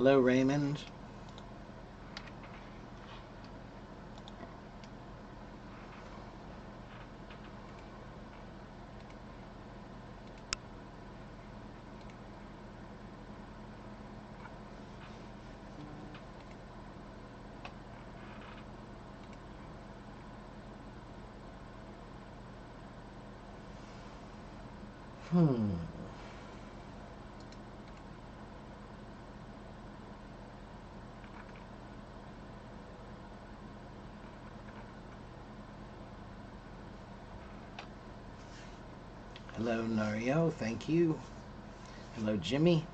Hello, Raymond. Hello, Nario. Thank you. Hello, Jimmy.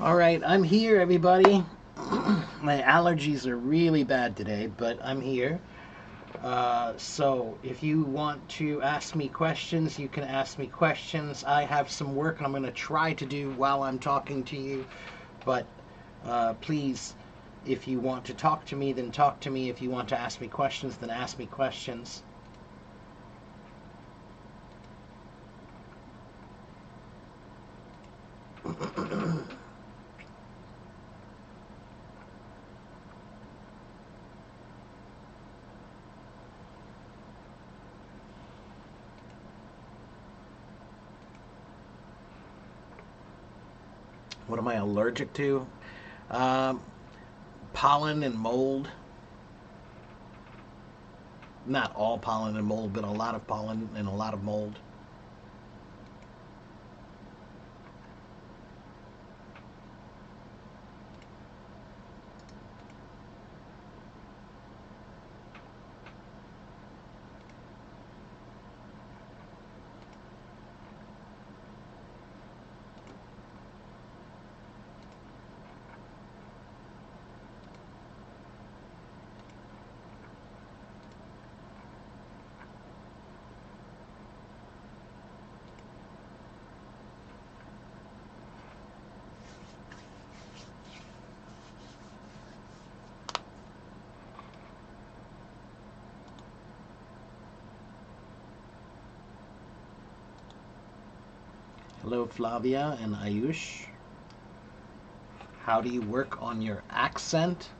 All right, I'm here, everybody. My allergies are really bad today, but I'm here. So if you want to ask me questions, you can ask me questions. I have some work I'm going to try to do while I'm talking to you, but please, if you want to talk to me, then talk to me. If you want to ask me questions, then ask me questions. What am I allergic to? Pollen and mold. Not all pollen and mold, but a lot of pollen and a lot of mold. Hello, Flavia and Ayush. How do you work on your accent?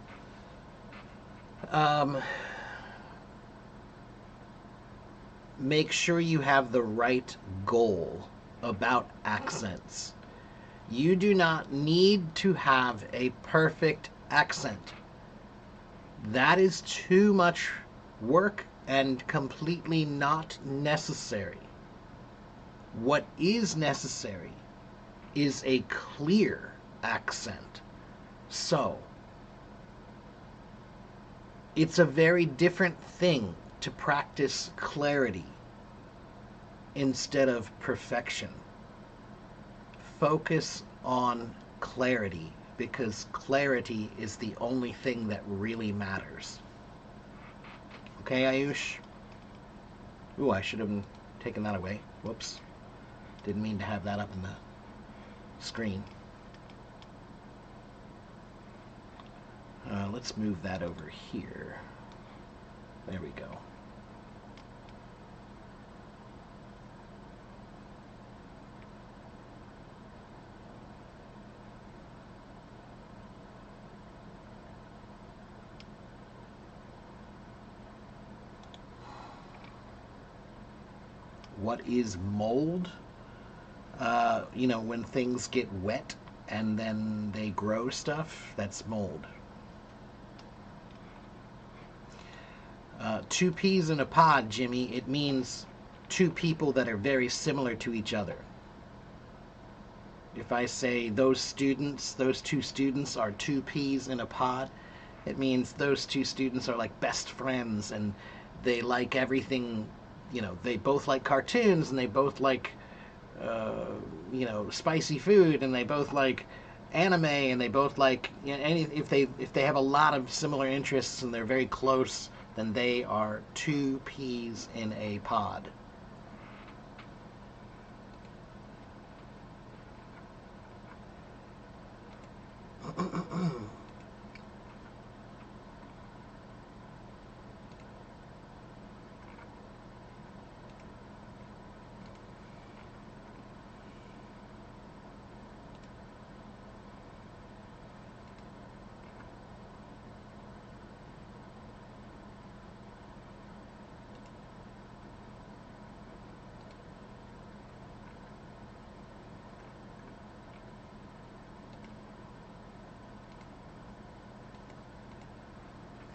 Make sure you have the right goal about accents. You do not need to have a perfect accent. That is too much work and completely not necessary. What is necessary is a clear accent. So, it's a very different thing to practice clarity instead of perfection. Focus on clarity because clarity is the only thing that really matters. Okay, Ayush? Ooh, I should have taken that away. Whoops. Didn't mean to have that up in the screen. Let's move that over here. There we go. What is mold? You know, when things get wet and then they grow stuff, that's mold. Two peas in a pod, Jimmy, it means two people that are very similar to each other. If I say those students, those two students are two peas in a pod, it means those two students are like best friends and they like everything. They both like cartoons and they both like, uh, spicy food and they both like anime and they both like, if they have a lot of similar interests and they're very close, then they are two peas in a pod.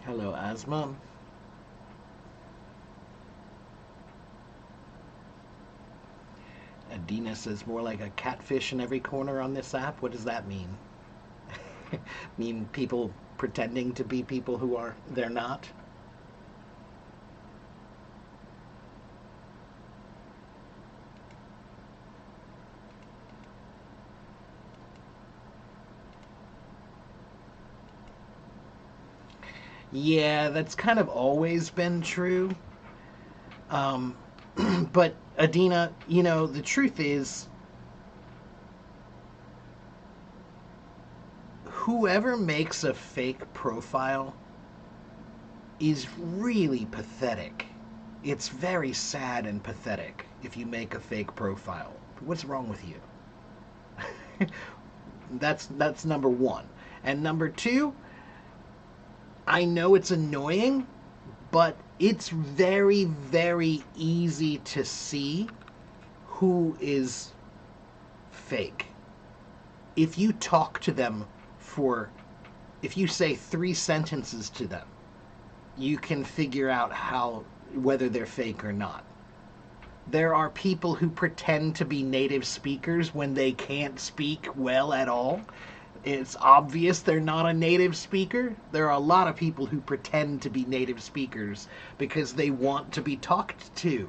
Hello, Asma. Adina says more like a catfish in every corner on this app. What does that mean? Mean people pretending to be people who they're not? Yeah, that's kind of always been true. Um, but Adina, the truth is, whoever makes a fake profile is really pathetic. It's very sad and pathetic if you make a fake profile. What's wrong with you? That's number one. And number two, I know it's annoying, but it's very, very easy to see who is fake. If you talk to them if you say 3 sentences to them, you can figure out whether they're fake or not. There are people who pretend to be native speakers when they can't speak well at all. It's obvious they're not a native speaker. There are a lot of people who pretend to be native speakers because they want to be talked to.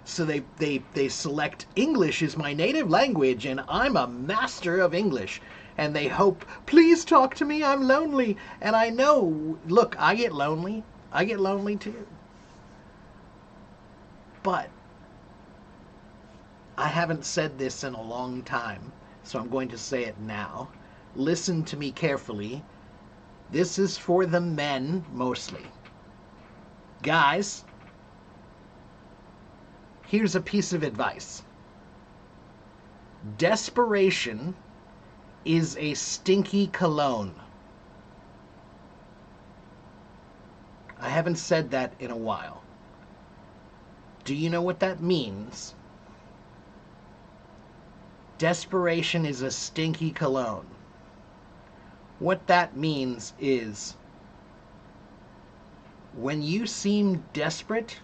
So they select English is my native language and I'm a master of English. And they hope, please talk to me, I'm lonely. And I know, look, I get lonely. I get lonely too. But I haven't said this in a long time, so I'm going to say it now. Listen to me carefully. This is for the men mostly. Guys, here's a piece of advice. Desperation is a stinky cologne. I haven't said that in a while. Do you know what that means? Desperation is a stinky cologne. What that means is when you seem desperate,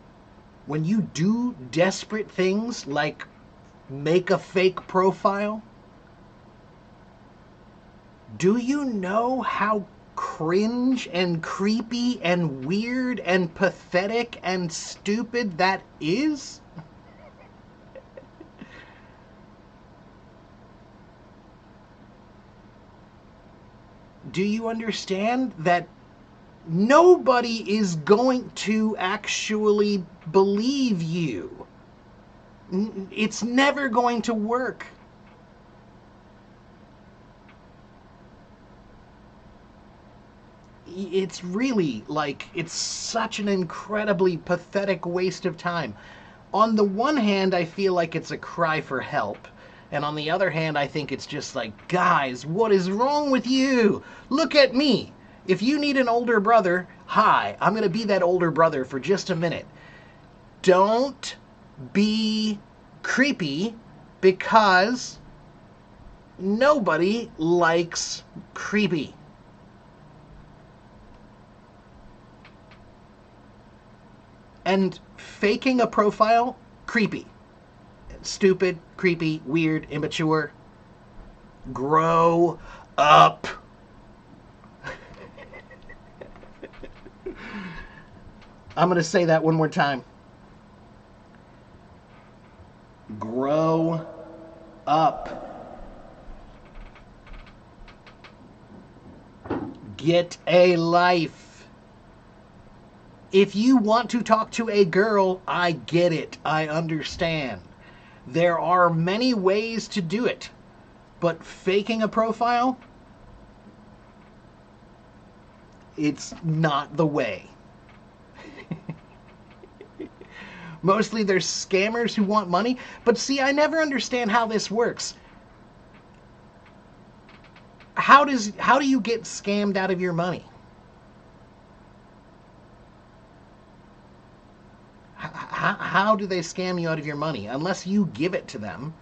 when you do desperate things like make a fake profile, do you know how cringe and creepy and weird and pathetic and stupid that is? Do you understand that nobody is going to actually believe you? It's never going to work. It's really it's such an incredibly pathetic waste of time. On the one hand, I feel like it's a cry for help. And on the other hand, I think it's just like, guys, what is wrong with you? Look at me. If you need an older brother, hi, I'm going to be that older brother for just a minute. Don't be creepy because nobody likes creepy. And faking a profile, creepy. Stupid, creepy, weird, immature. Grow up. I'm going to say that one more time. Grow up. Get a life. If you want to talk to a girl, I get it. I understand. There are many ways to do it. But faking a profile, it's not the way. Mostly there's scammers who want money. But see, I never understand how this works. How do you get scammed out of your money? How do they scam you out of your money? Unless you give it to them,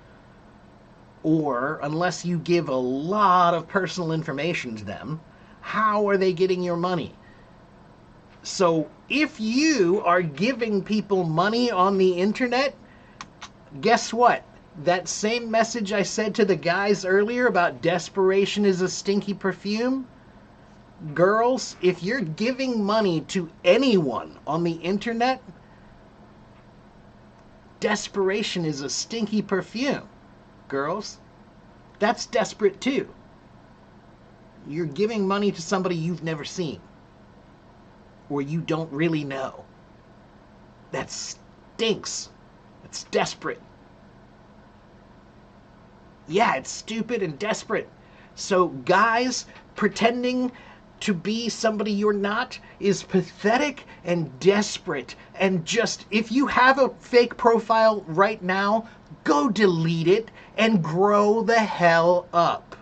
or unless you give a lot of personal information to them, how are they getting your money? So if you are giving people money on the internet, guess what? That same message I said to the guys earlier about desperation is a stinky perfume, girls, if you're giving money to anyone on the internet, desperation is a stinky perfume. Girls, that's desperate too. You're giving money to somebody you've never seen or you don't really know. That stinks. It's desperate. Yeah, it's stupid and desperate. So guys, pretending to be somebody you're not is pathetic and desperate. And just, if you have a fake profile right now, go delete it and grow the hell up.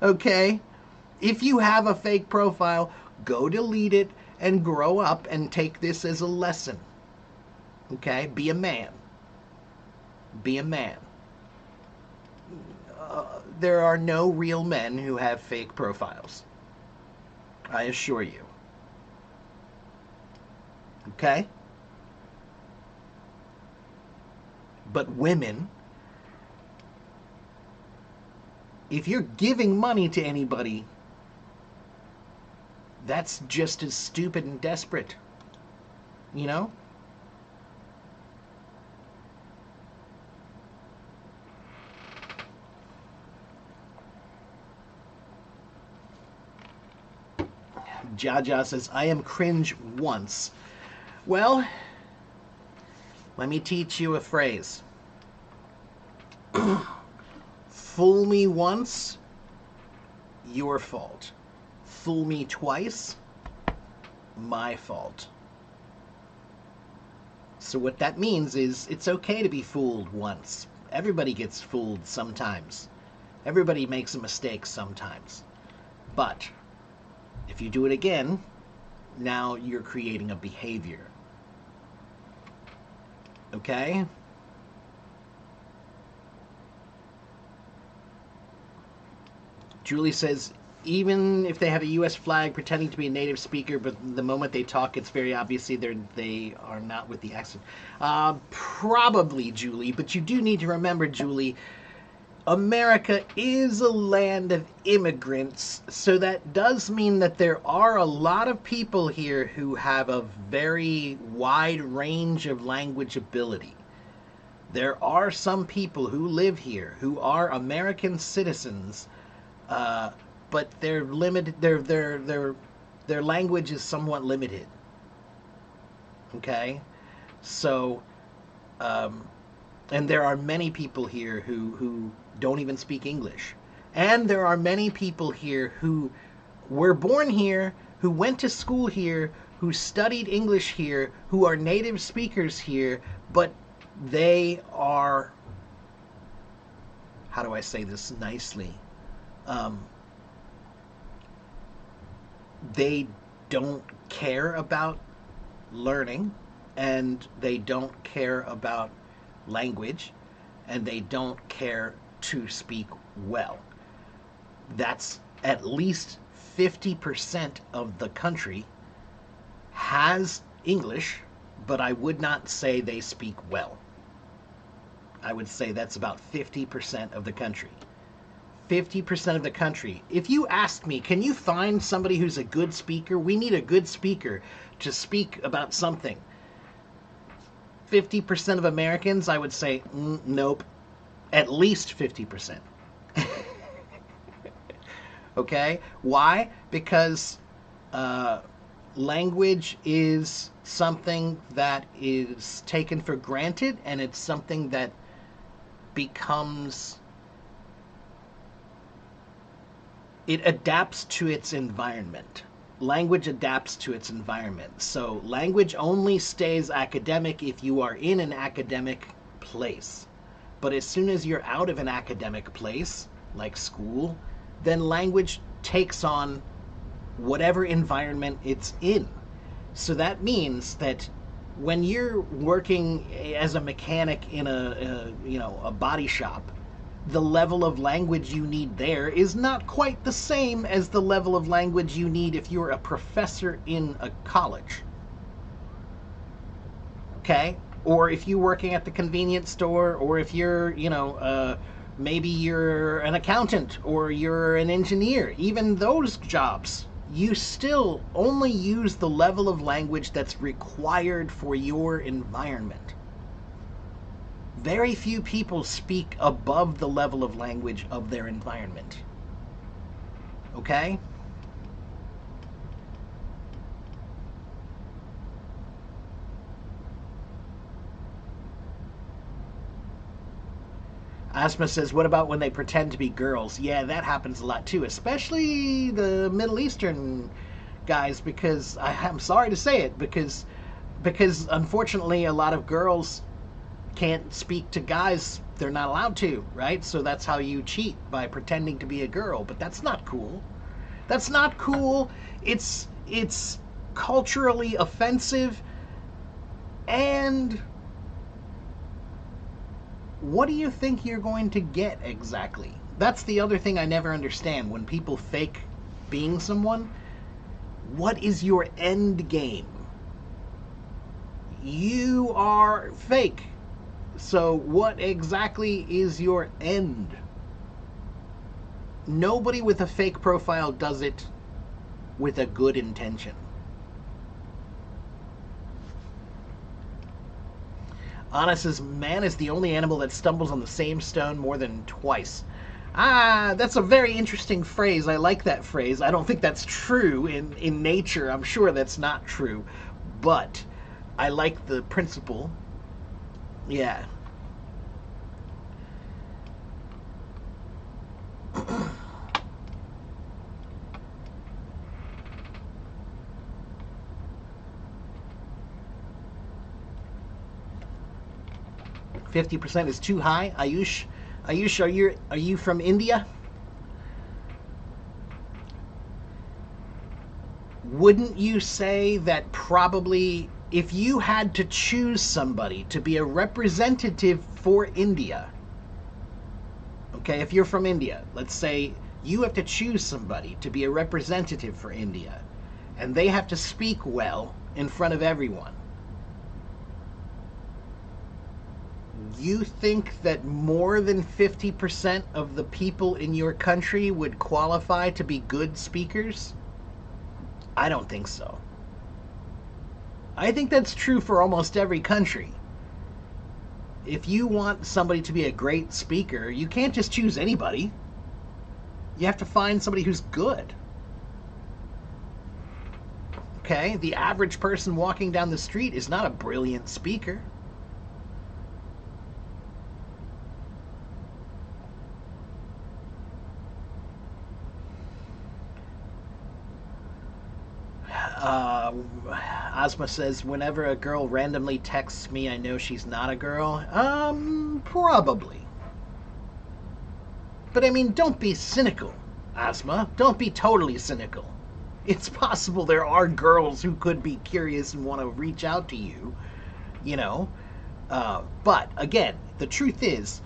Okay? If you have a fake profile, go delete it and grow up and take this as a lesson. Okay? Be a man. Be a man. There are no real men who have fake profiles. I assure you. Okay? But women, if you're giving money to anybody, that's just as stupid and desperate. You know? Jaja says, I am cringe once. Well, let me teach you a phrase. Fool me once, your fault. Fool me twice, my fault. So what that means is it's okay to be fooled once. Everybody gets fooled sometimes. Everybody makes a mistake sometimes. But if you do it again, now you're creating a behavior. Okay? Julie says, even if they have a U.S. flag pretending to be a native speaker, but the moment they talk, it's very obviously they are not with the accent. Probably, Julie, but you do need to remember, Julie, America is a land of immigrants, so that does mean that there are a lot of people here who have a very wide range of language ability. There are some people who live here who are American citizens, but they're limited. Their language is somewhat limited. Okay, so and there are many people here who don't even speak English, and there are many people here who were born here, who went to school here, who studied English here, who are native speakers here, but they are, how do I say this nicely? They don't care about learning, and they don't care about language, and they don't care to speak well. That's at least 50% of the country has English, but I would not say they speak well. I would say that's about 50% of the country. 50% of the country. If you ask me, can you find somebody who's a good speaker? We need a good speaker to speak about something. 50% of Americans, I would say, nope. At least 50%. Okay? Why? Because language is something that is taken for granted, and it's something that becomes, it adapts to its environment. Language adapts to its environment. So language only stays academic if you are in an academic place. But as soon as you're out of an academic place, like school, then language takes on whatever environment it's in. So that means that when you're working as a mechanic in a body shop, the level of language you need there is not quite the same as the level of language you need if you're a professor in a college. Okay? Or if you're working at the convenience store, or if you're, maybe you're an accountant or you're an engineer. Even those jobs, you still only use the level of language that's required for your environment. Very few people speak above the level of language of their environment. Okay? Asma says, what about when they pretend to be girls? Yeah, that happens a lot too, especially the Middle Eastern guys, because I'm sorry to say it, because unfortunately a lot of girls can't speak to guys. They're not allowed to, right? So that's how you cheat, by pretending to be a girl. But that's not cool. That's not cool. It's culturally offensive. And what do you think you're going to get exactly? That's the other thing I never understand. When people fake being someone, what is your end game? You are fake. So what exactly is your end? Nobody with a fake profile does it with a good intention. Anna says, man is the only animal that stumbles on the same stone more than twice. Ah, that's a very interesting phrase. I like that phrase. I don't think that's true in nature. I'm sure that's not true. But I like the principle. Yeah. %50 is too high. Ayush, are you from India? Wouldn't you say that probably if you had to choose somebody to be a representative for India, okay, if you're from India, let's say you have to choose somebody to be a representative for India, and they have to speak well in front of everyone, you think that more than 50% of the people in your country would qualify to be good speakers? I don't think so. I think that's true for almost every country. If you want somebody to be a great speaker, you can't just choose anybody. You have to find somebody who's good. Okay? The average person walking down the street is not a brilliant speaker. Ozma says, whenever a girl randomly texts me, I know she's not a girl. Probably. But I mean, don't be cynical, Ozma. Don't be totally cynical. It's possible there are girls who could be curious and want to reach out to you, you know. But, again, the truth is,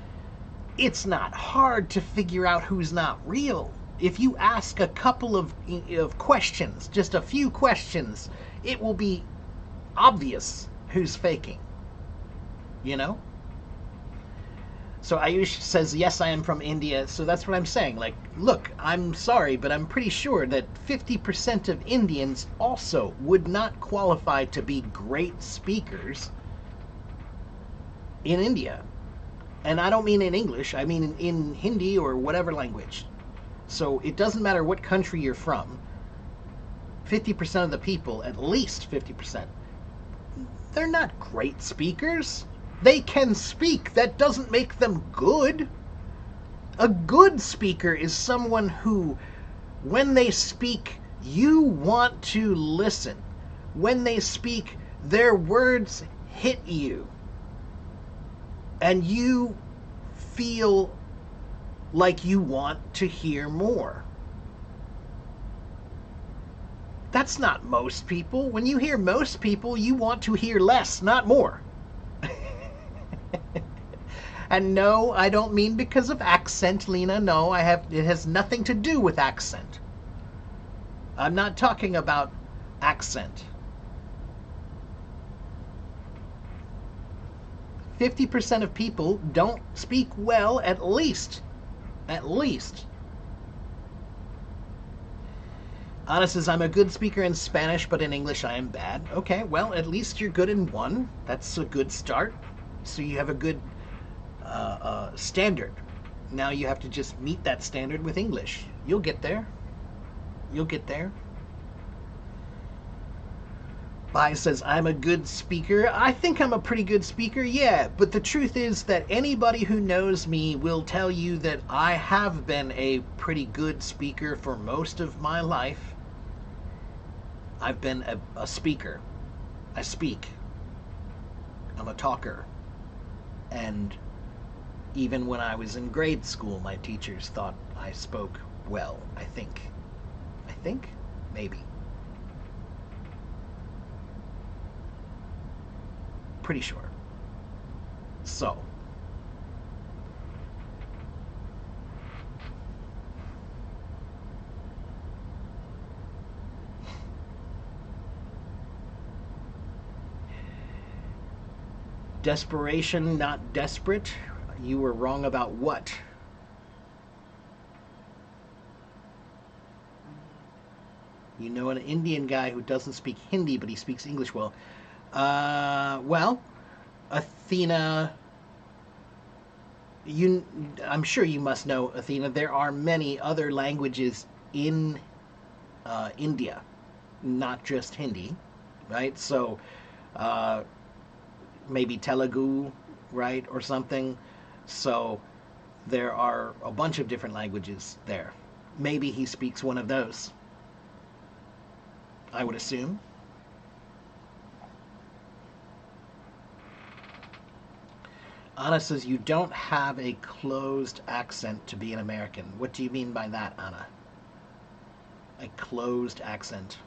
it's not hard to figure out who's not real. If you ask a couple of questions, just a few questions, it will be obvious who's faking. You know? So Ayush says, yes, I am from India. So that's what I'm saying. Like, look, I'm sorry, but I'm pretty sure that 50% of Indians also would not qualify to be great speakers in India. And I don't mean in English, I mean in Hindi or whatever language. So it doesn't matter what country you're from. 50% of the people, at least 50%, they're not great speakers. They can speak. That doesn't make them good. A good speaker is someone who, when they speak, you want to listen. When they speak, their words hit you. And you feel like you want to hear more. That's not most people. When you hear most people, you want to hear less, not more. And no, I don't mean because of accent, Lena. No, it has nothing to do with accent. I'm not talking about accent. 50% of people don't speak well, at least. At least. Anna says, I'm a good speaker in Spanish, but in English I am bad. Okay, well, at least you're good in one. That's a good start. So you have a good standard. Now you have to just meet that standard with English. You'll get there. You'll get there. Bai says, I'm a good speaker. I think I'm a pretty good speaker, yeah. But the truth is that anybody who knows me will tell you that I have been a pretty good speaker for most of my life. I've been a speaker. I speak. I'm a talker. And even when I was in grade school, my teachers thought I spoke well, I think. I think? Maybe. Pretty sure. So. Desperation, not desperate. You were wrong about what? You know an Indian guy who doesn't speak Hindi, but he speaks English well. Well, Athena, I'm sure you must know, Athena, there are many other languages in India, not just Hindi, right? So maybe Telugu, right, or something. So there are a bunch of different languages there. Maybe he speaks one of those, I would assume. Anna says, you don't have a closed accent to be an American. What do you mean by that, Anna? A closed accent.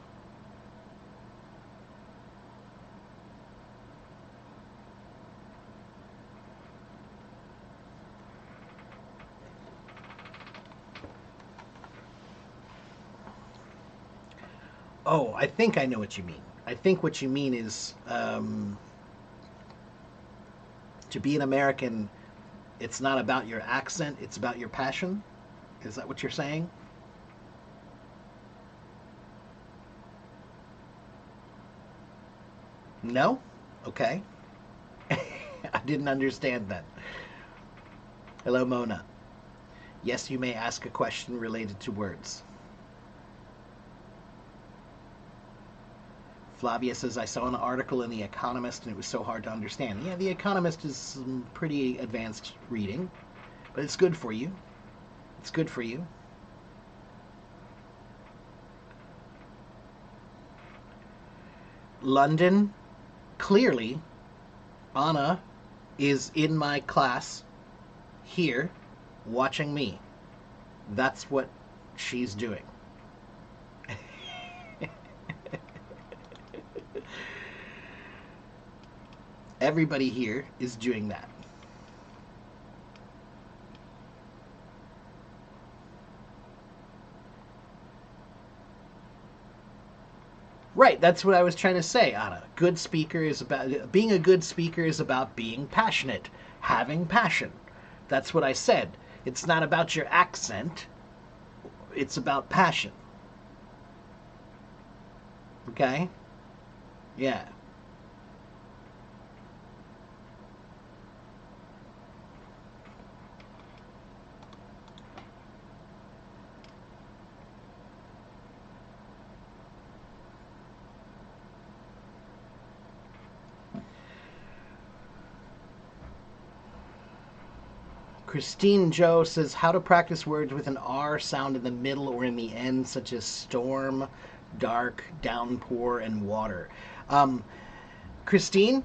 Oh, I think I know what you mean. I think what you mean is to be an American, it's not about your accent, it's about your passion. Is that what you're saying? No? Okay. I didn't understand that. Hello, Mona. Yes, you may ask a question related to words. Flavia says, I saw an article in The Economist and it was so hard to understand. Yeah, The Economist is some pretty advanced reading, but it's good for you. It's good for you. London, clearly, Anna is in my class here watching me. That's what she's doing. Everybody here is doing that. Right, that's what I was trying to say, Anna. Good speaker is about being a good speaker is about being passionate, having passion. That's what I said. It's not about your accent, it's about passion. Okay? Yeah. Christine Joe says how to practice words with an R sound in the middle or in the end, such as storm, dark, downpour, and water. Um, Christine,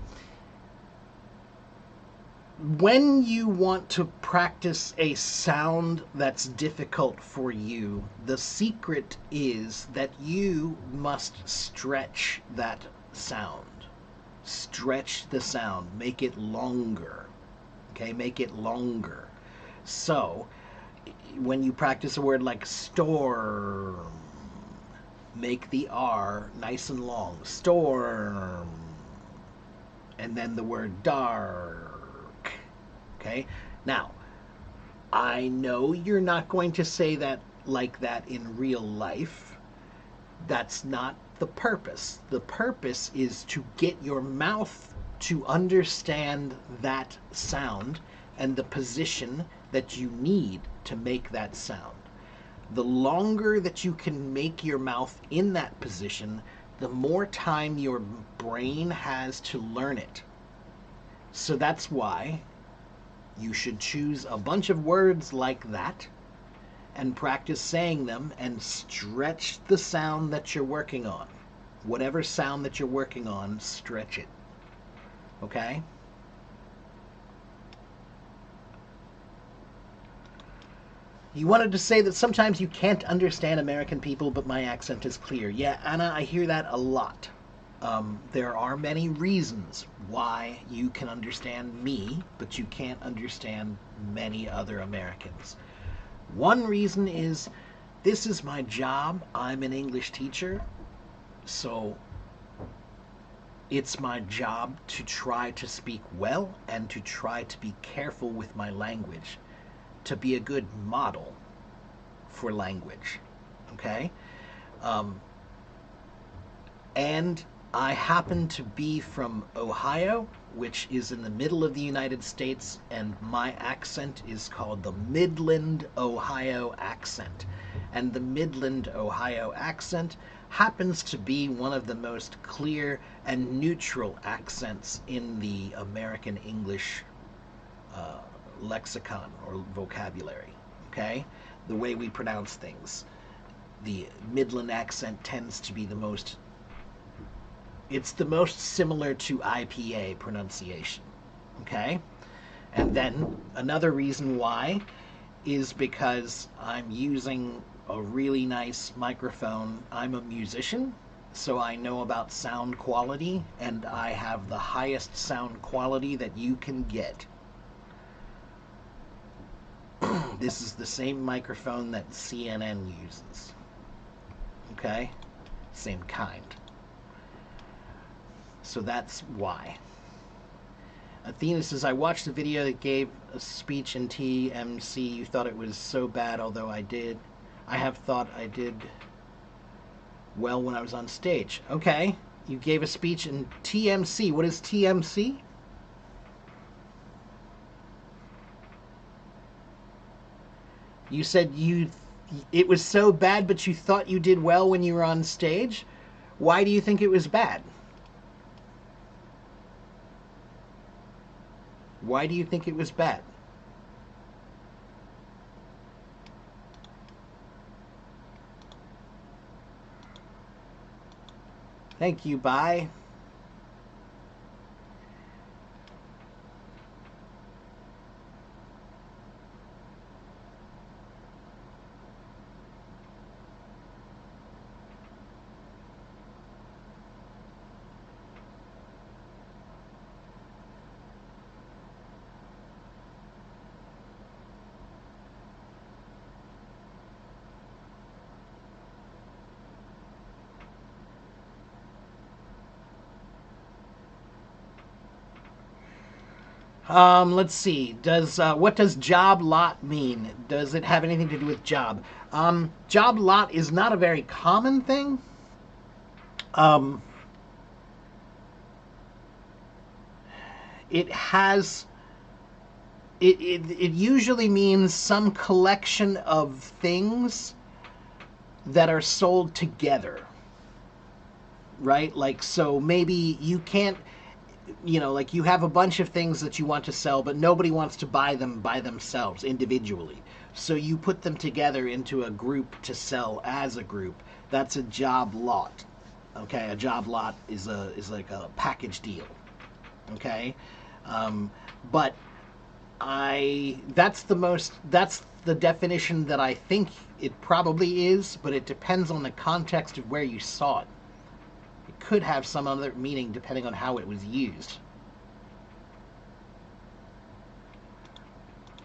when you want to practice a sound that's difficult for you, the secret is that you must stretch that sound. Stretch the sound, make it longer. Okay, make it longer. So, when you practice a word like storm, make the R nice and long. Storm. And then the word dark. Okay? Now, I know you're not going to say that like that in real life. That's not the purpose. The purpose is to get your mouth to understand that sound and the position that you need to make that sound. The longer that you can make your mouth in that position, the more time your brain has to learn it. So that's why you should choose a bunch of words like that and practice saying them and stretch the sound that you're working on. Whatever sound that you're working on, stretch it. Okay? You wanted to say that sometimes you can't understand American people, but my accent is clear. Yeah, Anna, I hear that a lot. There are many reasons why you can understand me, but you can't understand many other Americans. One reason is this is my job. I'm an English teacher, so it's my job to try to speak well and to try to be careful with my language, to be a good model for language. Okay? And I happen to be from Ohio, which is in the middle of the United States, and my accent is called the Midland, Ohio accent. And the Midland, Ohio accent happens to be one of the most clear and neutral accents in the American English lexicon or vocabulary. Okay? The way we pronounce things. The Midland accent tends to be the most similar to IPA pronunciation. Okay? And then another reason why is because I'm using a really nice microphone. I'm a musician, so I know about sound quality, and I have the highest sound quality that you can get. This is the same microphone that CNN uses. Okay? Same kind. So that's why. Athena says, I watched the video that gave a speech in TMC. You thought it was so bad, although I have thought I did well when I was on stage. Okay. You gave a speech in TMC. What is TMC? You said it was so bad, but you thought you did well when you were on stage? Why do you think it was bad? Why do you think it was bad? Thank you, bye. Let's see. Does what does job lot mean? Does it have anything to do with job? Job lot is not a very common thing. Um, it has it usually means some collection of things that are sold together, right? Like, so maybe you can't, like you have a bunch of things that you want to sell, but nobody wants to buy them by themselves individually. So you put them together into a group to sell as a group. That's a job lot. Okay, a job lot is like a package deal. Okay, um, but that's the definition that I think it probably is, but it depends on the context of where you saw it. It could have some other meaning depending on how it was used.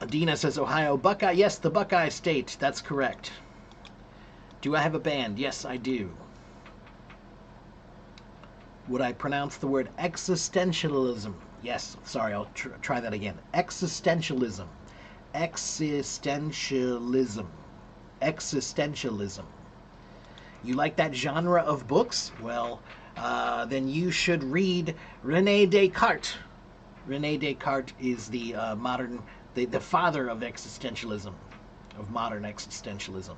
Adina says Ohio Buckeye. Yes, the Buckeye State. That's correct. Do I have a band? Yes, I do. Would I pronounce the word existentialism? Yes. Sorry, I'll try that again. Existentialism. Existentialism. Existentialism. You like that genre of books? Well, then you should read Rene Descartes. Rene Descartes is the the father of existentialism, of modern existentialism.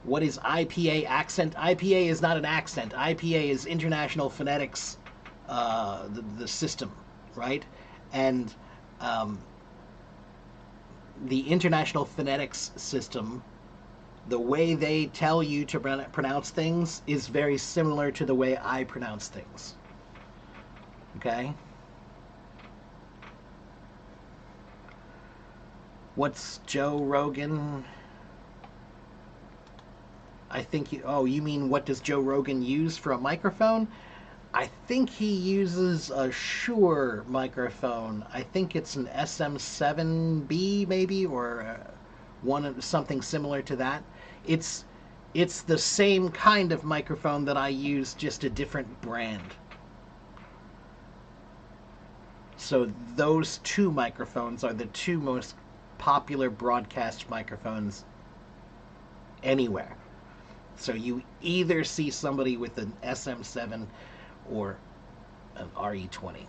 What is IPA accent? IPA is not an accent. IPA is International Phonetics, the system, right? And the International Phonetics system, the way they tell you to pronounce things is very similar to the way I pronounce things. Okay? What's Joe Rogan? I think you mean what does Joe Rogan use for a microphone? I think he uses a Shure microphone. I think it's an SM7B maybe, or something similar to that. It's it's the same kind of microphone that I use, just a different brand. So those two microphones are the two most popular broadcast microphones anywhere. So you either see somebody with an SM7 or an RE20.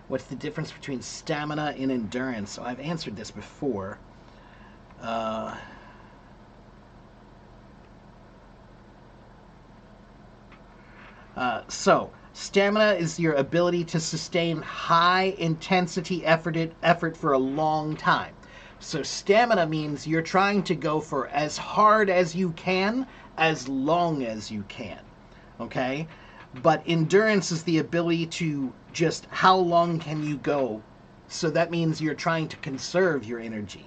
What's the difference between stamina and endurance? So I've answered this before. Uh, so stamina is your ability to sustain high intensity effort for a long time. So stamina means you're trying to go for as hard as you can, as long as you can. Okay? But endurance is the ability to just how long can you go. So that means you're trying to conserve your energy,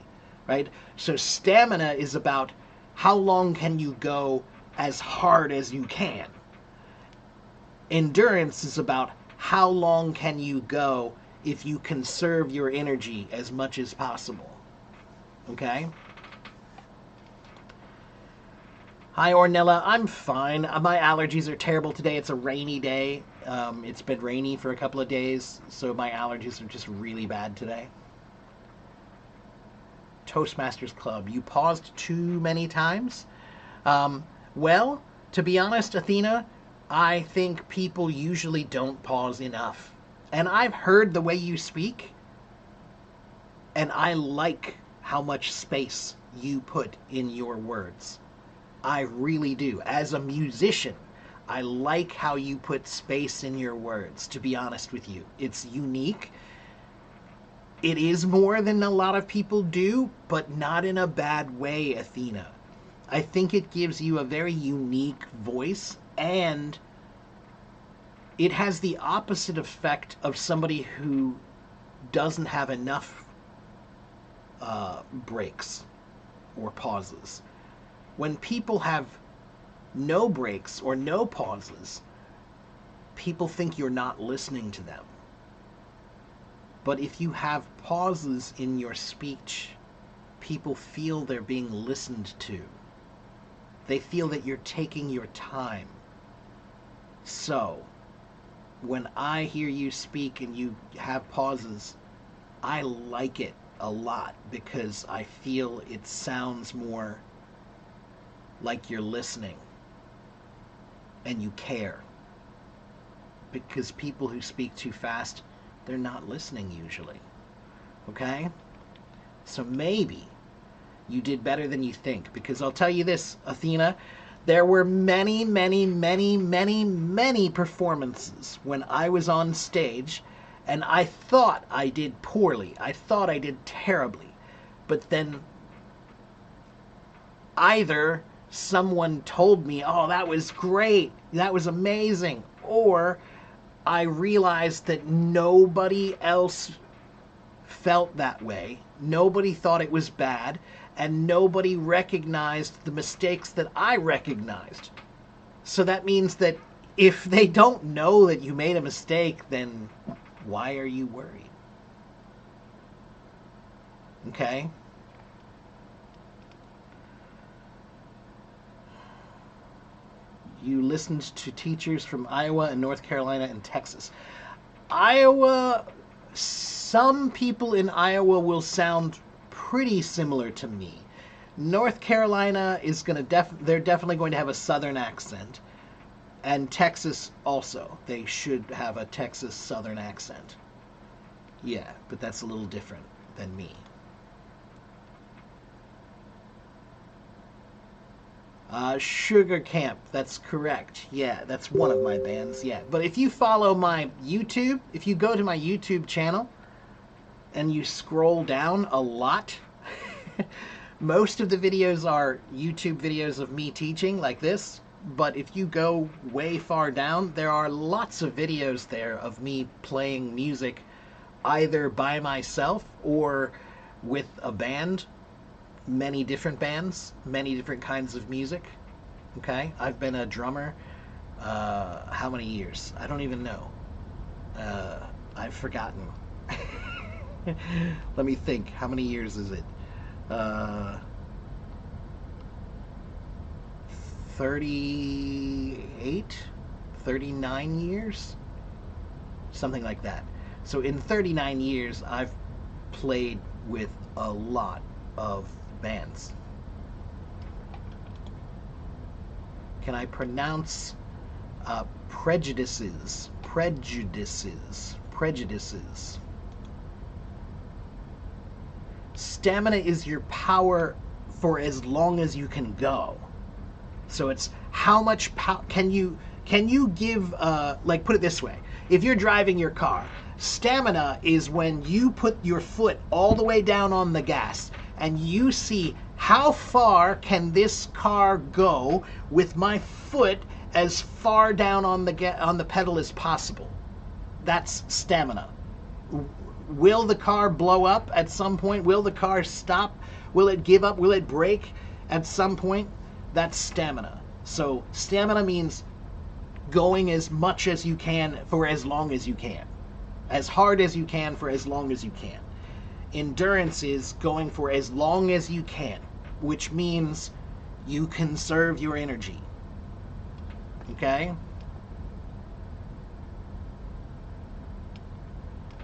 right? So stamina is about how long can you go as hard as you can. Endurance is about how long can you go if you conserve your energy as much as possible. Okay? Hi, Ornella. I'm fine. My allergies are terrible today. It's a rainy day. It's been rainy for a couple of days, so my allergies are just really bad today. Toastmasters Club. You paused too many times? Well, to be honest, Athena, I think people usually don't pause enough. And I've heard the way you speak, and I like how much space you put in your words. I really do. As a musician, I like how you put space in your words, to be honest with you. It's unique. It is more than a lot of people do, but not in a bad way, Athena. I think it gives you a very unique voice, and it has the opposite effect of somebody who doesn't have enough breaks or pauses. When people have no breaks or no pauses, people think you're not listening to them. But if you have pauses in your speech, people feel they're being listened to. They feel that you're taking your time. So, when I hear you speak and you have pauses, I like it a lot because I feel it sounds more like you're listening and you care. Because people who speak too fast, they're not listening usually. Okay? So maybe you did better than you think. Because I'll tell you this, Athena, there were many, many, many, many, many performances when I was on stage and I thought I did poorly. I thought I did terribly. But then either someone told me, oh, that was great, that was amazing, or I realized that nobody else felt that way. Nobody thought it was bad, and nobody recognized the mistakes that I recognized. So that means that if they don't know that you made a mistake, then why are you worried? Okay? You listened to teachers from Iowa and North Carolina and Texas. Iowa, some people in Iowa will sound pretty similar to me. North Carolina is going to they're definitely going to have a southern accent. And Texas also. They should have a Texas southern accent. Yeah, but that's a little different than me. Sugar Camp, that's correct. Yeah, that's one of my bands, yeah. But if you follow my YouTube, if you go to my YouTube channel and you scroll down a lot, most of the videos are YouTube videos of me teaching like this. But if you go way far down, there are lots of videos there of me playing music either by myself or with a band. Many different bands, many different kinds of music. Okay, I've been a drummer. How many years? I don't even know. I've forgotten. Let me think. How many years is it? 38, 39 years, something like that. So in 39 years, I've played with a lot of bands. Can I pronounce prejudices? Prejudices. Stamina is your power for as long as you can go. So it's how much power can you give, like, put it this way. If you're driving your car, stamina is when you put your foot all the way down on the gas and you see how far can this car go with my foot as far down on the pedal as possible. That's stamina. Will the car blow up at some point? Will the car stop? Will it give up? Will it brake at some point? That's stamina. So stamina means going as much as you can for as long as you can. As hard as you can for as long as you can. Endurance is going for as long as you can, which means you conserve your energy. Okay?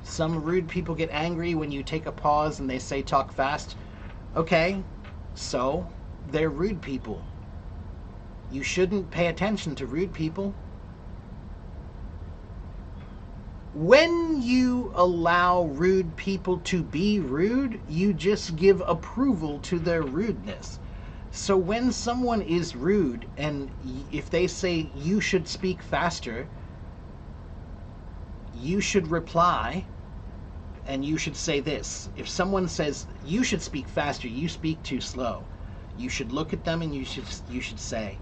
Some rude people get angry when you take a pause and they say talk fast. Okay, so they're rude people. You shouldn't pay attention to rude people. When you allow rude people to be rude, you just give approval to their rudeness. So when someone is rude, and if they say you should speak faster, you should reply, and you should say this. If someone says you should speak faster, you speak too slow, you should look at them and you should say,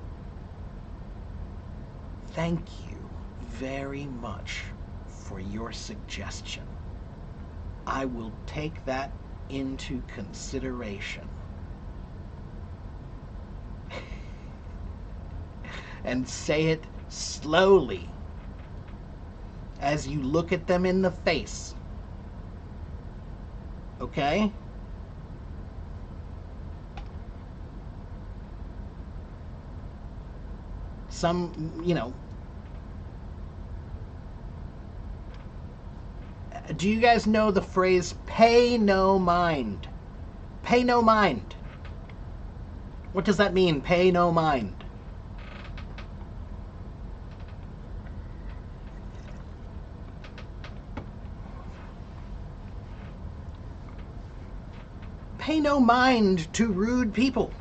thank you very much for your suggestion. I will take that into consideration. And say it slowly as you look at them in the face. Okay? Some, Do you guys know the phrase pay no mind? Pay no mind. What does that mean, pay no mind? Pay no mind to rude people.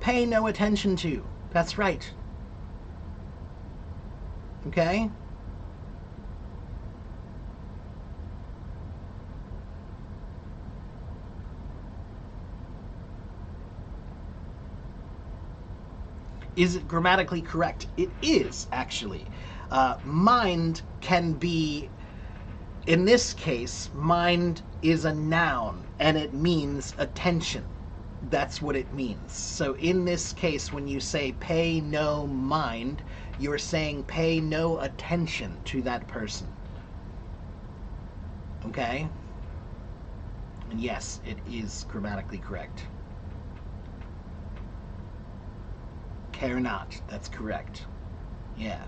Pay no attention to. That's right. Okay? Is it grammatically correct? It is, actually. Mind can be, in this case, mind is a noun, and it means attention. That's what it means. So in this case, when you say pay no mind, you're saying pay no attention to that person. Okay? And yes, it is grammatically correct. Care not. That's correct. Yeah.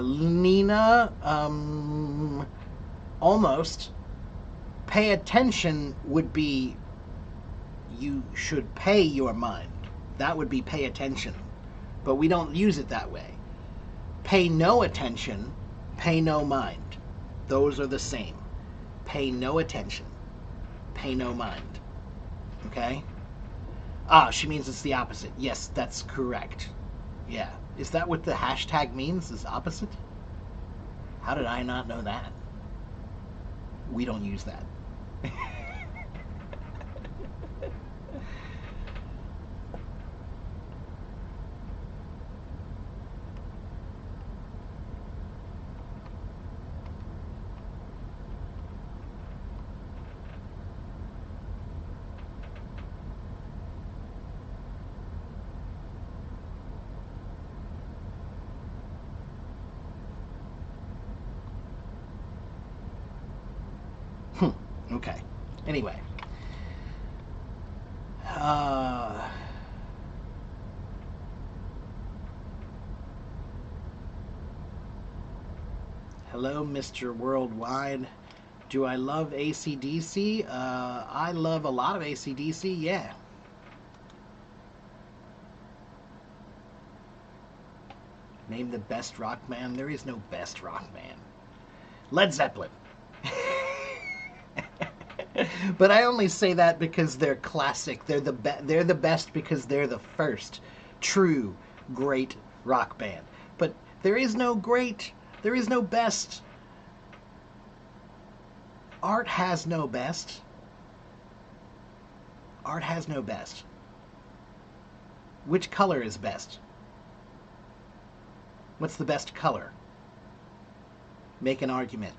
Nina, almost. Pay attention would be you should pay your mind. That would be pay attention. But we don't use it that way. Pay no attention, pay no mind. Those are the same. Pay no attention, pay no mind. Okay? Ah, she means it's the opposite. Yes, that's correct. Yeah. Is that what the hashtag means, is opposite? How did I not know that? We don't use that. Okay. Anyway. Hello, Mr. Worldwide. Do I love AC/DC? I love a lot of AC/DC, yeah. Name the best rock band? There is no best rock band. Led Zeppelin. But I only say that because they're classic. They're the best because they're the first true great rock band. But there is no great, there is no best. Art has no best. Art has no best. Which color is best? What's the best color? Make an argument.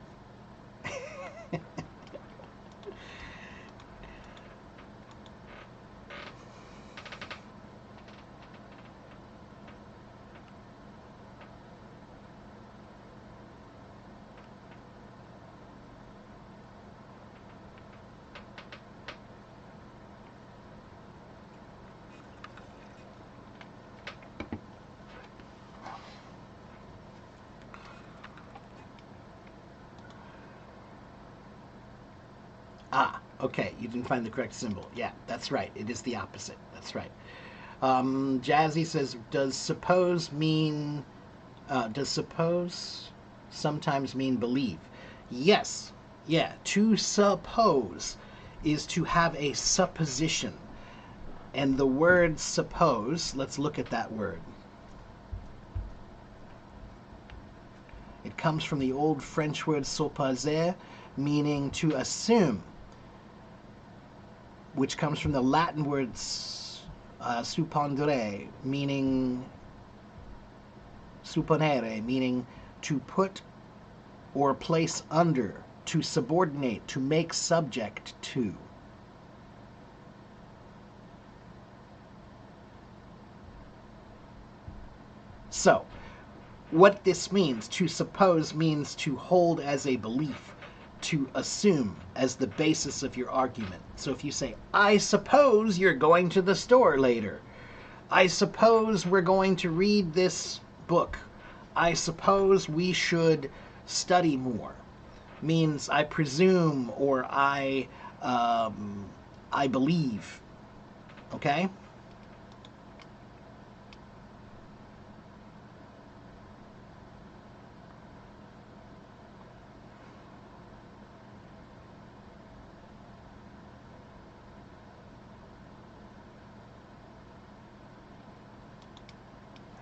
Ah, okay, you didn't find the correct symbol. Yeah, that's right. It is the opposite. That's right. Jazzy says, does suppose sometimes mean believe? Yes. Yeah, to suppose is to have a supposition. And the word suppose, let's look at that word. It comes from the old French word supposer, meaning to assume, which comes from the Latin words suppondere, meaning supponere, meaning to put or place under, to subordinate, to make subject to. So, what this means, to suppose, means to hold as a belief, to assume as the basis of your argument. So if you say, I suppose you're going to the store later. I suppose we're going to read this book. I suppose we should study more. Means I presume or I believe. Okay?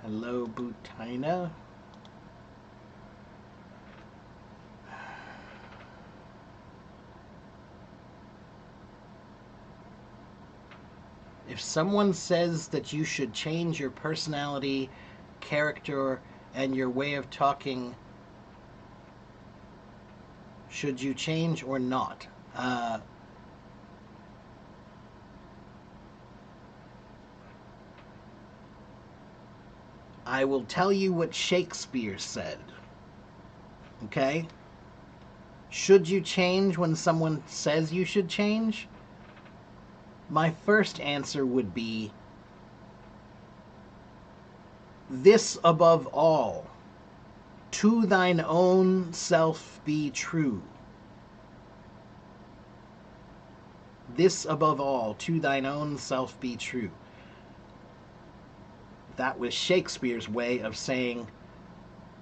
Hello, Butina. If someone says that you should change your personality, character, and your way of talking, should you change or not? I will tell you what Shakespeare said. Okay? Should you change when someone says you should change? My first answer would be, this above all, to thine own self be true. This above all, to thine own self be true. That was Shakespeare's way of saying,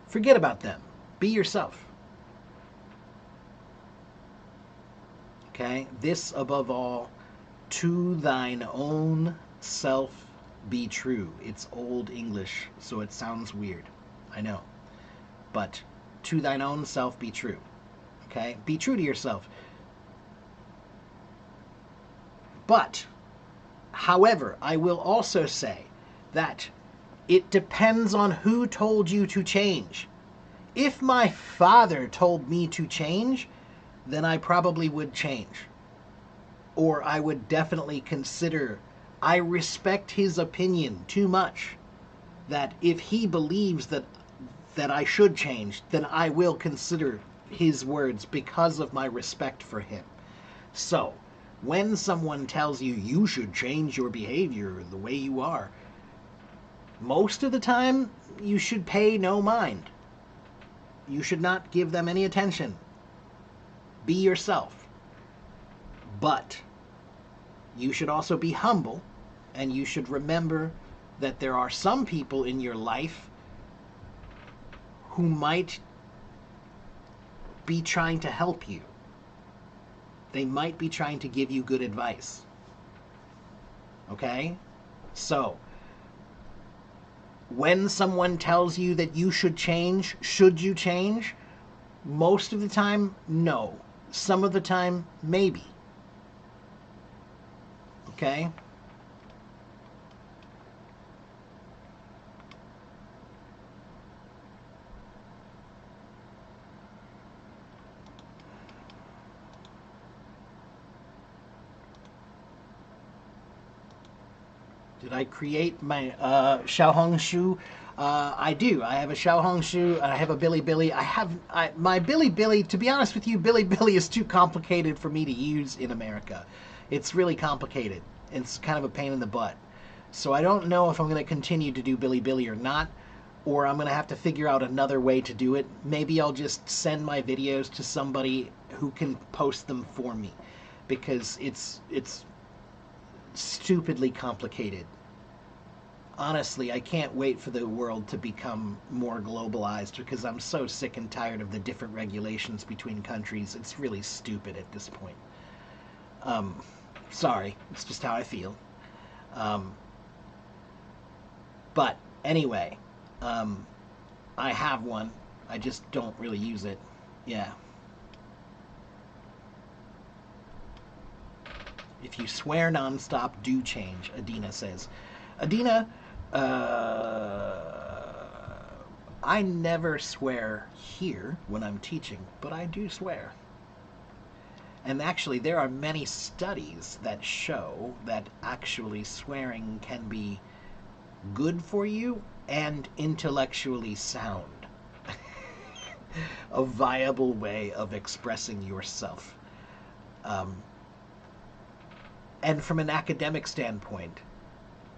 forget about them. Be yourself. Okay? This above all, to thine own self be true. It's Old English, so it sounds weird. I know. But to thine own self be true. Okay? Be true to yourself. But, however, I will also say that it depends on who told you to change. If my father told me to change, then I probably would change. Or I would definitely consider, I respect his opinion too much, that if he believes that I should change, then I will consider his words because of my respect for him. So, when someone tells you you should change your behavior the way you are, most of the time, you should pay no mind. You should not give them any attention. Be yourself. But you should also be humble, and you should remember that there are some people in your life who might be trying to help you. They might be trying to give you good advice. Okay? So, when someone tells you that you should change, should you change? Most of the time, no. Some of the time, maybe. Okay? Did I create my Xiaohongshu? I do. I have a Xiaohongshu. I have a Bilibili. My Bilibili. To be honest with you, Bilibili is too complicated for me to use in America. It's really complicated. It's kind of a pain in the butt. So I don't know if I'm going to continue to do Bilibili or not, or I'm going to have to figure out another way to do it. Maybe I'll just send my videos to somebody who can post them for me, because it's stupidly complicated. Honestly, I can't wait for the world to become more globalized, because I'm so sick and tired of the different regulations between countries. It's really stupid at this point. Sorry, it's just how I feel. But anyway, I have one. I just don't really use it. Yeah. If you swear nonstop, do change, Adina says. Adina, I never swear here when I'm teaching, but I do swear. And actually, there are many studies that show that actually swearing can be good for you and intellectually sound. A viable way of expressing yourself. And from an academic standpoint,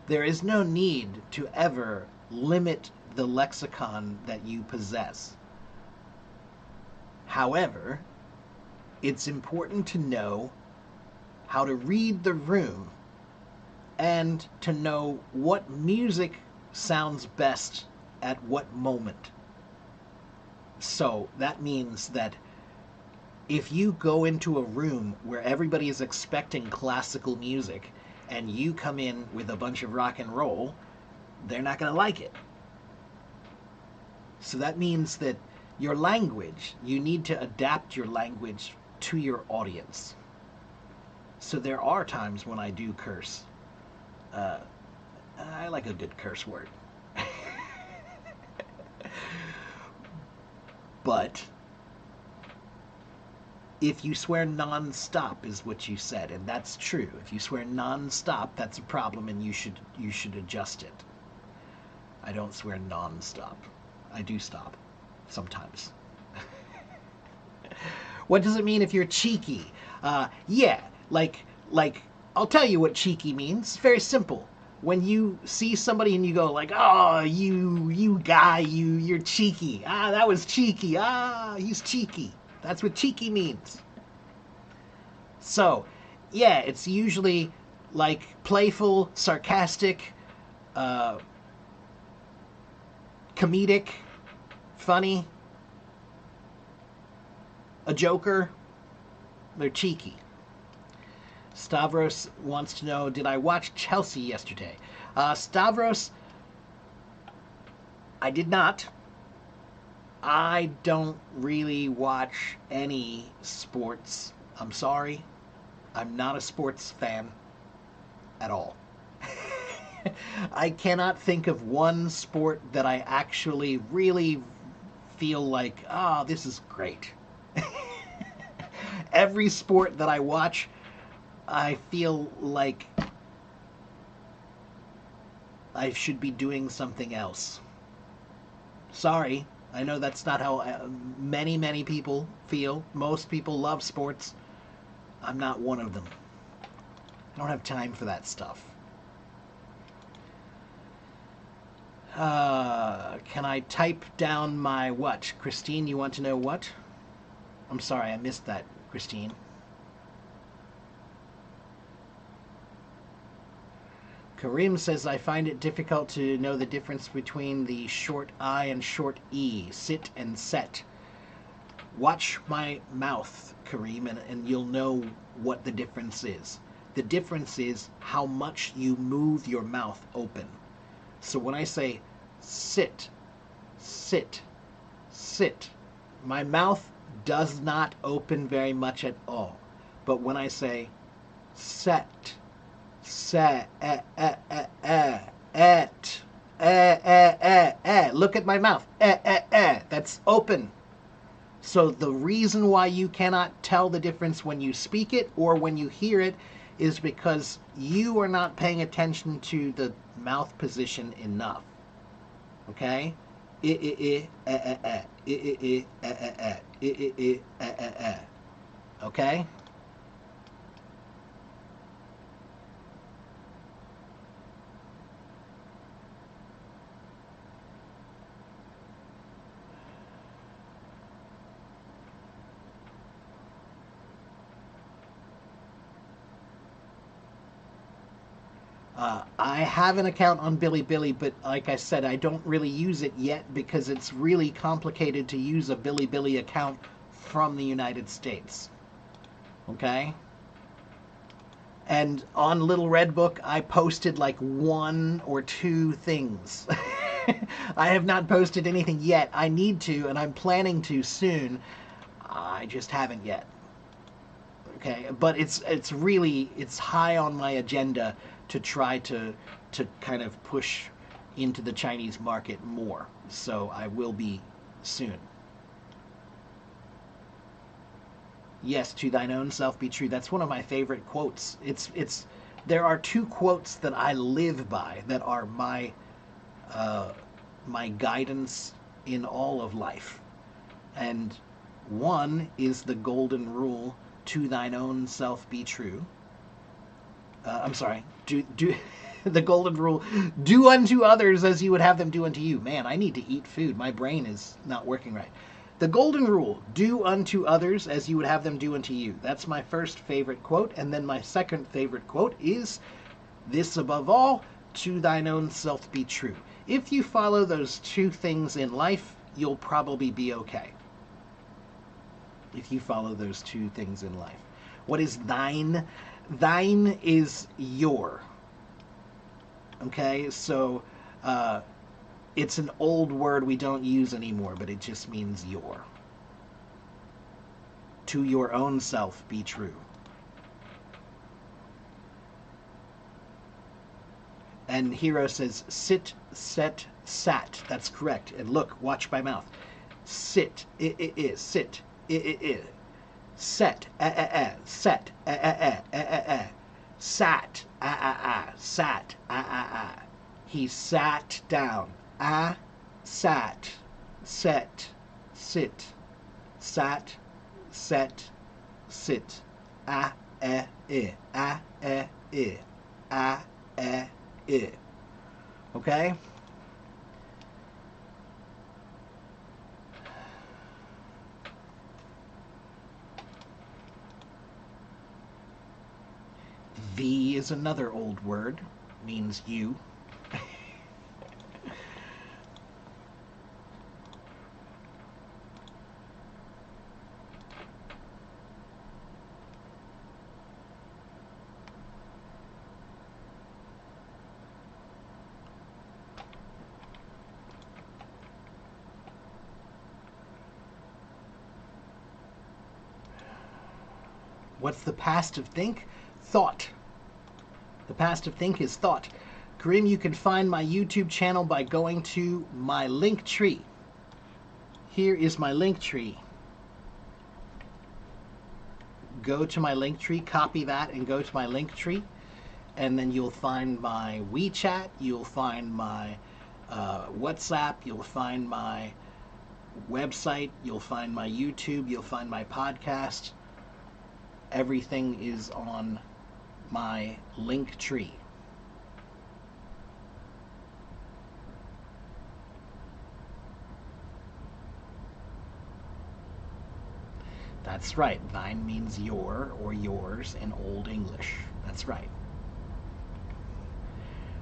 there is no need to ever limit the lexicon that you possess. However, it's important to know how to read the room and to know what music sounds best at what moment. So that means that if you go into a room where everybody is expecting classical music and you come in with a bunch of rock and roll, they're not going to like it. So that means that your language, you need to adapt your language to your audience. So there are times when I do curse. I like a good curse word. But if you swear non-stop is what you said, and that's true. If you swear non-stop, that's a problem, and you should adjust it. I don't swear non-stop. I do stop sometimes. What does it mean if you're cheeky? Yeah, like I'll tell you what cheeky means. It's very simple. When you see somebody and you go like, "Oh, you guy, you're cheeky. Ah, that was cheeky. Ah, he's cheeky." That's what cheeky means. So, yeah, it's usually like playful, sarcastic, comedic, funny, a joker. They're cheeky. Stavros wants to know, did I watch Chelsea yesterday? Stavros, I did not. I don't really watch any sports. I'm sorry. I'm not a sports fan at all. I cannot think of one sport that I actually really feel like, this is great. Every sport that I watch, I feel like I should be doing something else. Sorry. I know that's not how many people feel. Most people love sports. I'm not one of them. I don't have time for that stuff. Can I type down my what? Christine, you want to know what? I'm sorry, I missed that, Christine. Karim says, I find it difficult to know the difference between the short I and short E, sit and set. Watch my mouth, Karim, and you'll know what the difference is. The difference is how much you move your mouth open. So when I say sit, sit, sit, my mouth does not open very much at all. But when I say set, set, look at my mouth, that's open. So the reason why you cannot tell the difference when you speak it or when you hear it is because you are not paying attention to the mouth position enough. Okay? Okay? I have an account on Bilibili, but like I said, I don't really use it yet because it's really complicated to use a Bilibili account from the United States. Okay? And on Little Red Book, I posted like 1 or 2 things. I have not posted anything yet. I need to, and I'm planning to soon. I just haven't yet. Okay, but it's high on my agenda to try to kind of push into the Chinese market more. So I will be soon. Yes, to thine own self be true. That's one of my favorite quotes. It's there are two quotes that I live by that are uh, my guidance in all of life. And one is the golden rule, to thine own self be true. I'm sorry, do the golden rule, do unto others as you would have them do unto you. Man, I need to eat food. My brain is not working right. The golden rule, do unto others as you would have them do unto you. That's my first favorite quote. And then my second favorite quote is, this above all, to thine own self be true. If you follow those two things in life, you'll probably be okay. If you follow those two things in life. What is thine? Thine is your. Okay, so it's an old word we don't use anymore, but it just means your. To your own self be true. And Hero says, sit, set, sat. That's correct. And look, watch my mouth. Sit, sit, set, set, sat, sat, He sat down. Sat, set, sit, sat, set, sit, Okay? Thee is another old word, means you. What's the past of think? Thought. The past of think is thought. Grim, you can find my YouTube channel by going to my link tree. Here is my link tree. Go to my link tree, copy that, and go to my link tree. And then you'll find my WeChat, you'll find my WhatsApp, you'll find my website, you'll find my YouTube, you'll find my podcast. Everything is on my link tree. That's right. Thine means your or yours in Old English. That's right.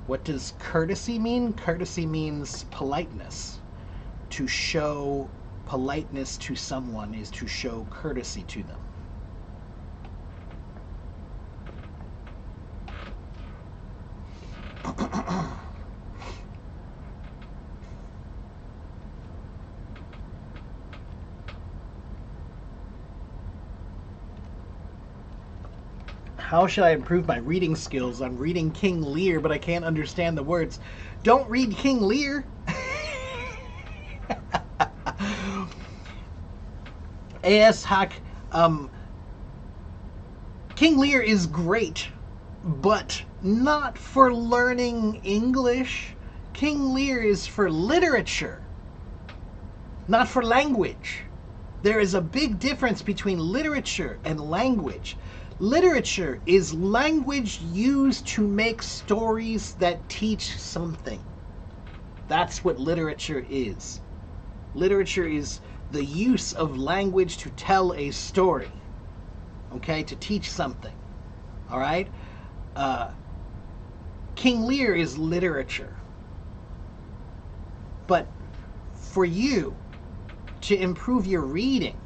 What does courtesy mean? Courtesy means politeness. To show politeness to someone is to show courtesy to them. How should I improve my reading skills? I'm reading King Lear, but I can't understand the words. Don't read King Lear. AS Hack, King Lear is great, but not for learning English. King Lear is for literature, not for language. There is a big difference between literature and language. Literature is language used to make stories that teach something. That's what literature is. Literature is the use of language to tell a story, okay, to teach something, all right? King Lear is literature. But for you to improve your reading,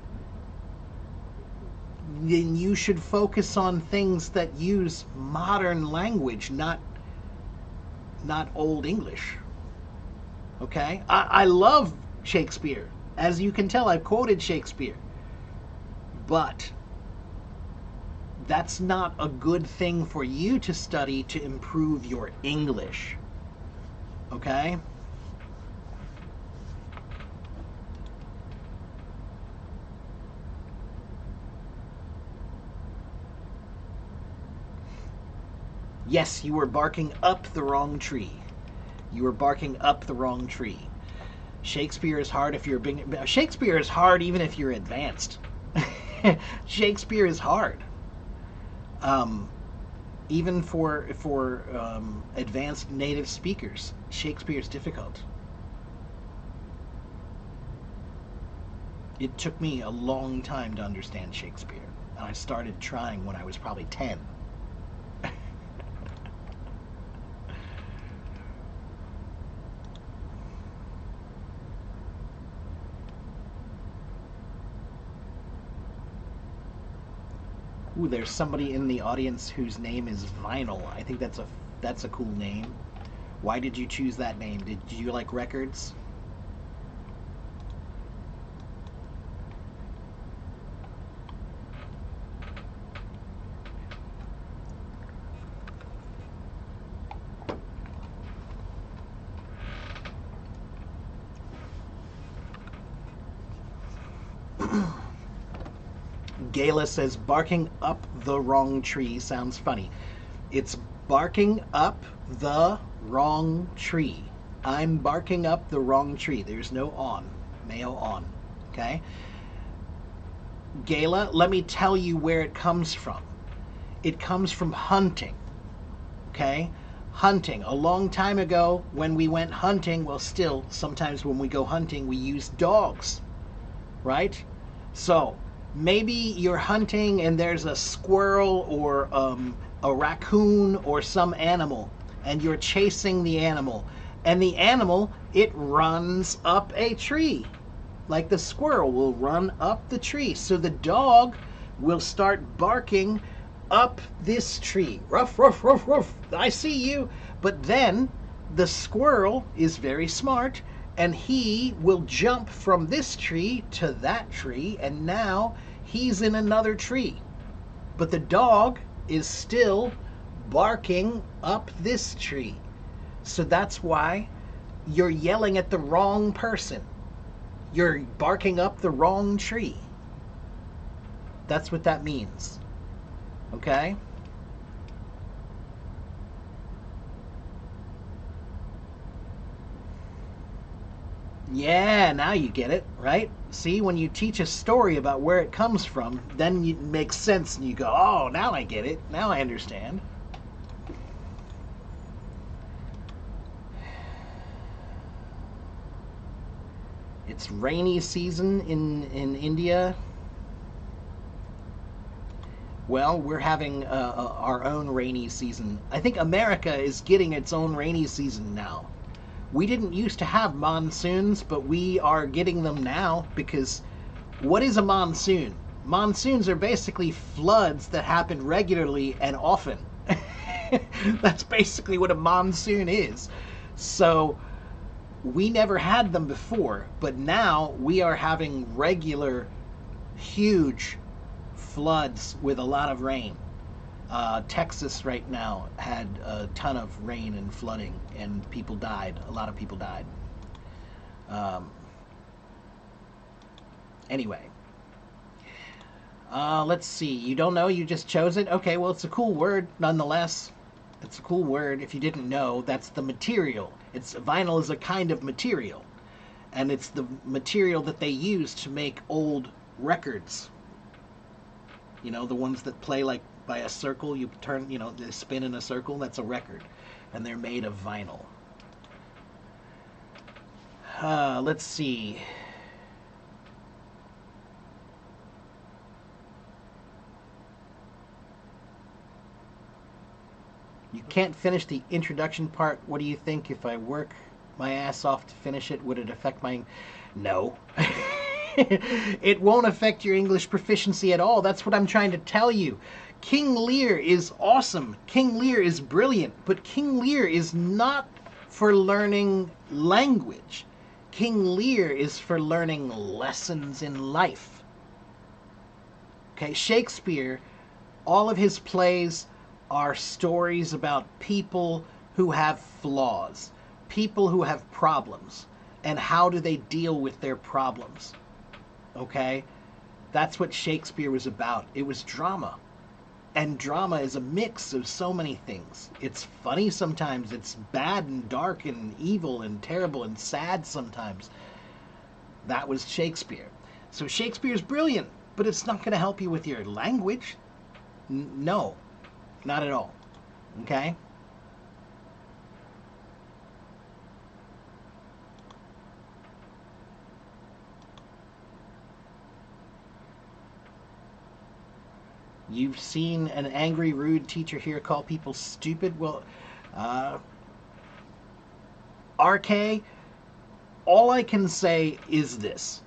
then you should focus on things that use modern language, not Old English. Okay? I love Shakespeare. As you can tell, I've quoted Shakespeare. But that's not a good thing for you to study to improve your English. Okay? Yes, you were barking up the wrong tree. You were barking up the wrong tree. Shakespeare is hard if you're big. Shakespeare is hard even if you're advanced. Shakespeare is hard. Even for advanced native speakers, Shakespeare is difficult. It took me a long time to understand Shakespeare, and I started trying when I was probably 10. Ooh, there's somebody in the audience whose name is Vinyl. I think that's a cool name. Why did you choose that name? Did you like records? Gayla says barking up the wrong tree sounds funny. It's barking up the wrong tree. I'm barking up the wrong tree. There's no on. Mayo on. Okay? Gayla, let me tell you where it comes from. It comes from hunting. Okay? Hunting. A long time ago, when we went hunting, well, still, sometimes when we go hunting, we use dogs. Right? So, maybe you're hunting and there's a squirrel or a raccoon or some animal, and you're chasing the animal. And the animal, it runs up a tree. Like the squirrel will run up the tree. So the dog will start barking up this tree. Ruff, ruff, ruff, ruff. I see you. But then the squirrel is very smart, and he will jump from this tree to that tree, and now he's in another tree. But the dog is still barking up this tree. So that's why you're yelling at the wrong person. You're barking up the wrong tree. That's what that means. Okay? Yeah, now you get it, right? See, when you teach a story about where it comes from, then it makes sense and you go, oh, now I get it. Now I understand. It's rainy season in India. Well, we're having our own rainy season. I think America is getting its own rainy season now. We didn't used to have monsoons, but we are getting them now because what is a monsoon? Monsoons are basically floods that happen regularly and often. That's basically what a monsoon is. So we never had them before, but now we are having regular, huge floods with a lot of rain. Texas right now had a ton of rain and flooding, and people died. A lot of people died. Anyway, let's see. You don't know? You just chose it? Okay, well, it's a cool word nonetheless. It's a cool word. If you didn't know, that's the material. Vinyl is a kind of material, and it's the material that they use to make old records. You know, the ones that play like by a circle, you turn, you know, they spin in a circle, that's a record. And they're made of vinyl. Let's see. You can't finish the introduction part. What do you think? If I work my ass off to finish it, would it affect my... No. It won't affect your English proficiency at all. That's what I'm trying to tell you. King Lear is awesome. King Lear is brilliant. But King Lear is not for learning language. King Lear is for learning lessons in life. Okay, Shakespeare All of his plays are stories about people who have flaws, people who have problems, and how do they deal with their problems. Okay? That's what Shakespeare was about. It was drama. And drama is a mix of so many things. It's funny sometimes, it's bad and dark and evil and terrible and sad sometimes. That was Shakespeare. So Shakespeare's brilliant, but it's not going to help you with your language. No, not at all. Okay? You've seen an angry, rude teacher here call people stupid? Well, RK, all I can say is this.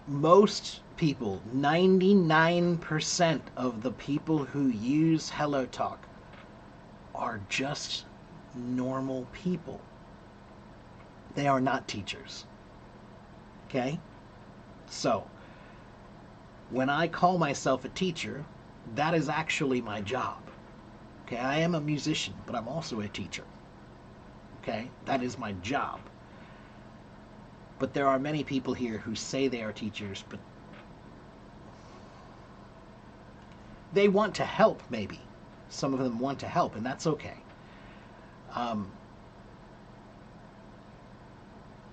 Most people, 99% of the people who use HelloTalk are just normal people. They are not teachers. Okay? So, when I call myself a teacher, that is actually my job. Okay, I am a musician, but I'm also a teacher. Okay, that is my job. But there are many people here who say they are teachers, but they want to help, maybe. Some of them want to help, and that's okay.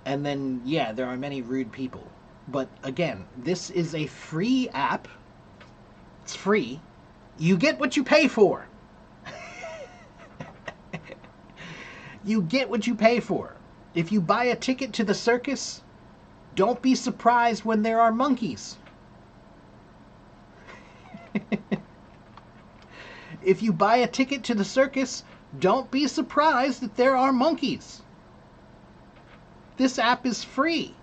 And then, yeah, there are many rude people. But again, this is a free app. It's free. You get what you pay for. You get what you pay for. If you buy a ticket to the circus, don't be surprised when there are monkeys. If you buy a ticket to the circus, don't be surprised that there are monkeys. This app is free.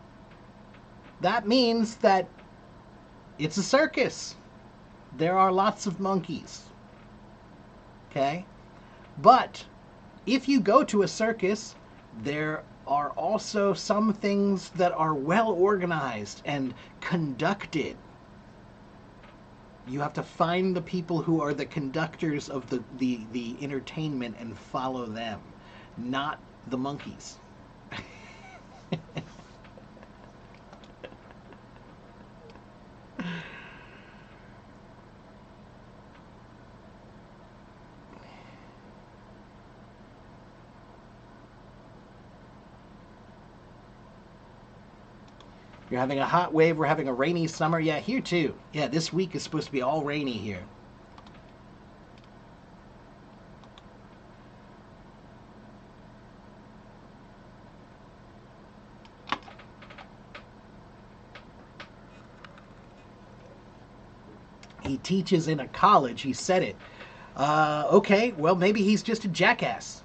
That means that it's a circus. There are lots of monkeys. Okay? But if you go to a circus, there are also some things that are well organized and conducted. You have to find the people who are the conductors of the entertainment and follow them, not the monkeys. You're having a hot wave, we're having a rainy summer. Yeah, here too. Yeah, this week is supposed to be all rainy here. He teaches in a college, he said it. Okay, well, maybe he's just a jackass.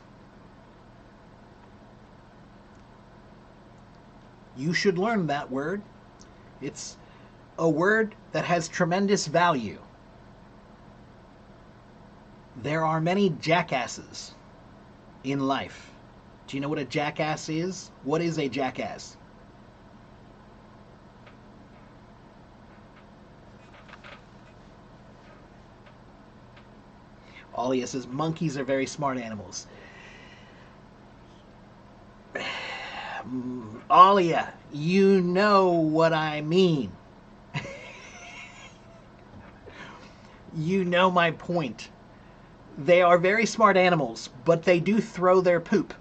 You should learn that word. It's a word that has tremendous value. There are many jackasses in life. Do you know what a jackass is? What is a jackass? Alia says monkeys are very smart animals. Alia, you know what I mean. You know my point. They are very smart animals, but they do throw their poop.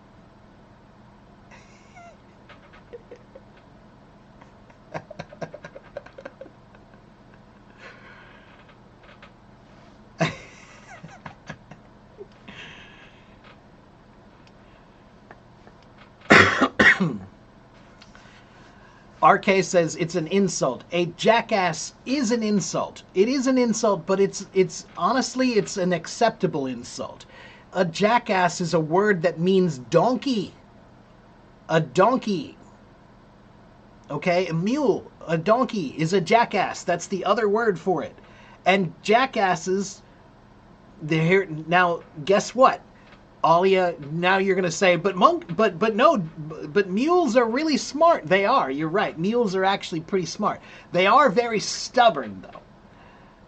RK says it's an insult. A jackass is an insult. It is an insult, but it's honestly it's an acceptable insult. A jackass is a word that means donkey. A donkey. Okay, a mule, a donkey is a jackass. That's the other word for it. And jackasses, they're here now. Guess what? Alia, now you're going to say, but mules are really smart. They are. You're right. Mules are actually pretty smart. They are very stubborn, though.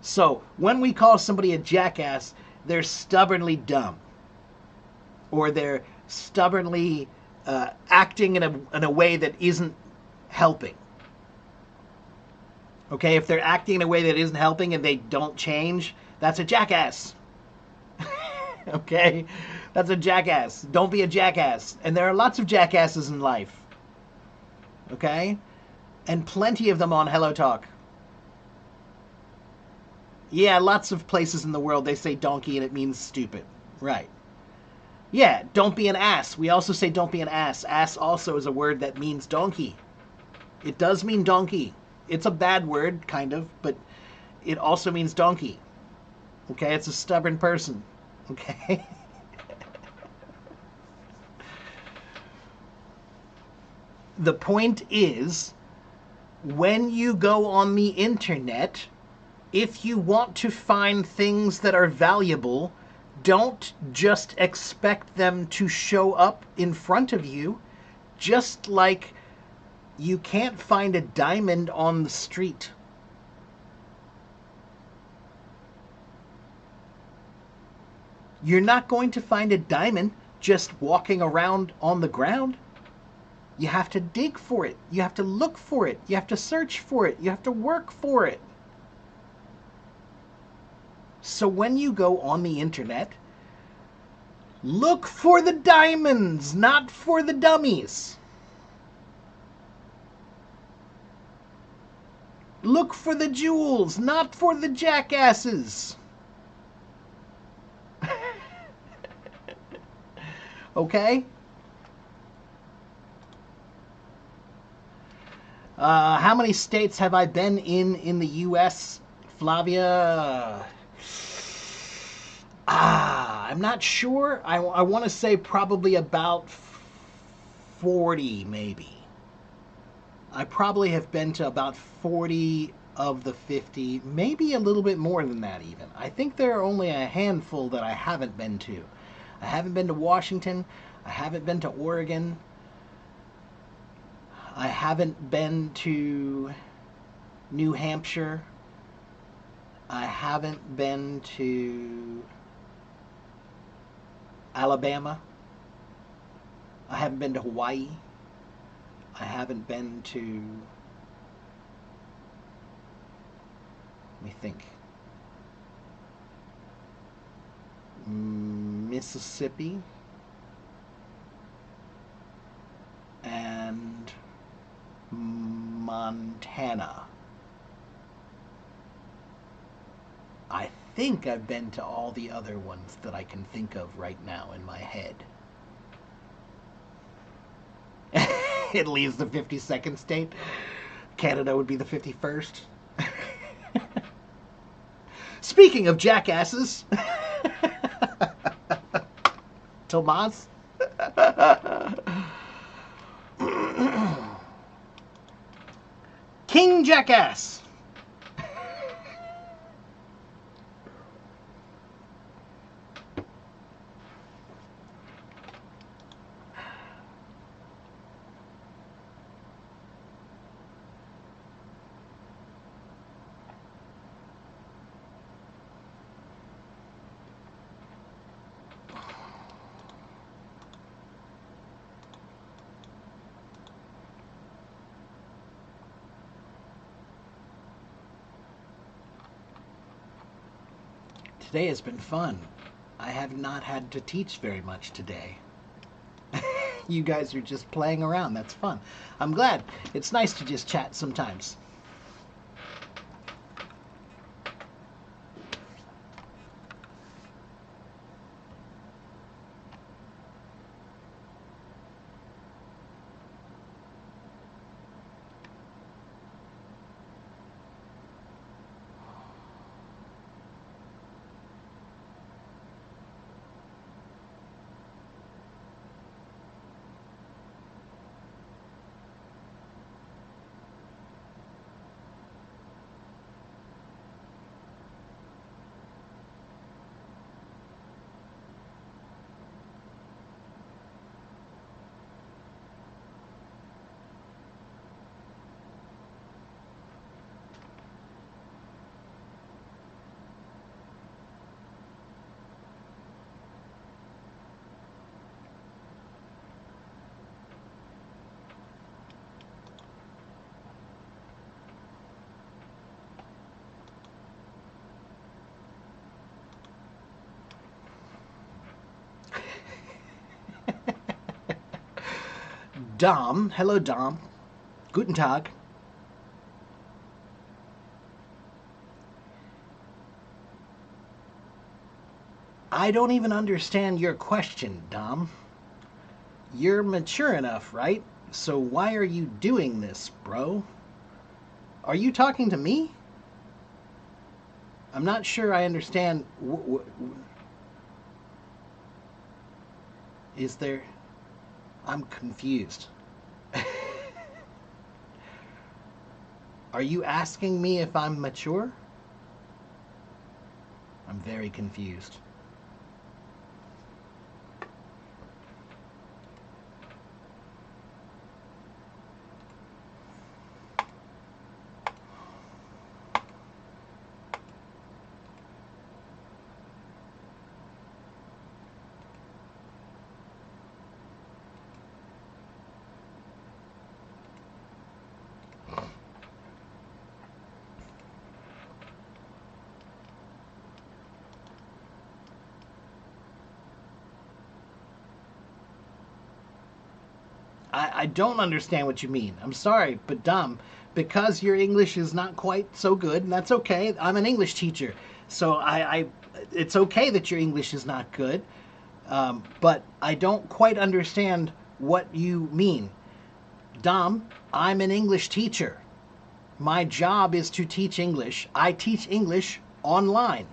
So when we call somebody a jackass, they're stubbornly dumb, or they're stubbornly acting in a way that isn't helping. Okay, if they're acting in a way that isn't helping and they don't change, that's a jackass. Okay, that's a jackass. Don't be a jackass. And there are lots of jackasses in life. Okay, and plenty of them on Hello Talk. Yeah, lots of places in the world they say donkey and it means stupid. Right. Yeah, don't be an ass. We also say don't be an ass. Ass also is a word that means donkey. It does mean donkey. It's a bad word, kind of, but it also means donkey. Okay, it's a stubborn person. Okay? The point is, when you go on the internet, if you want to find things that are valuable, don't just expect them to show up in front of you, just like you can't find a diamond on the street. You're not going to find a diamond just walking around on the ground. You have to dig for it. You have to look for it. You have to search for it. You have to work for it. So when you go on the internet, look for the diamonds, not for the dummies. Look for the jewels, not for the jackasses. Okay? How many states have I been in the U.S., Flavia? I'm not sure. I want to say probably about 40, maybe. I probably have been to about 40 of the 50, maybe a little bit more than that even. I think there are only a handful that I haven't been to. I haven't been to Washington. I haven't been to Oregon. I haven't been to New Hampshire. I haven't been to Alabama. I haven't been to Hawaii. I haven't been to... Let me think. Mississippi. And Montana. I think I've been to all the other ones that I can think of right now in my head. It leaves the 52nd state. Canada would be the 51st. Speaking of jackasses, Tomas. King Jackass. Today has been fun. I have not had to teach very much today. You guys are just playing around. That's fun. I'm glad. It's nice to just chat sometimes. Dom. Hello, Dom. Guten Tag. I don't even understand your question, Dom. You're mature enough, right? So why are you doing this, bro? Are you talking to me? I'm not sure I understand. Is there... I'm confused. Are you asking me if I'm mature? I'm very confused. I don't understand what you mean. I'm sorry, but Dom, because your English is not quite so good, and that's okay. I'm an English teacher, so it's okay that your English is not good, but I don't quite understand what you mean. Dom, I'm an English teacher. My job is to teach English. I teach English online.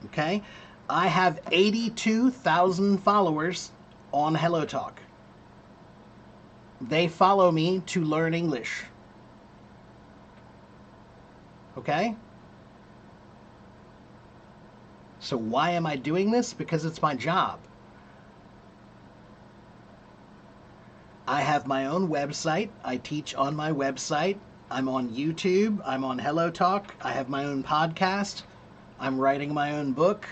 Okay? I have 82,000 followers on HelloTalk. They follow me to learn English. Okay? So why am I doing this? Because it's my job. I have my own website. I teach on my website. I'm on YouTube. I'm on HelloTalk. I have my own podcast. I'm writing my own book.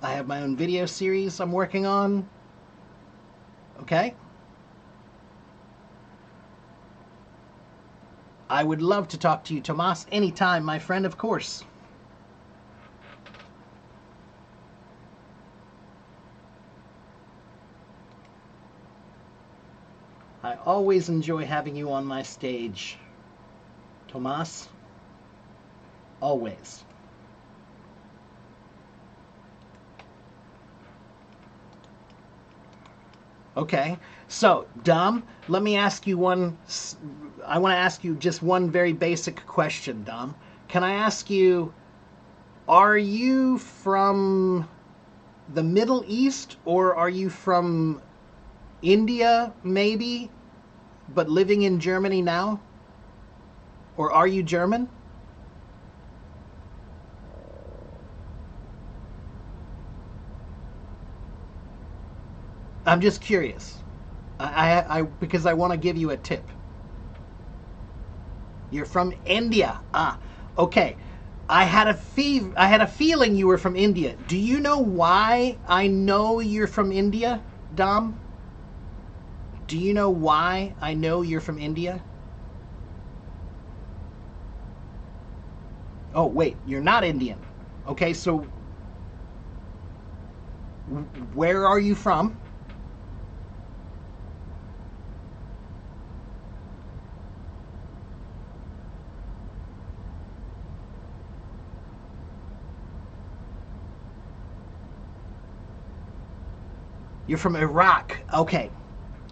I have my own video series I'm working on. Okay? I would love to talk to you, Tomas, anytime, my friend, of course. I always enjoy having you on my stage, Tomas. Always. Okay, so Dom, let me ask you I want to ask you just one very basic question, Dom. Can I ask you, are you from the Middle East, or are you from India, maybe, but living in Germany now? Or are you German? I'm just curious. Because I want to give you a tip. You're from India. Ah, okay. I had a feeling you were from India. Do you know why I know you're from India, Dom? Do you know why I know you're from India? Oh, wait, you're not Indian. Okay, so where are you from? You're from Iraq. Okay.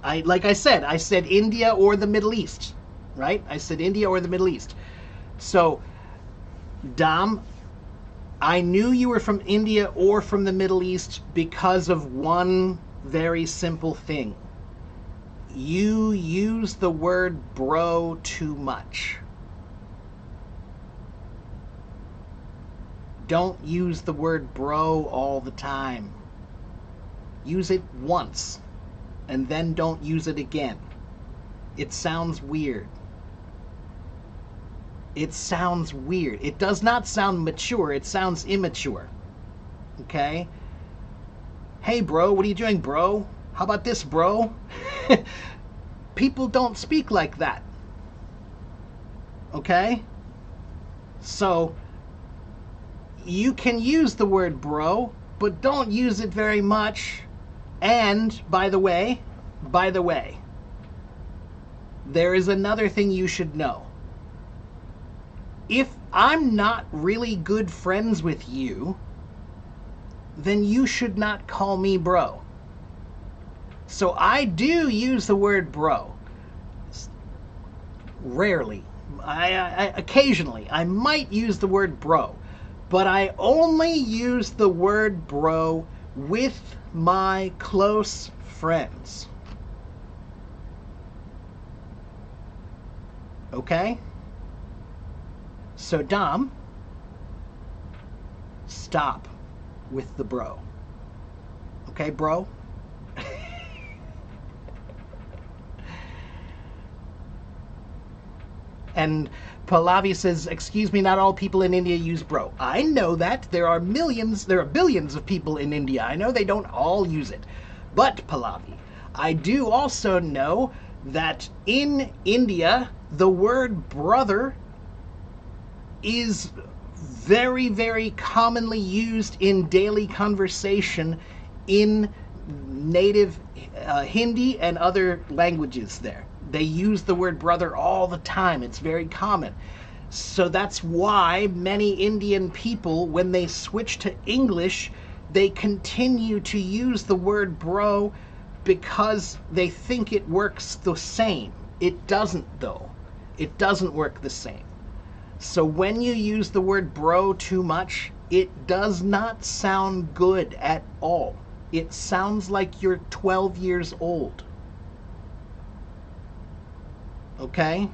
Like I said India or the Middle East, right? I said India or the Middle East. So, Dom, I knew you were from India or from the Middle East because of one very simple thing. You use the word bro too much. Don't use the word bro all the time. Use it once, and then don't use it again. It sounds weird. It sounds weird. It does not sound mature. It sounds immature. Okay? Hey, bro, what are you doing, bro? How about this, bro? People don't speak like that. Okay? So, you can use the word bro, but don't use it very much. And, by the way, there is another thing you should know. If I'm not really good friends with you, then you should not call me bro. So I do use the word bro. Rarely. I occasionally, I might use the word bro, but I only use the word bro with my close friends. Okay? So Dom, stop with the bro. Okay, bro? And Pallavi says, excuse me, not all people in India use bro. I know that. There are billions of people in India. I know they don't all use it. But, Pallavi, I do also know that in India, the word brother is very, very commonly used in daily conversation in native Hindi and other languages there. They use the word brother all the time. It's very common. So that's why many Indian people, when they switch to English, they continue to use the word bro because they think it works the same. It doesn't, though. It doesn't work the same. So when you use the word bro too much, it does not sound good at all. It sounds like you're 12 years old. Okay?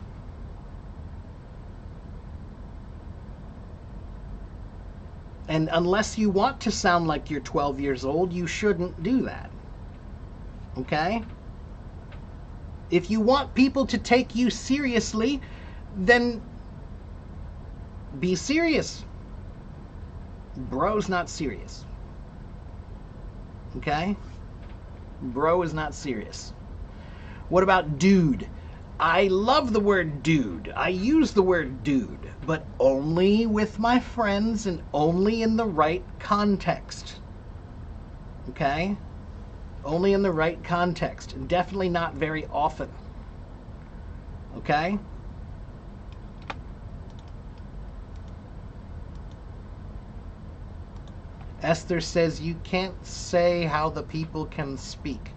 And unless you want to sound like you're 12 years old, you shouldn't do that. Okay? If you want people to take you seriously, then be serious. Bro's not serious. Okay? Bro is not serious. What about dude? I love the word dude. I use the word dude, but only with my friends and only in the right context. Okay? Only in the right context. And definitely not very often. Okay? Esther says you can't say how the people can speak.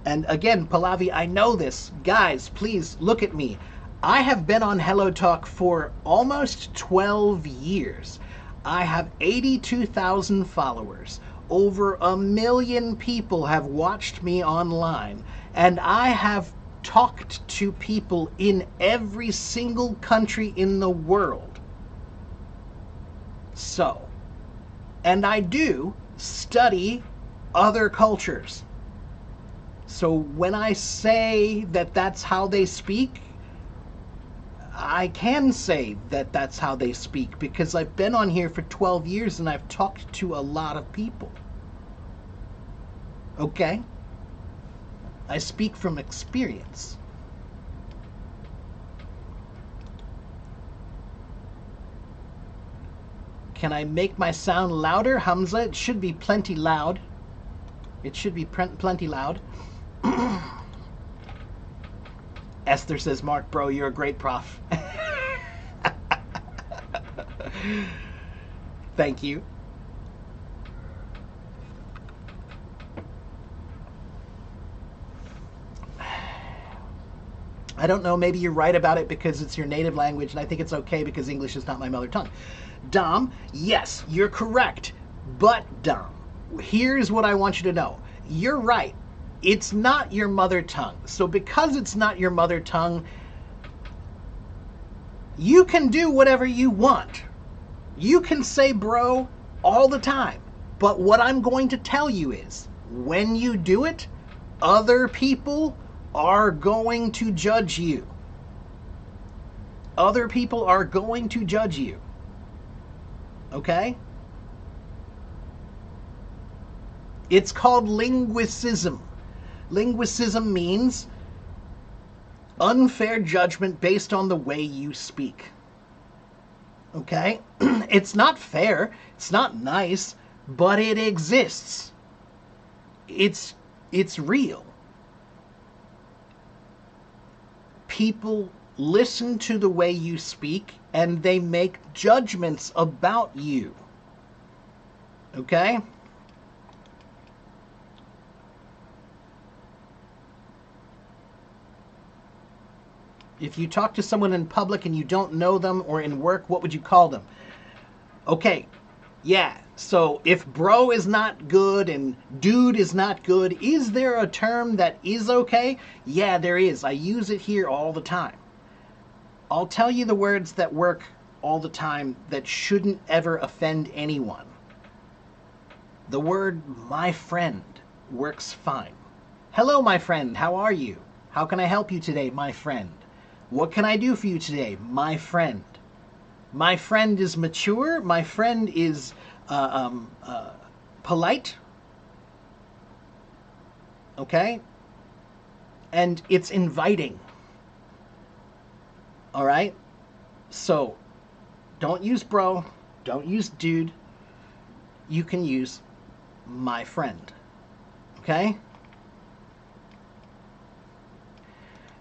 And again, Pallavi, I know this. Guys, please look at me. I have been on Hello Talk for almost 12 years. I have 82,000 followers. Over 1 million people have watched me online. And I have talked to people in every single country in the world. So, and I do study other cultures. So when I say that that's how they speak, I can say that that's how they speak because I've been on here for 12 years and I've talked to a lot of people. Okay? I speak from experience. Can I make my sound louder, Hamza? It should be plenty loud. It should be plenty loud. Esther says, Mark, bro, you're a great prof. Thank you. I don't know, maybe you're right about it because it's your native language, and I think it's okay because English is not my mother tongue. Dom, yes, you're correct. But, Dom, here's what I want you to know. You're right. It's not your mother tongue. So because it's not your mother tongue, you can do whatever you want. You can say bro all the time. But what I'm going to tell you is, when you do it, other people are going to judge you. Other people are going to judge you. Okay? It's called linguicism. Linguicism means unfair judgment based on the way you speak. Okay? It's not fair, it's not nice, but it exists. It's It's real. People listen to the way you speak and they make judgments about you. Okay? If you talk to someone in public and you don't know them or in work, what would you call them? Okay, yeah. So if bro is not good and dude is not good, is there a term that is okay? Yeah, there is. I use it here all the time. I'll tell you the words that work all the time that shouldn't ever offend anyone. The word my friend works fine. Hello, my friend. How are you? How can I help you today, my friend? What can I do for you today, my friend? My friend is mature. My friend is polite. Okay? And it's inviting. All right? So, don't use bro. Don't use dude. You can use my friend. Okay?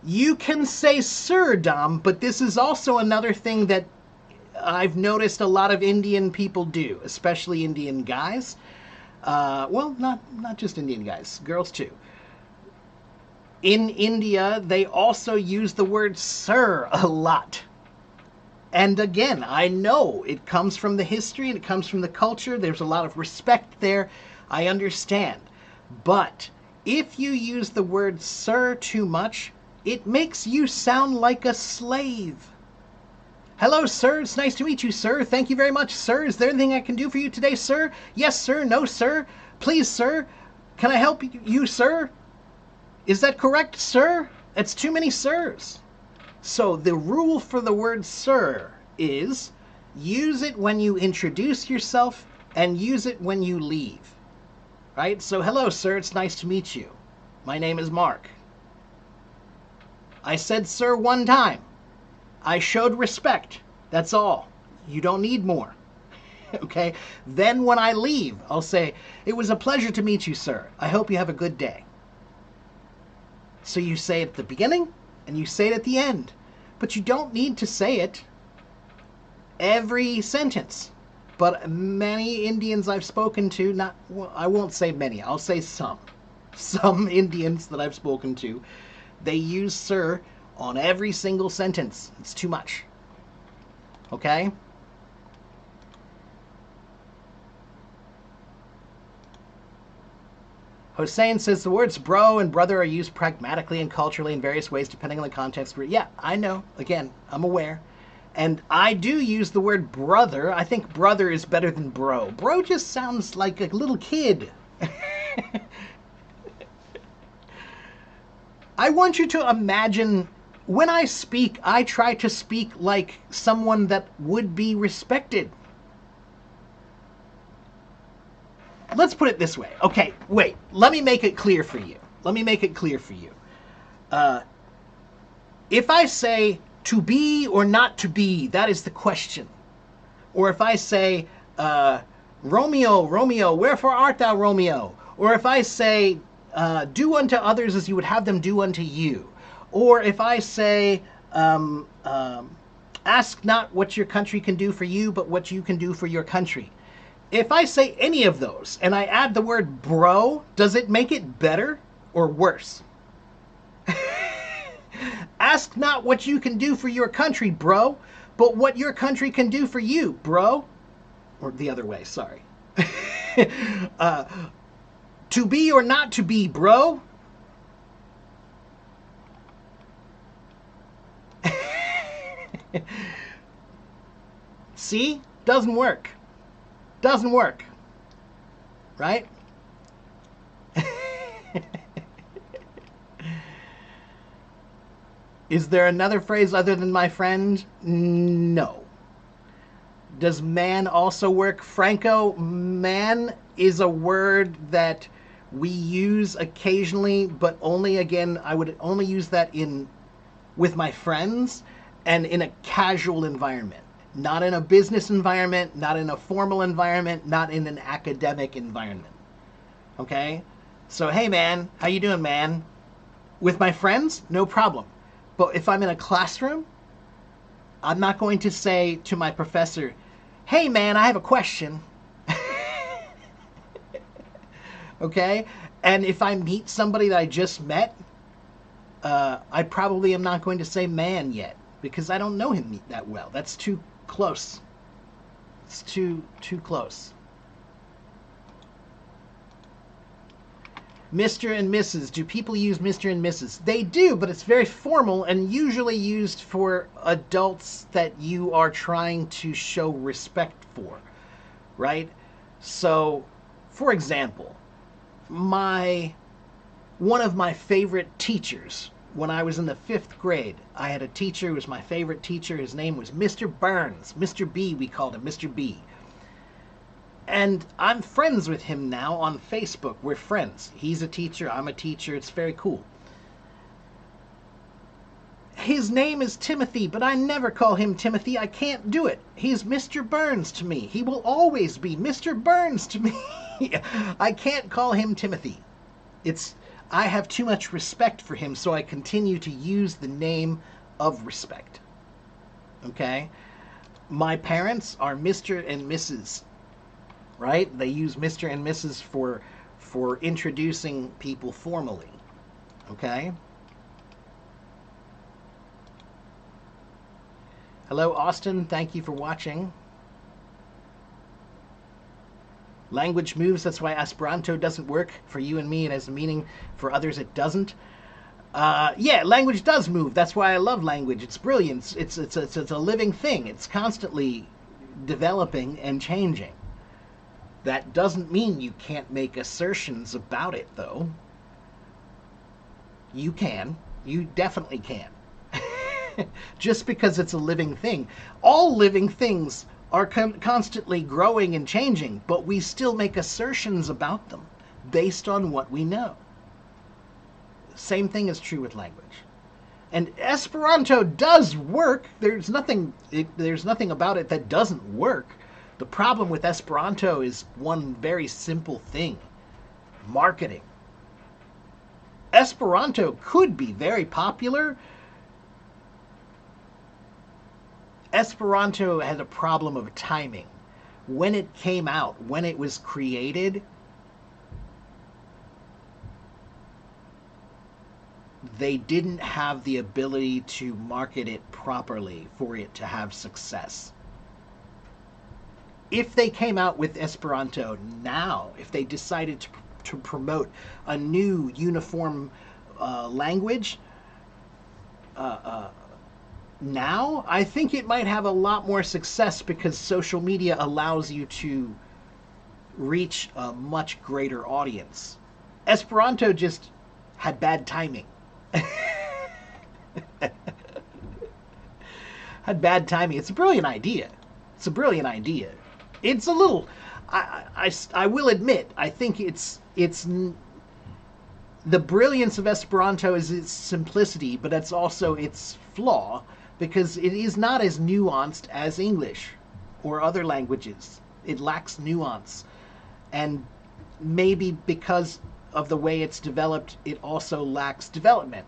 You can say sir, Dom, but this is also another thing that I've noticed a lot of Indian people do, especially Indian guys. Well, not just Indian guys, girls too. In India, they also use the word sir a lot. And again, I know it comes from the history and it comes from the culture. There's a lot of respect there. I understand. But if you use the word sir too much, it makes you sound like a slave. Hello, sir. It's nice to meet you, sir. Thank you very much, sir. Is there anything I can do for you today, sir? Yes, sir. No, sir. Please, sir. Can I help you, sir? Is that correct, sir? It's too many sirs. So the rule for the word sir is use it when you introduce yourself and use it when you leave. Right? So hello, sir. It's nice to meet you. My name is Mark. I said sir one time. I showed respect. That's all. You don't need more. Okay? Then when I leave, I'll say, it was a pleasure to meet you, sir. I hope you have a good day. So you say it at the beginning and you say it at the end. But you don't need to say it every sentence. But many Indians I've spoken to, I won't say many, I'll say some. Some Indians that I've spoken to, they use sir on every single sentence. It's too much. Okay? Hossein says the words bro and brother are used pragmatically and culturally in various ways depending on the context. Yeah, I know. Again, I'm aware. And I do use the word brother. I think brother is better than bro. Bro just sounds like a little kid. I want you to imagine when I speak, I try to speak like someone that would be respected. Let's put it this way. Okay, wait. Let me make it clear for you. If I say to be or not to be, that is the question. Or if I say, Romeo, Romeo, wherefore art thou, Romeo? Or if I say, do unto others as you would have them do unto you. Or if I say, ask not what your country can do for you, but what you can do for your country. If I say any of those and I add the word bro, does it make it better or worse? Ask not what you can do for your country, bro, but what your country can do for you, bro. Or the other way, sorry. To be or not to be, bro. See? Doesn't work. Doesn't work. Right? Is there another phrase other than my friend? No. Does man also work? Franco, man is a word that we use occasionally, but only, again, I would only use that with my friends and in a casual environment. Not in a business environment, not in a formal environment, not in an academic environment. Okay? So, hey man, how you doing, man? With my friends, no problem. But if I'm in a classroom, I'm not going to say to my professor, hey man, I have a question. Okay? And if I meet somebody that I just met, I probably am not going to say man yet because I don't know him that well. That's too close. It's too close. Mr. and Mrs. Do people use Mr. and Mrs.? They do, but it's very formal and usually used for adults that you are trying to show respect for, right? So, for example, one of my favorite teachers when I was in the 5th grade, I had a teacher who was my favorite teacher. His name was Mr. Burns. Mr. B, we called him, Mr. B. And I'm friends with him now on Facebook. We're friends. He's a teacher, I'm a teacher. It's very cool. His name is Timothy, but I never call him Timothy. I can't do it. He's Mr. Burns to me. He will always be Mr. Burns to me. I can't call him Timothy. I have too much respect for him, so I continue to use the name of respect. Okay? My parents are Mr. and Mrs., right? They use Mr. and Mrs. for introducing people formally. Okay? Hello, Austin. Thank you for watching. Language moves. That's why Esperanto doesn't work. For you and me, it has a meaning. For others, it doesn't. Yeah, language does move. That's why I love language. It's brilliant. It's a living thing. It's constantly developing and changing. That doesn't mean you can't make assertions about it, though. You can. You definitely can. Just because it's a living thing. All living things are constantly growing and changing, but we still make assertions about them based on what we know. Same thing is true with language. And Esperanto does work. There's nothing about it that doesn't work. The problem with Esperanto is one very simple thing: marketing. Esperanto could be very popular. Esperanto had a problem of timing. When it came out, when it was created, they didn't have the ability to market it properly for it to have success. If they came out with Esperanto now, if they decided to promote a new uniform language, now, I think it might have a lot more success because social media allows you to reach a much greater audience. Esperanto just had bad timing. Had bad timing. It's a brilliant idea. It's a brilliant idea. It's a little... I will admit, I think it's the brilliance of Esperanto is its simplicity, but that's also its flaw, because it is not as nuanced as English or other languages. It lacks nuance. And maybe because of the way it's developed, it also lacks development.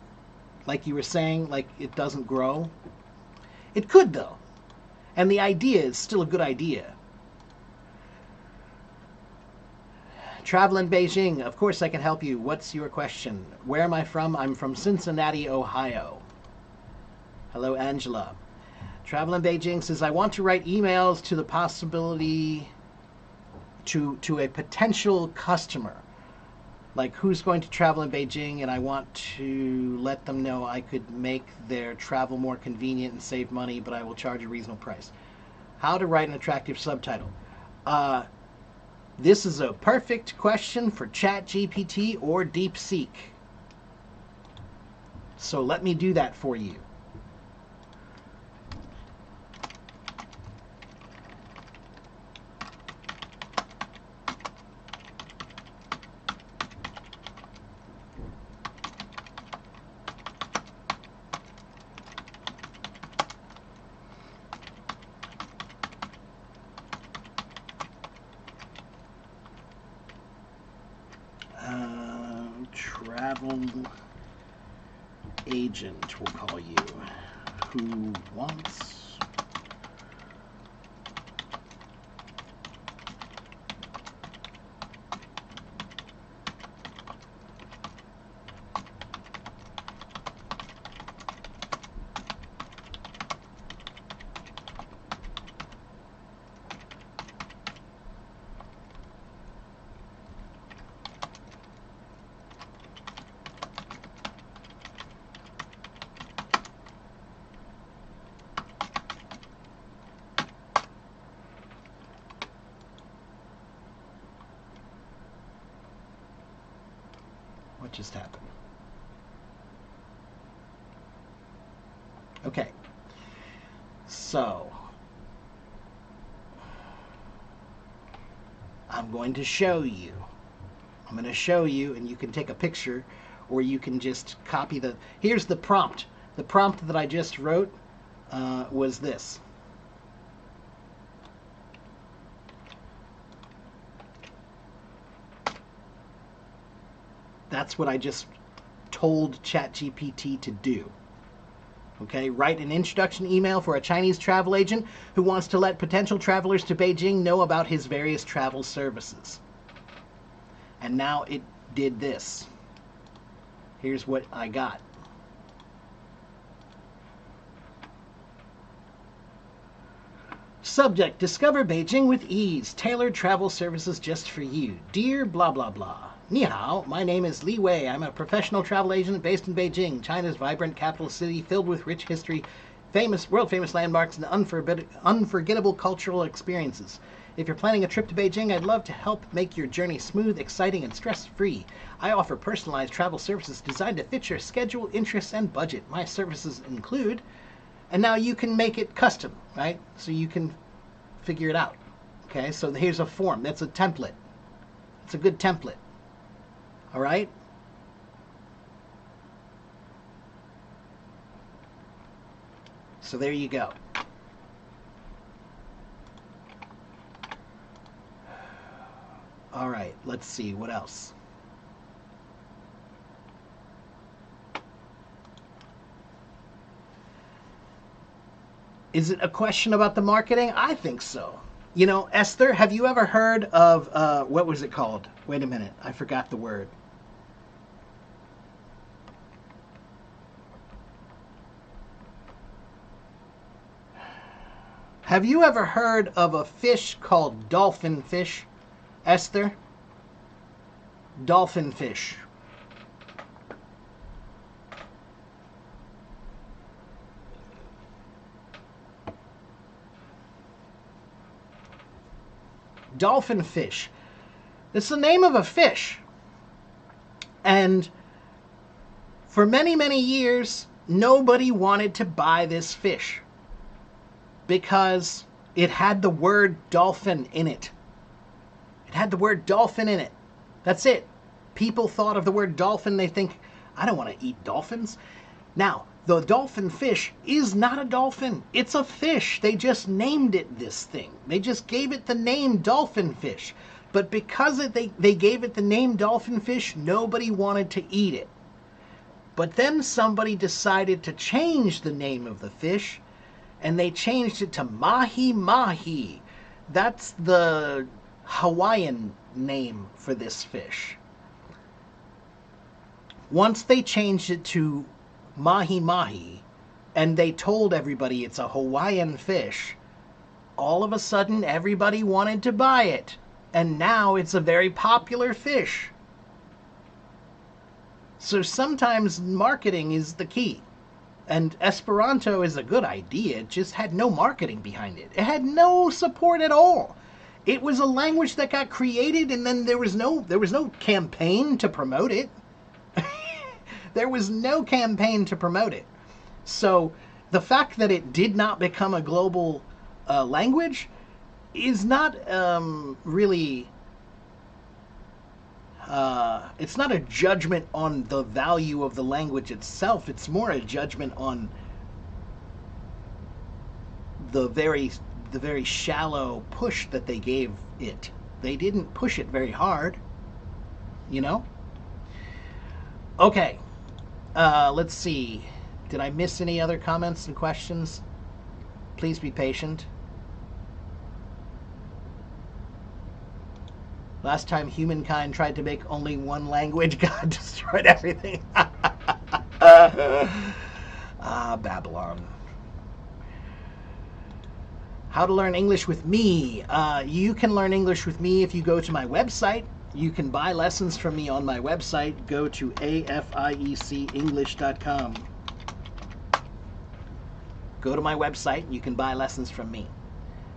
Like you were saying, like it doesn't grow. It could, though. And the idea is still a good idea. Travel in Beijing. Of course I can help you. What's your question? Where am I from? I'm from Cincinnati, Ohio. Hello, Angela. Travel in Beijing says, I want to write emails to the possibility to a potential customer. Like who's going to travel in Beijing, and I want to let them know I could make their travel more convenient and save money, but I will charge a reasonable price. How to write an attractive subtitle. This is a perfect question for ChatGPT or DeepSeek. So let me do that for you. travel agent, we'll call you, who wants what just happened? Okay, so I'm going to show you. I'm going to show you, and you can take a picture, or you can just copy the. Here's the prompt. The prompt that I just wrote was this. That's what I just told ChatGPT to do. Okay, write an introduction email for a Chinese travel agent who wants to let potential travelers to Beijing know about his various travel services. And now it did this. Here's what I got. Subject, discover Beijing with ease. Tailored travel services just for you. Dear blah blah blah. Ni hao, my name is Li Wei. I'm a professional travel agent based in Beijing, China's vibrant capital city filled with rich history, world-famous landmarks, and unforgettable cultural experiences. If you're planning a trip to Beijing, I'd love to help make your journey smooth, exciting, and stress-free. I offer personalized travel services designed to fit your schedule, interests, and budget. My services include, and now you can make it custom, right? So you can figure it out. Okay, so here's a form. That's a template. It's a good template. All right? So there you go. All right, let's see what else. Is it a question about the marketing? I think so. You know, Esther, have you ever heard of, what was it called? Wait a minute, I forgot the word. Have you ever heard of a fish called dolphin fish, Esther? Dolphin fish. Dolphin fish. It's the name of a fish. And for many, many years, nobody wanted to buy this fish because it had the word dolphin in it. It had the word dolphin in it. That's it. People thought of the word dolphin, they think, I don't want to eat dolphins. Now, the dolphin fish is not a dolphin. It's a fish. They just named it this thing. They just gave it the name dolphin fish. But because they gave it the name dolphin fish, nobody wanted to eat it. But then somebody decided to change the name of the fish, and they changed it to mahi mahi. That's the Hawaiian name for this fish. Once they changed it to mahi mahi, and they told everybody it's a Hawaiian fish, all of a sudden everybody wanted to buy it, and now it's a very popular fish. So sometimes marketing is the key. And Esperanto is a good idea, it just had no marketing behind it. It had no support at all. It was a language that got created, and then there was no campaign to promote it. There was no campaign to promote it. So the fact that it did not become a global language is not really... it's not a judgment on the value of the language itself. It's more a judgment on the very shallow push that they gave it. They didn't push it very hard, you know? Okay, let's see. Did I miss any other comments and questions? Please be patient. Last time humankind tried to make only one language, God destroyed everything. Babylon. How to learn English with me. You can learn English with me if you go to my website. You can buy lessons from me on my website. Go to afiecenglish.com. Go to my website. You can buy lessons from me.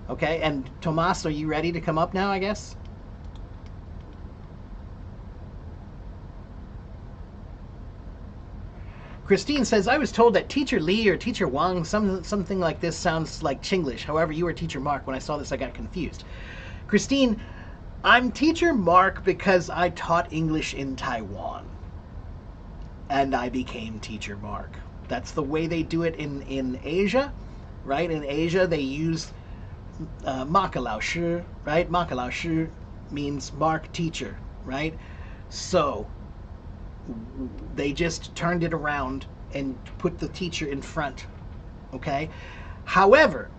Okay, and Tomas, are you ready to come up now, I guess? Christine says, I was told that Teacher Lee or Teacher Wang, something like this sounds like Chinglish. However, you are Teacher Mark. When I saw this, I got confused. Christine, I'm Teacher Mark because I taught English in Taiwan. And I became Teacher Mark. That's the way they do it in Asia, right? In Asia, they use Maka Lao Shi, right? Maka Lao Shi means Mark Teacher, right? So they just turned it around and put the teacher in front. Okay? However,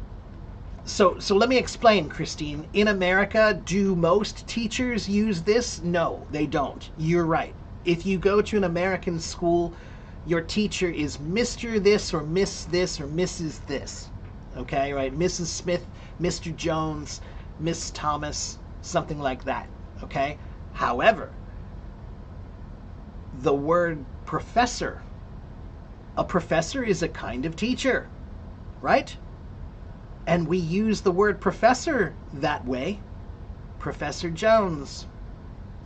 so let me explain, Christine. In America, do most teachers use this? No, they don't. You're right. If you go to an American school, your teacher is Mr. this or Miss this or Mrs. this. Okay, right? Mrs. Smith, Mr. Jones, Miss Thomas, something like that. Okay? However, the word professor. A professor is a kind of teacher, right? And we use the word professor that way. Professor Jones,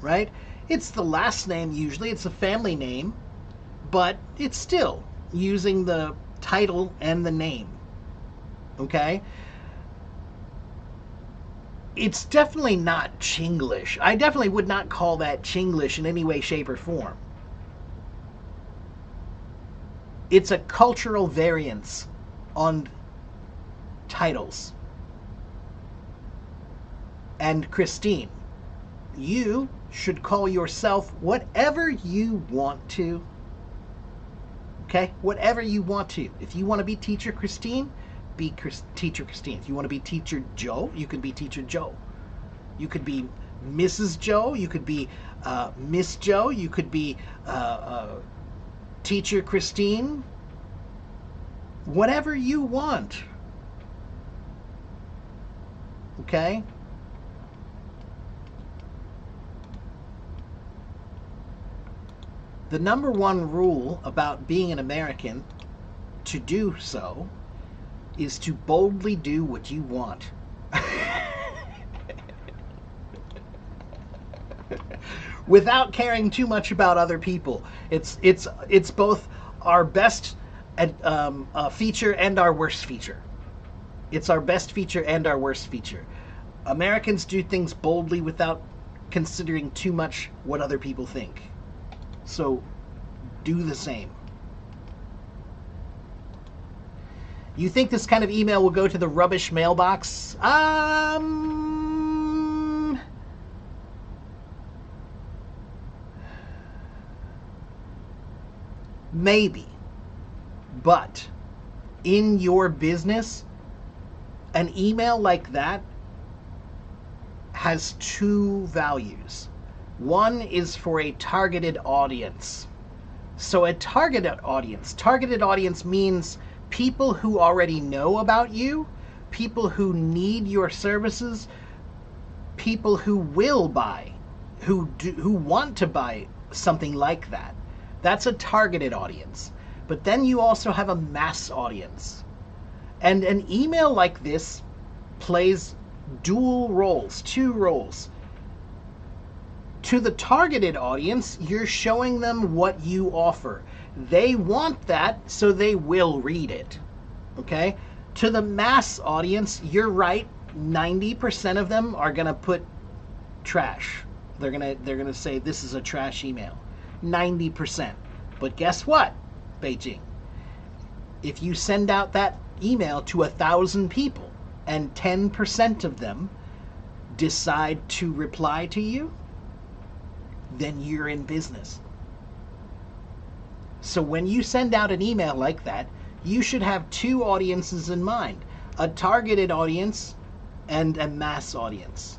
right? It's the last name usually, it's a family name, but it's still using the title and the name, okay? It's definitely not Chinglish. I definitely would not call that Chinglish in any way, shape, or form. It's a cultural variance on titles. And Christine, you should call yourself whatever you want to. Okay? Whatever you want to. If you want to be Teacher Christine, be Teacher Christine. If you want to be Teacher Joe, you could be Teacher Joe. You could be Mrs. Joe. You could be Miss Joe. You could be Teacher Christine, whatever you want. Okay? The number one rule about being an American to do so is to boldly do what you want. Without caring too much about other people. It's both our best feature and our worst feature. It's our best feature and our worst feature. Americans do things boldly without considering too much what other people think. So do the same. You think this kind of email will go to the rubbish mailbox? Maybe. But in your business, an email like that has two values. One is for a targeted audience. So a targeted audience means people who already know about you, people who need your services, people who will buy, who want to buy something like that. That's a targeted audience. But then you also have a mass audience. And an email like this plays dual roles, two roles. To the targeted audience, you're showing them what you offer. They want that, so they will read it. Okay? To the mass audience, you're right, 90% of them are going to put trash. They're going to say this is a trash email. 90%. But guess what, Beijing? If you send out that email to 1,000 people and 10% of them decide to reply to you, then you're in business. So when you send out an email like that, you should have two audiences in mind: a targeted audience and a mass audience.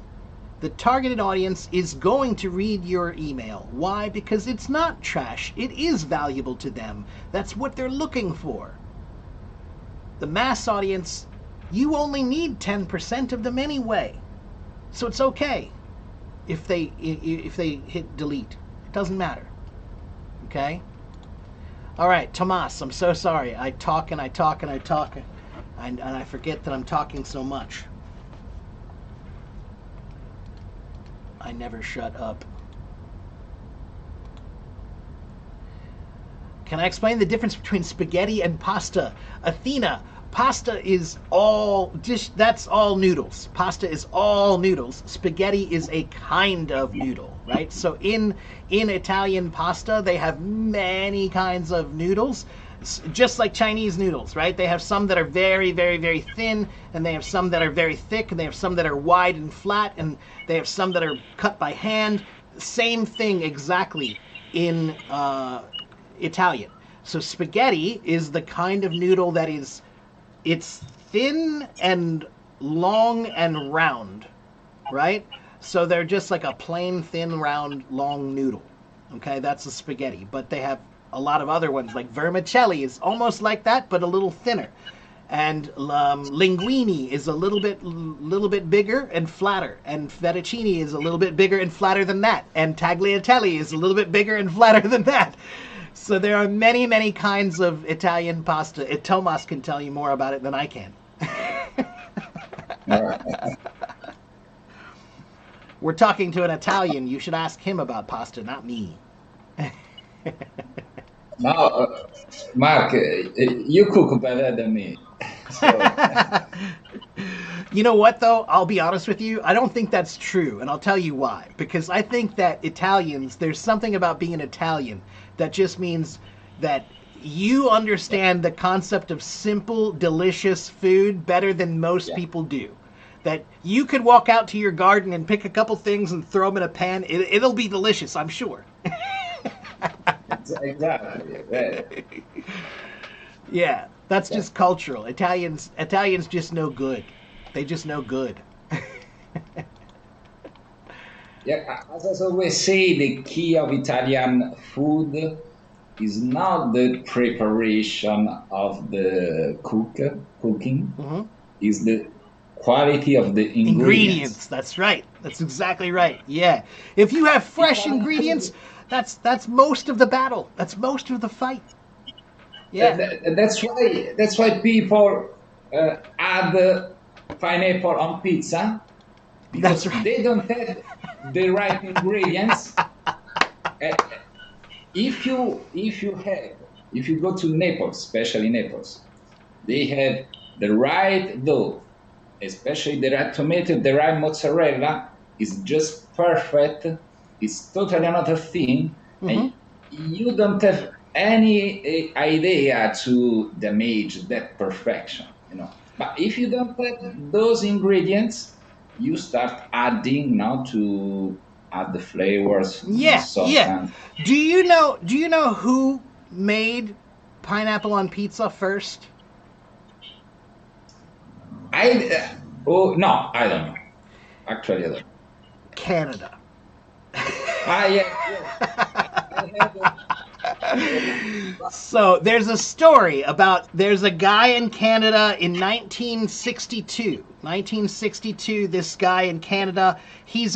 The targeted audience is going to read your email. Why? Because it's not trash. It is valuable to them. That's what they're looking for. The mass audience, you only need 10% of them anyway. So it's okay if they hit delete. It doesn't matter. Okay? All right, Tomas, I'm so sorry. I talk and I talk and I talk, and I forget that I'm talking so much. I never shut up. Can I explain the difference between spaghetti and pasta? Athena, pasta is all that's all noodles. Pasta is all noodles. Spaghetti is a kind of noodle, right? So in Italian pasta, they have many kinds of noodles, just like Chinese noodles, right? They have some that are very, very, very thin, and they have some that are very thick, and they have some that are wide and flat, and they have some that are cut by hand. Same thing exactly in Italian. So spaghetti is the kind of noodle that it's thin and long and round, right? So they're just like a plain, thin, round, long noodle. Okay, that's a spaghetti. But they have a lot of other ones, like vermicelli is almost like that, but a little thinner. And linguine is a little bit bigger and flatter. And fettuccine is a little bit bigger and flatter than that. And tagliatelle is a little bit bigger and flatter than that. So there are many, many kinds of Italian pasta. Tomas can tell you more about it than I can. We're talking to an Italian. You should ask him about pasta, not me. No, Mark, you cook better than me. So, You know what, though? I'll be honest with you. I don't think that's true, and I'll tell you why. Because I think that Italians, there's something about being an Italian that just means that you understand the concept of simple, delicious food better than most yeah, people do. That you could walk out to your garden and pick a couple things and throw them in a pan. It'll be delicious, I'm sure. exactly. Yeah. Yeah, that's Yeah. just cultural. Italians just know good. They just know good. Yeah, as I always say, the key of Italian food is not the preparation of the cooking, Hmm. is the quality of the Ingredients. ingredients. That's right. That's exactly right. Yeah. If you have fresh Italian ingredients, food, that's most of the battle. That's most of the fight. Yeah. that's why people add pineapple on pizza That's because right. they don't have the right ingredients. Uh, if you go to Naples, especially Naples, they have the right dough, especially the right tomato, the right mozzarella is just perfect. It's totally another thing, Hmm. and you don't have any idea to damage that perfection. But if you don't have those ingredients, you start adding now to add the flavors, Yeah. Yeah. soften. Do you know who made pineapple on pizza first? Oh no, I don't know. Actually, I don't know. Canada. Yes, yes. I have So there's a story about there's a guy in Canada in 1962. 1962, this guy in Canada, he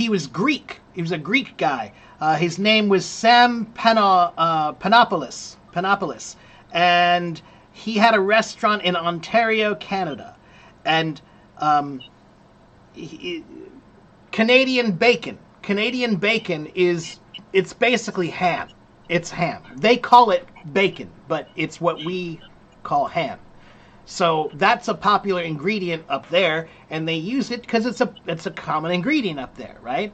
was Greek. He was a Greek guy. His name was Sam Panopoulos. Panopoulos, and he had a restaurant in Ontario, Canada, and he, Canadian bacon. Canadian bacon it's basically ham. It's ham. They call it bacon, but it's what we call ham. So that's a popular ingredient up there, and they use it because it's a common ingredient up there, right?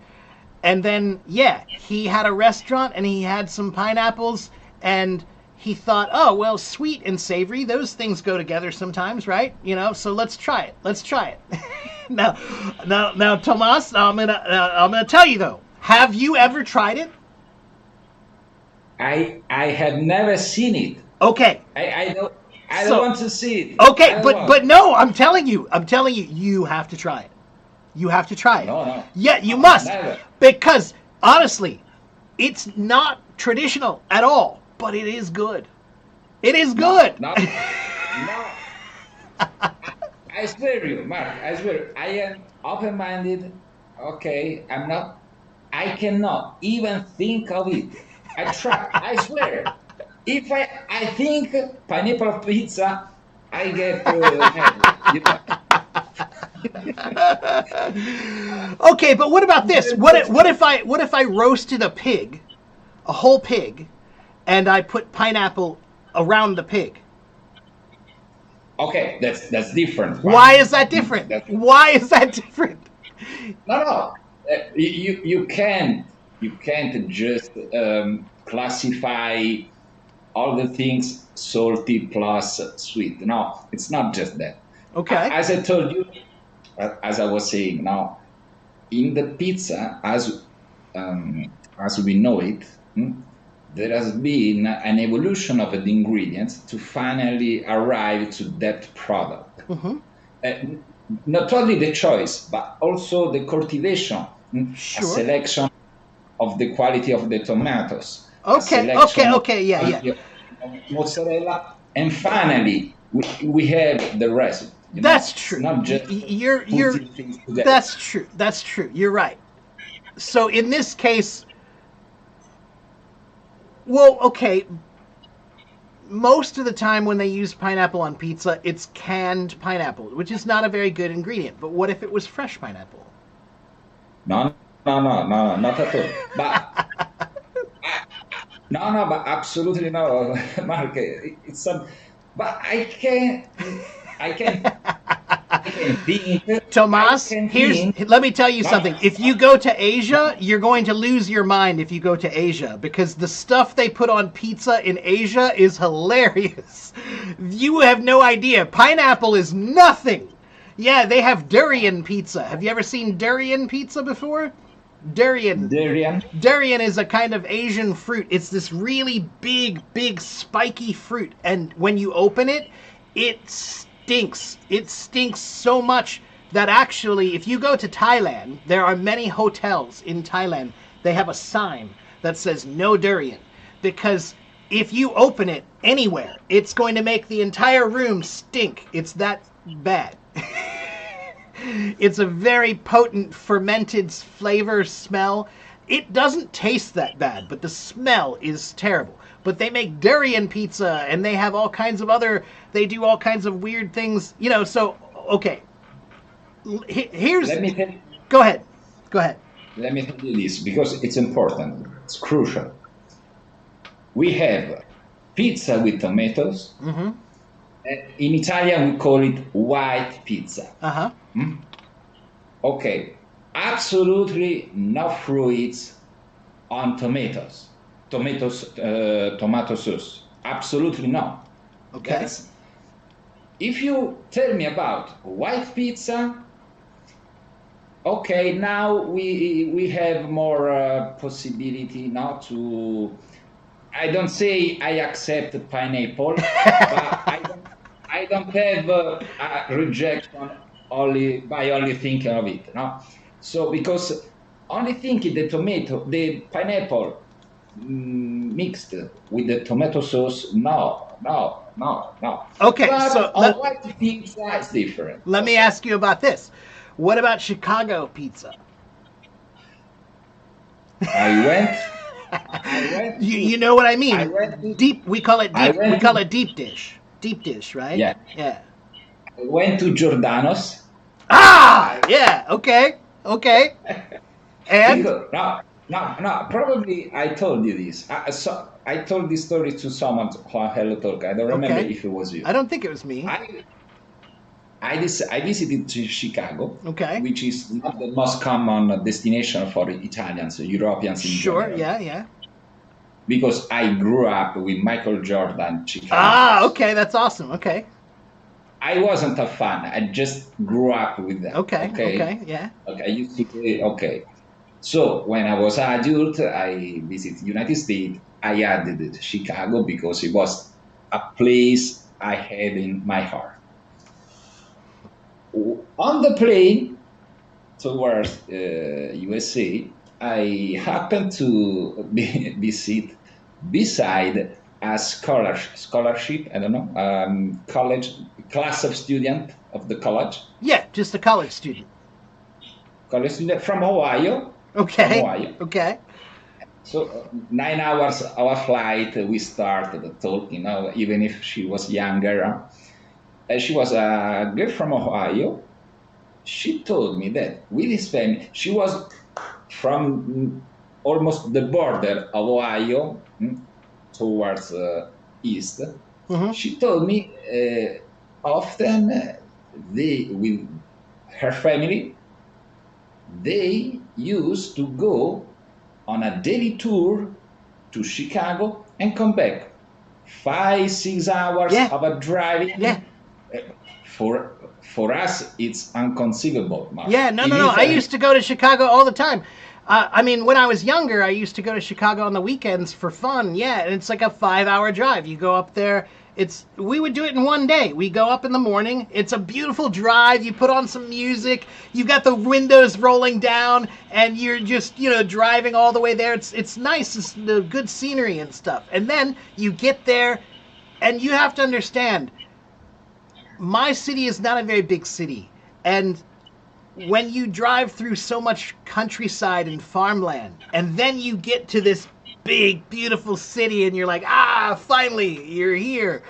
And then yeah, he had a restaurant and he had some pineapples, and he thought, oh well, sweet and savory, those things go together sometimes, right? So let's try it. Let's try it. now, Tomas, I'm gonna tell you though. Have you ever tried it? I have never seen it. Okay, I don't I don't so want to see it. I okay, don't but want. no, I'm telling you, you have to try it. You have to try it. No, no, Yeah, you no, must, never. because honestly, it's not traditional at all, but it is good. It is No, good. no, no. I swear you, Mark. I swear, I am open-minded. Okay, I'm not. I cannot even think of it. I try. I swear. If I think pineapple pizza, I get nervous. Okay, but what about I'm this? very sensitive. What if I roasted a pig, a whole pig, and I put pineapple around the pig? Okay, that's different Why one. is that different? That's Why is that different? no, no. You can't just classify all the things salty plus sweet. No, it's not just that. Okay. As I told you, as I was saying, now in the pizza, as we know it, there has been an evolution of the ingredients to finally arrive to that product. Mm-hmm. Uh, Not only the choice, but also the cultivation, a Sure. selection of the quality of the tomatoes, a Okay. Okay. selection of Okay. Yeah. the Yeah. quality of mozzarella, and finally we have the result. That's It's true. not just You're. putting things together. That's true. That's true. You're right. So in this case, well, okay. Most of the time when they use pineapple on pizza, it's canned pineapple, which is not a very good ingredient. But what if it was fresh pineapple? No, no, no, no, not at all. But no, no, but absolutely no, Mark. It's some, but I can, I can think, I Tomas, can here's think. let me tell you No, something. If you go to Asia, no, you're going to lose your mind if you go to Asia because the stuff they put on pizza in Asia is hilarious. You have no idea. Pineapple is nothing. Yeah, they have durian pizza. Have you ever seen durian pizza before? Durian. durian. Durian is a kind of Asian fruit. It's this really big, big, spiky fruit. And when you open it, it stinks. It stinks so much that actually, if you go to Thailand, there are many hotels in Thailand. They have a sign that says no durian. Because if you open it anywhere, it's going to make the entire room stink. It's that bad. It's a very potent fermented flavor smell. It doesn't taste that bad, but the smell is terrible. But they make durian pizza and they have all kinds of other, they do all kinds of weird things, so, okay. Here's, Let me tell, go ahead. Go ahead. let me tell you this because it's important. It's crucial. We have pizza with tomatoes. Mm-hmm. In Italian, we call it white pizza. Uh-huh. Okay, absolutely no fruits on tomatoes, tomato sauce. Absolutely no. Okay. That's if you tell me about white pizza. Okay, now we have more possibility now to. I don't say I accept pineapple, but I don't have a rejection only thinking of it. No, so because only thinking the pineapple mixed with the tomato sauce, no, no, no, no. Okay, But so on white pizza, it's different. let me Okay. ask you about this. What about Chicago pizza? I went. I went You to. know what I I mean? went to. Deep. We call it I deep. We went call to. it deep dish. Deep dish, right? Yeah. Yeah. I went to Giordano's Ah, yeah. Okay. Okay. And because no, no, no. Probably I told you this. I told this story to someone on Hello Talk. I don't remember okay. if it was you. I don't think it was me. I I visited Chicago, Okay. which is not the most common destination for Italians, Europeans in Sure. general, Yeah. Yeah. because I grew up with Michael Jordan Chicago Ah. Bulls. Okay. That's awesome. Okay. I wasn't a fan. I just grew up with them. Okay. Okay. Okay. Yeah. Okay. I used to play. Okay. So when I was adult, I visited United States. I added Chicago because it was a place I had in my heart. On the plane towards USA, I happened to be sit beside a scholarship. I don't know, college class of student of the Yeah, just a college student. college student from Ohio, from Okay. Ohio. Okay. So 9 hours our flight, we started talking. Even if she was younger, she was a girl from Ohio. She told me that with his family, she was from almost the border of Ohio towards east. Mm-hmm. She told me often they, with her family, they used to go on a daily tour to Chicago and come back. 5, 6 hours Yeah. of a Yeah. driving. For us, it's inconceivable, Mark. Yeah, no, In no, no. I Italy, used to go to Chicago all the time. I mean, when I was younger, I used to go to Chicago on the weekends for fun. Yeah, and it's like a 5 hour drive. You go up there. We would do it in one day. We go up in the morning. It's a beautiful drive. You put on some music. You got the windows rolling down, and you're just driving all the way there. It's nice. It's the good scenery and stuff. And then you get there, and you have to understand, my city is not a very big city, and when you drive through so much countryside and farmland, and then you get to this big, beautiful city, and you're like, finally, you're here.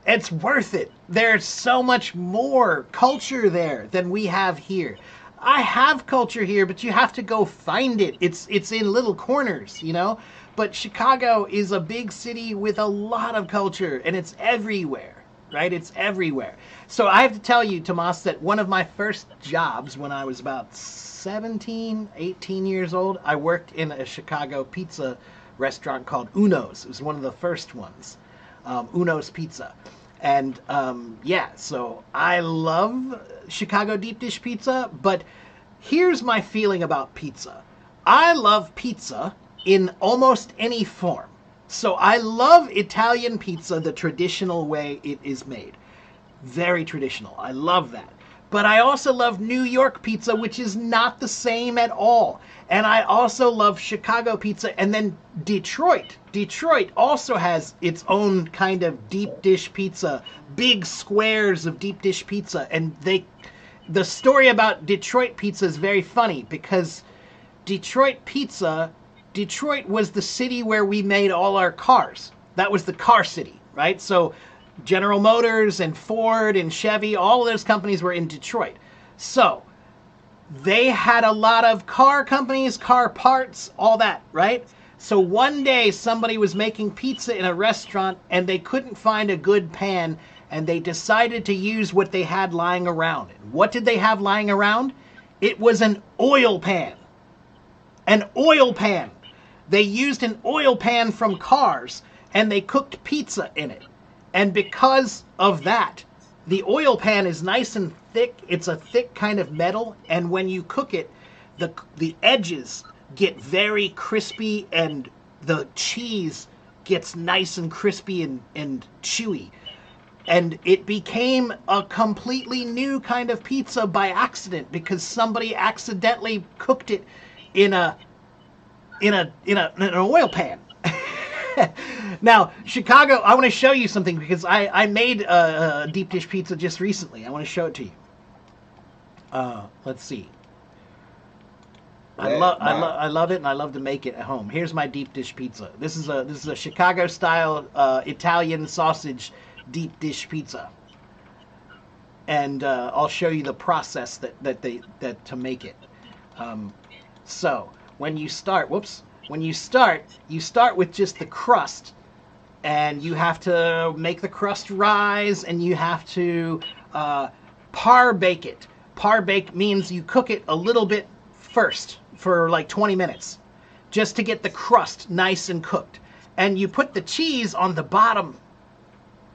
It's worth it. There's so much more culture there than we have here. I have culture here, but you have to go find it. It's in little corners, you know. But Chicago is a big city with a lot of culture, and it's everywhere, right? It's everywhere. So I have to tell you, Tomas, that one of my first jobs when I was about 17, 18 years old, I worked in a Chicago pizza restaurant called Uno's. It was one of the first ones, Uno's Pizza. And yeah, so I love Chicago deep dish pizza, but here's my feeling about pizza. I love pizza in almost any form. So I love Italian pizza the traditional way it is made. Very traditional. I love that. But I also love New York pizza, which is not the same at all. And I also love Chicago pizza. And then Detroit. Detroit also has its own kind of deep dish pizza, big squares of deep dish pizza. And the story about Detroit pizza is very funny because Detroit pizza, Detroit was the city where we made all our cars. That was the car city, right? So General Motors and Ford and Chevy, all of those companies were in Detroit. So they had a lot of car companies, car parts, all that, right? So one day somebody was making pizza in a restaurant and they couldn't find a good pan and they decided to use what they had lying around. And what did they have lying around? It was an oil pan. An oil pan. They used an oil pan from cars and they cooked pizza in it. And because of that, the oil pan is nice and thick. It's a thick kind of metal, and when you cook it, the edges get very crispy, and the cheese gets nice and crispy and chewy. And it became a completely new kind of pizza by accident because somebody accidentally cooked it in an oil pan. Now, Chicago, I want to show you something because I made a deep dish pizza just recently. I want to show it to you. Let's see. Mark, I love it, and I love to make it at home. Here's my deep dish pizza. This is a Chicago style Italian sausage deep dish pizza, and I'll show you the process that to make it. So when you start, you start with just the crust, and you have to make the crust rise, and you have to par bake it. Par bake means you cook it a little bit first for like 20 minutes, just to get the crust nice and cooked. And you put the cheese on the bottom.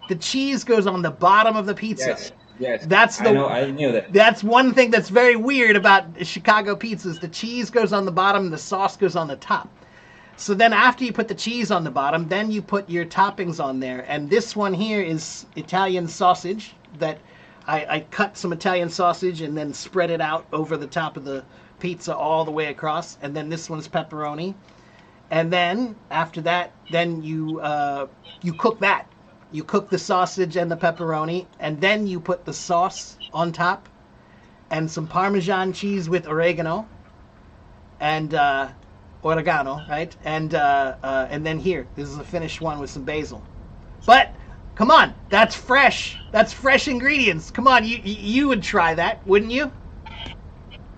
The cheese goes on the bottom of the pizza. yes, Yes, That's I the know. I knew that. that's one thing that's very weird about Chicago pizzas. The cheese goes on the bottom, and the sauce goes on the top. So then after you put the cheese on the bottom, then you put your toppings on there. And this one here is Italian sausage that I cut some Italian sausage and then spread it out over the top of the pizza all the way across. And then this one's pepperoni. And then after that, then you cook that. You cook the sausage and the pepperoni, and then you put the sauce on top, and some Parmesan cheese with oregano, and oregano, right? And then here, this is the finished one with some basil. But come on, that's fresh. That's fresh ingredients. Come on, you would try that, wouldn't you?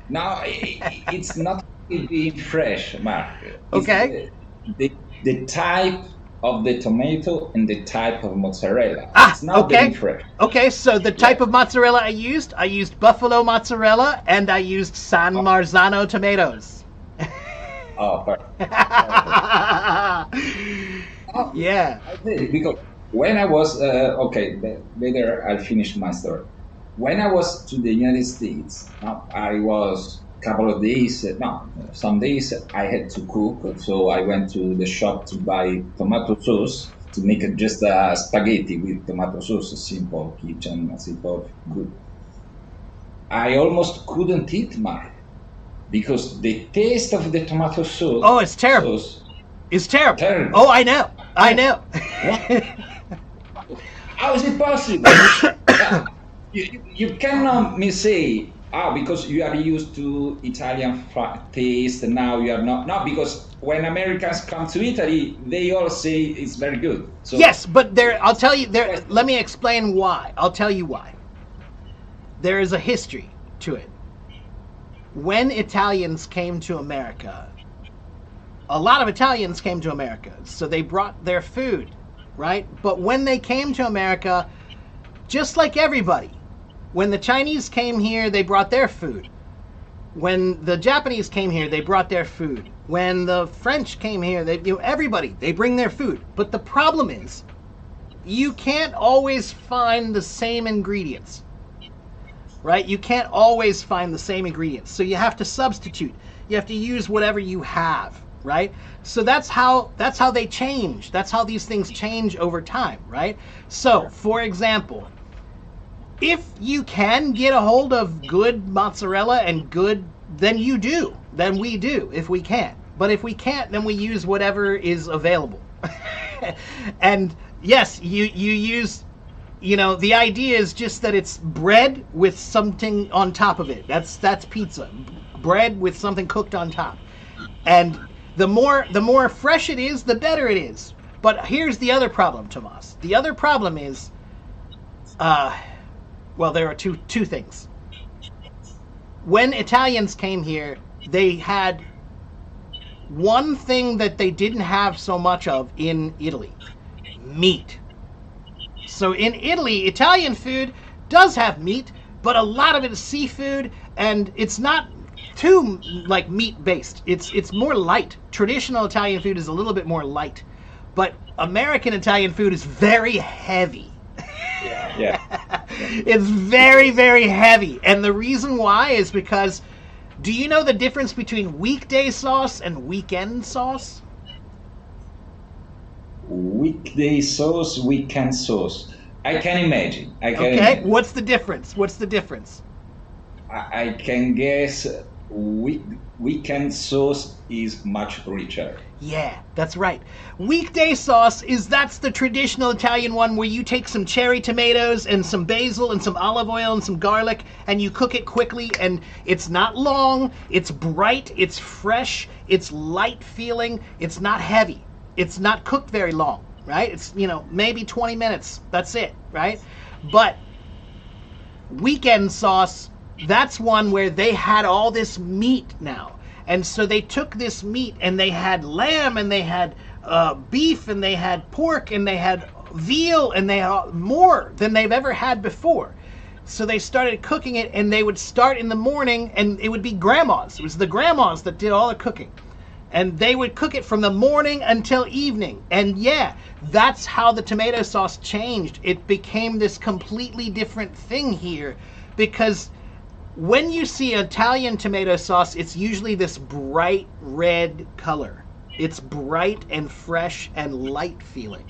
Now, it's not being fresh, Mark. It's Okay. the type of the tomato and the type of mozzarella. Ah, It's not being okay. fresh. Okay, so the Yeah. type of mozzarella I used buffalo mozzarella, and I used San Oh, Marzano tomatoes. oh, perfect. Perfect. Oh, Yeah. I did because when I was okay, later I'll finish my story. When I was to the United States, I was a couple of days. No, some days I had to cook, so I went to the shop to buy tomato sauce to make it just a spaghetti with tomato sauce, a simple kitchen, a simple good. I almost couldn't eat Mark because the taste of the tomato Oh, it's terrible. sauce It's terrible. terrible. Oh, I know. I Yeah. know. What? How is it possible? Uh, you cannot me say, because you are used to Italian taste, and now you are not. No, because when Americans come to Italy, they all say it's very good. So, Yes, but there I'll tell you there yes, let me explain why. I'll tell you why. There is a history to it. When Italians came to America, a lot of Italians came to America, so they brought their food, right? But when they came to America, just like everybody, when the Chinese came here, they brought their food. When the Japanese came here, they brought their food. When the French came here, everybody, they bring their food. But the problem is, you can't always find the same ingredients, right? You can't always find the same ingredients. So you have to substitute. You have to use whatever you have, right? So that's how they change. That's how these things change over time, right? So, for example, if you can get a hold of good mozzarella and good, then you do. Then we do if we can. But if we can't, then we use whatever is available. And yes, you use, the idea is just that it's bread with something on top of it. That's pizza. Bread with something cooked on top. And the more fresh it is, the better it is. But here's the other problem, Tomas. The other problem is, well, there are two things. When Italians came here, they had one thing that they didn't have so much of in Italy: meat. So in Italy, Italian food does have meat, but a lot of it is seafood, and it's not too like meat based. It's more light. Traditional Italian food is a little bit more light, but American Italian food is very heavy. yeah, yeah, yeah. It's very, very heavy. And the reason why is because, do you know the difference between weekday sauce and weekend sauce? Weekday sauce, weekend sauce. I can imagine. I can Okay, imagine. what's the difference? What's the difference? I can guess weekend sauce is much richer. Yeah, that's right. Weekday sauce that's the traditional Italian one where you take some cherry tomatoes and some basil and some olive oil and some garlic and you cook it quickly, and it's not long, it's bright, it's fresh, it's light feeling, it's not heavy. It's not cooked very long, right? It's, maybe 20 minutes. That's it, right? But weekend sauce, that's one where they had all this meat now. And so they took this meat and they had lamb and they had beef and they had pork and they had veal and they had more than they've ever had before. So they started cooking it, and they would start in the morning, and it would be grandmas. It was the grandmas that did all the cooking. And they would cook it from the morning until evening. And yeah, that's how the tomato sauce changed. It became this completely different thing here, because when you see Italian tomato sauce, it's usually this bright red color. It's bright and fresh and light feeling.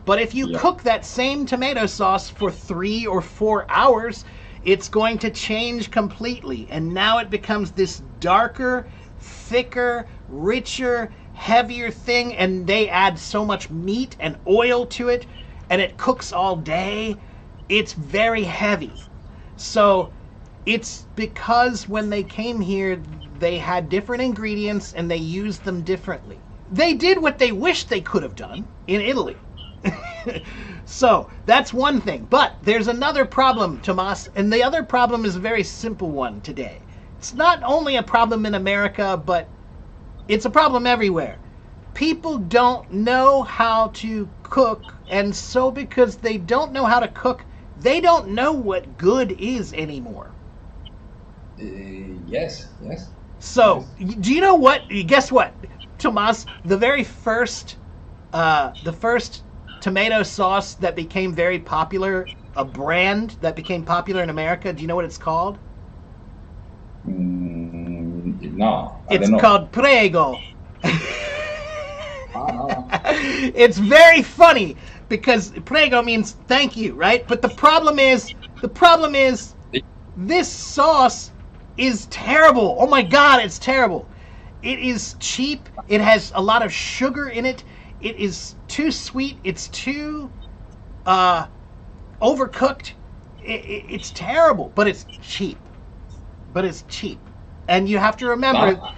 But if you Yeah. cook that same tomato sauce for 3 or 4 hours, it's going to change completely. And now it becomes this darker, thicker, richer, heavier thing. And they add so much meat and oil to it. And it cooks all day. It's very heavy. So it's because when they came here, they had different ingredients and they used them differently. They did what they wished they could have done in Italy. So that's one thing. But there's another problem, Tomas, and the other problem is a very simple one today. It's not only a problem in America, but it's a problem everywhere. People don't know how to cook, and so because they don't know how to cook, they don't know what good is anymore. Yes, yes. So, Yes. do you know what? Guess what, Tomas? The first tomato sauce that became very popular, a brand that became popular in America. Do you know what it's called? No, I It's don't know. called Prego. Ah, no. It's very funny because Prego means thank you, right? But the problem is, this sauce is terrible. Oh my God, it's terrible. It is cheap. It has a lot of sugar in it. It is too sweet. It's too overcooked. It's terrible, but it's cheap. But it's cheap. And you have to remember, No,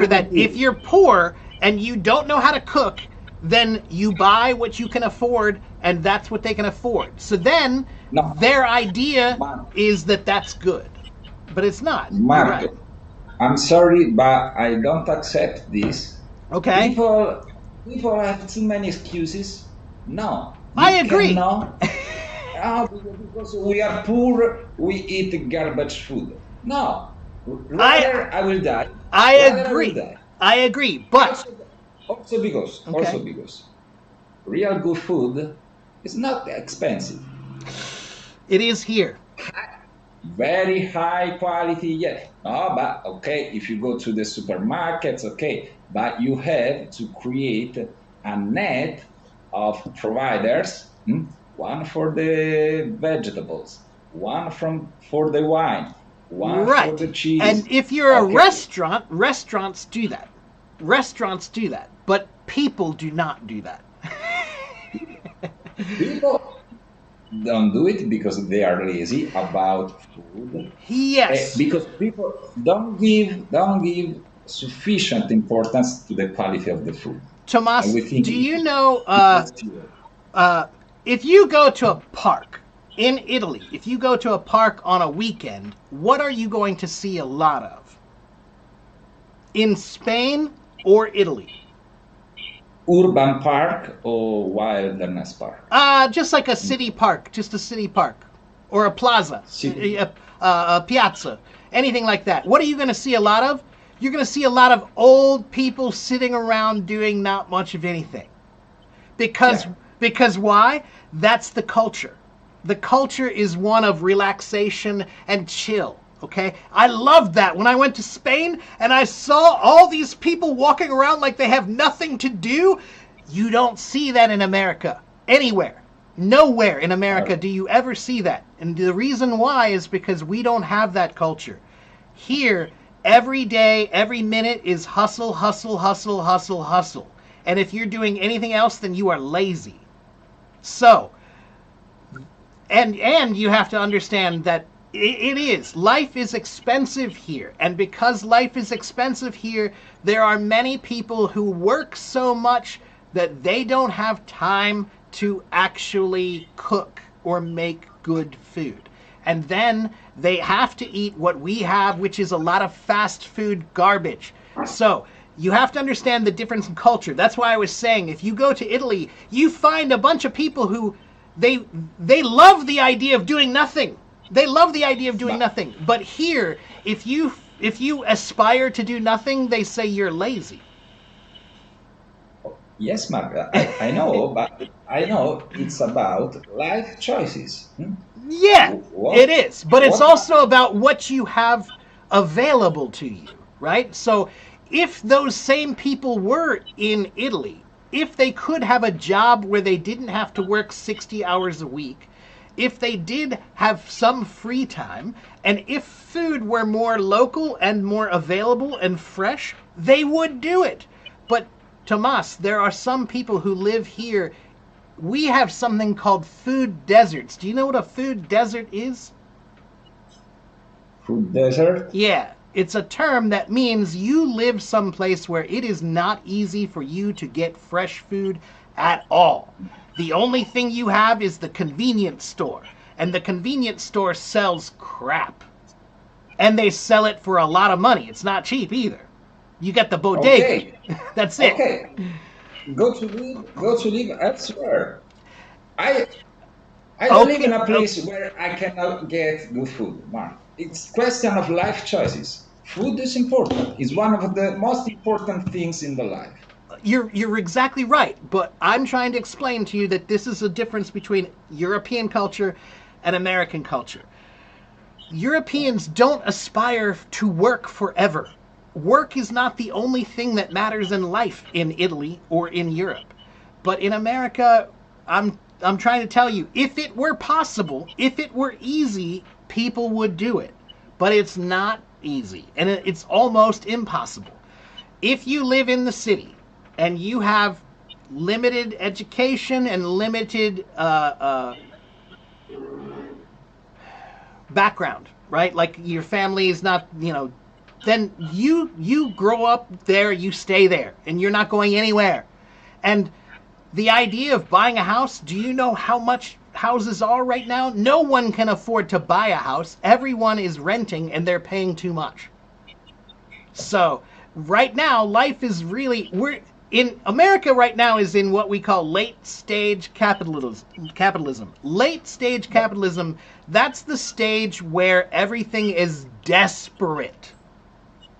that agree. if you're poor and you don't know how to cook, then you buy what you can afford, and that's what they can afford. So then No, their idea Mar- is that that's good, but it's not. You're Mark, right. I'm sorry, but I don't accept this. Okay, People, people have too many excuses. No, I you agree. cannot. Ah, because we are poor, we eat garbage food. No, I rather I will die. I Rather I will agree. die. I agree. But Also, also okay, because real good food is not expensive. it is here. Very high quality, yes. No, but okay, if you go to the supermarkets, okay, but you have to create a net of providers, one for the vegetables, one for the wine, one for Right. the cheese. And if you're a Okay, restaurant, restaurants do that. Restaurants do that. But people do not do that. people don't do it because they are lazy about food. Yes. Because people don't give sufficient importance to the quality of the food, and Tomas, we think do you know it's pure. uh, if you go to a park in Italy, if you go to a park on a weekend, what are you going to see a lot of? In Spain or Italy? Urban park or wilderness park. Just like a city park, just a city park, or a plaza, City. a piazza, anything like that. What are you going to see a lot of? You're going to see a lot of old people sitting around doing not much of anything. Because Yeah. because why? That's the culture. The culture is one of relaxation and chill. Okay, I loved that when I went to Spain and I saw all these people walking around like they have nothing to do. You don't see that in America anywhere. Nowhere in America do you ever see that. And the reason why is because we don't have that culture. Here, every day, every minute is hustle, hustle, hustle, hustle, hustle. And if you're doing anything else, then you are lazy. So, and you have to understand that it is life is expensive here, and because life is expensive here, there are many people who work so much that they don't have time to actually cook or make good food, and then they have to eat what we have, which is a lot of fast food garbage. So you have to understand the difference in culture. That's why I was saying, if you go to Italy, you find a bunch of people who they love the idea of doing nothing. They love the idea of doing But nothing. But here, if you aspire to do nothing, they say you're lazy. Yes, Mark, I know, but I know it's about life choices. Hmm? Yeah, it What, is. But it's what also about what you have available to you, right? So if those same people were in Italy, if they could have a job where they didn't have to work 60 hours a week, if they did have some free time, and if food were more local and more available and fresh, they would do it. But Tomas, there are some people who live here. We have something called food deserts. Do you know what a food desert is? food desert? Yeah, it's a term that means you live someplace where it is not easy for you to get fresh food at all. The only thing you have is the convenience store, and the convenience store sells crap. And they sell it for a lot of money. It's not cheap either. You get the bodega. Okay, That's it. okay. Go to live elsewhere. I I don't live in Okay. a place where I cannot get good food, Mark. It's question of life choices. Food is important. It's one of the most important things in the life. You're exactly right, but I'm trying to explain to you that this is a difference between European culture and American culture. Europeans don't aspire to work forever. Work is not the only thing that matters in life in Italy or in Europe. But in America, I'm trying to tell you, if it were possible, if it were easy, people would do it. But it's not easy, and it's almost impossible. If you live in the city and you have limited education and limited background, right? Like your family is not, then you grow up there, you stay there, and you're not going anywhere. And the idea of buying a house, do you know how much houses are right now? No one can afford to buy a house. Everyone is renting and they're paying too much. So, right now life is really we're in America right now is in what we call late stage capitalism. Late stage capitalism, that's the stage where everything is desperate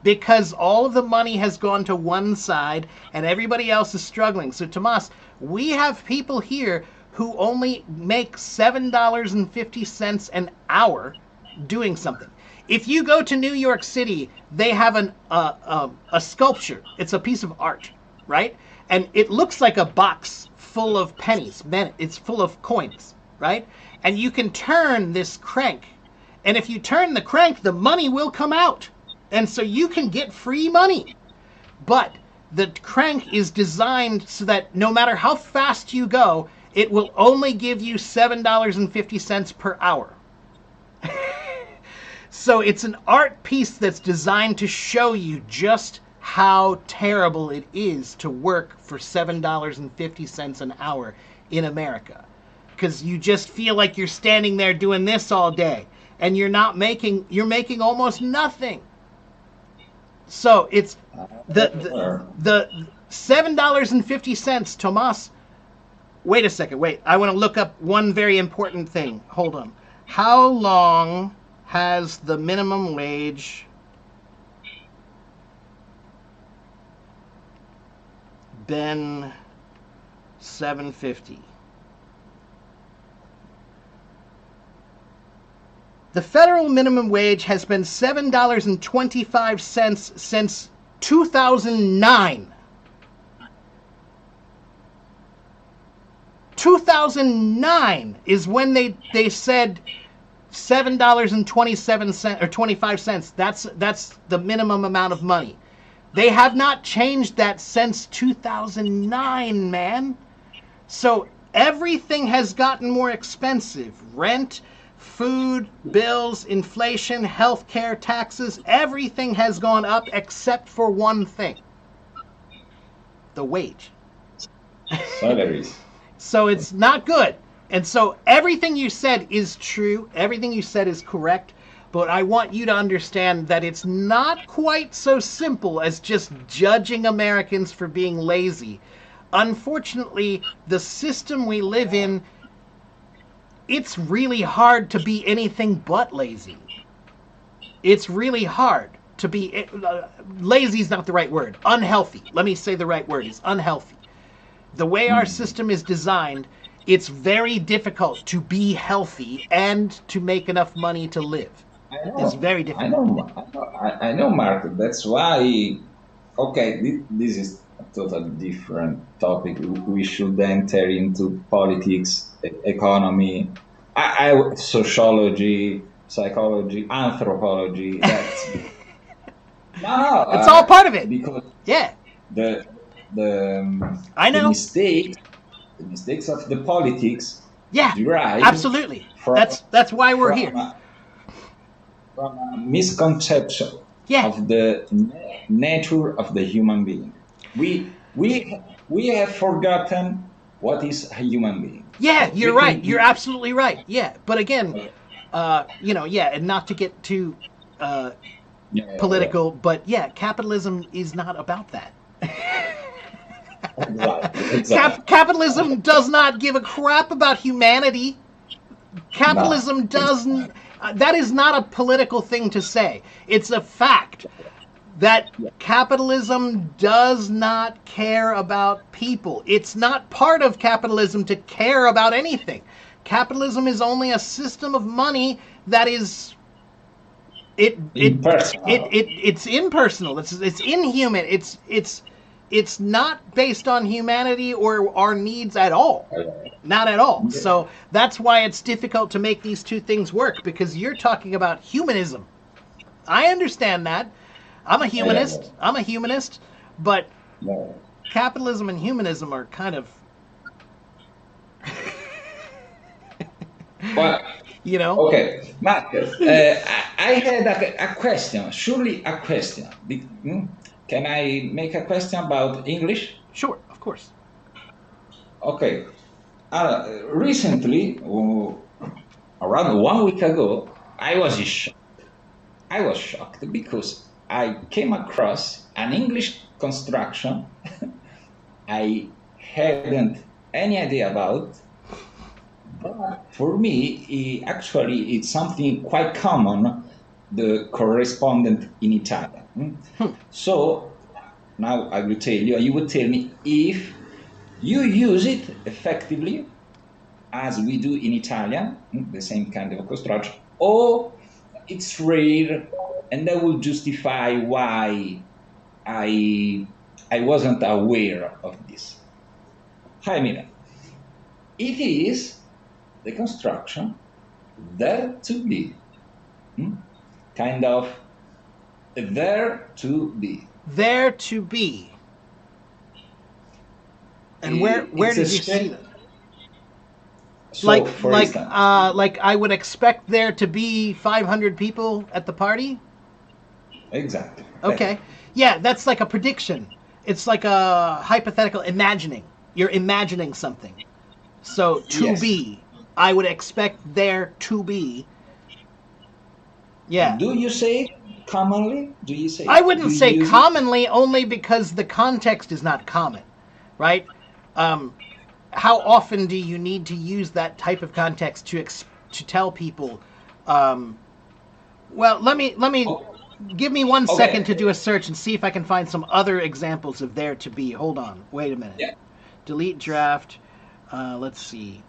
because all of the money has gone to one side and everybody else is struggling. So, Tomas, we have people here who only make $7.50 an hour doing something. If you go to New York City, they have a sculpture. It's a piece of art, right? And it looks like a box full of pennies. Man, it's full of coins, right? And you can turn this crank. And if you turn the crank, the money will come out. And so you can get free money. But the crank is designed so that no matter how fast you go, it will only give you $7.50 per hour. So it's an art piece that's designed to show you just how terrible it is to work for $7.50 an hour in America. Because you just feel like you're standing there doing this all day and you're making almost nothing. So it's the $7.50, Tomas. Wait a second. Wait, I want to look up one very important thing. Hold on. How long has the minimum wage been 750? The federal minimum wage has been $7.25 since 2009. 2009 is when they said $7.27 or 25 cents. That's the minimum amount of money. They have not changed that since 2009, man. So everything has gotten more expensive. Rent, food, bills, inflation, healthcare, taxes, everything has gone up except for one thing: the wage. Salaries. So it's not good. And so everything you said is true. Everything you said is correct. But I want you to understand that it's not quite so simple as just judging Americans for being lazy. Unfortunately, the system we live in, it's really hard to be anything but lazy. It's really hard to be lazy is not the right word. Unhealthy. Let me say the right word is unhealthy. The way our Mm. system is designed, it's very difficult to be healthy and to make enough money to live. I It's know, very I difficult. know, I know, Mark. That's why. Okay, this is a totally different topic. We should enter into politics, economy, sociology, psychology, anthropology. That's no, It's all part of it. because Yeah, the the um, I the know. mistakes the mistakes of the politics Yeah, derive absolutely. from That's why we're from here. from a misconception Yeah, of the nature of the human being. We have forgotten what is a human being. yeah, So you're we right. think You're absolutely right. Yeah, but again, okay, yeah, and not to get too uh, yeah, yeah, political, but yeah, capitalism is not about that. exactly, exactly. Capitalism does not give a crap about humanity. No, Capitalism doesn't. That is not a political thing to say. It's a fact that yeah, capitalism does not care about people. It's not part of capitalism to care about anything. Capitalism is only a system of money that is impersonal. it's impersonal. It's inhuman. It's not based on humanity or our needs at all. Not at all. Yeah, So that's why it's difficult to make these two things work because you're talking about humanism. I understand that. I'm a yeah, yeah, humanist. I'm a humanist, but yeah. capitalism and humanism are kind of, Well, you know. okay, Marcus, I had a question, surely a question. Can I make a question about English? Sure, of course. Okay. Recently, around 1 week ago, I was shocked because I came across an English construction I hadn't any idea about. But for me, actually, it's something quite common, the correspondent in Italian. Hmm. So now I will tell you, you will tell me if you use it effectively as we do in Italian, the same kind of construction, or it's rare, and that will justify why I I wasn't aware of this. Hi, Mina. It is the construction there to be, hmm? Kind of there to be. There to be. And where It's a did you see shape. that? So, for instance, Like I would expect there to be 500 people at the party. exactly. Okay. Yeah, that's like a prediction. It's like a hypothetical imagining. You're imagining something. So to Yes. be, I would expect there to be. Yeah. Do you say it commonly? Do you say I it? Do wouldn't say you use it? commonly only because the context is not common, right? Um, how often do you need to use that type of context to tell people? Um, well, let me Oh, give me 1 second okay. to do a search and see if I can find some other examples of there to be. Hold on, wait a minute. Yeah. Delete draft. Let's see.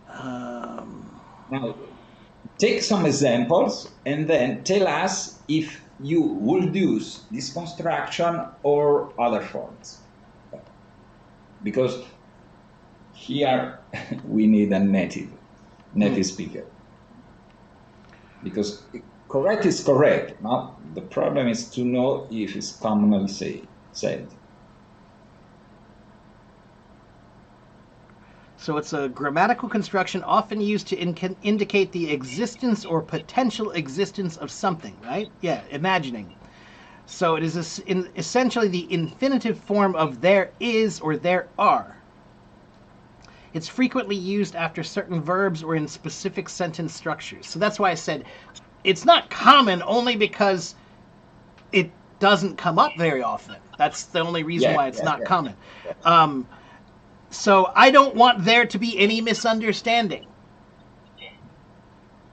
Um, Now, take some examples and then tell us if you would use this construction or other forms. Because here we need a hmm. native speaker. Because correct is correct. Now the problem is to know if it's commonly said. So it's a grammatical construction often used to indicate the existence or potential existence of something, right? Yeah, imagining. So it is essentially the infinitive form of there is or there are. It's frequently used after certain verbs or in specific sentence structures. So that's why I said it's not common only because it doesn't come up very often. That's the only reason Yeah, why it's yeah, not yeah. common. Um, so I don't want there to be any misunderstanding.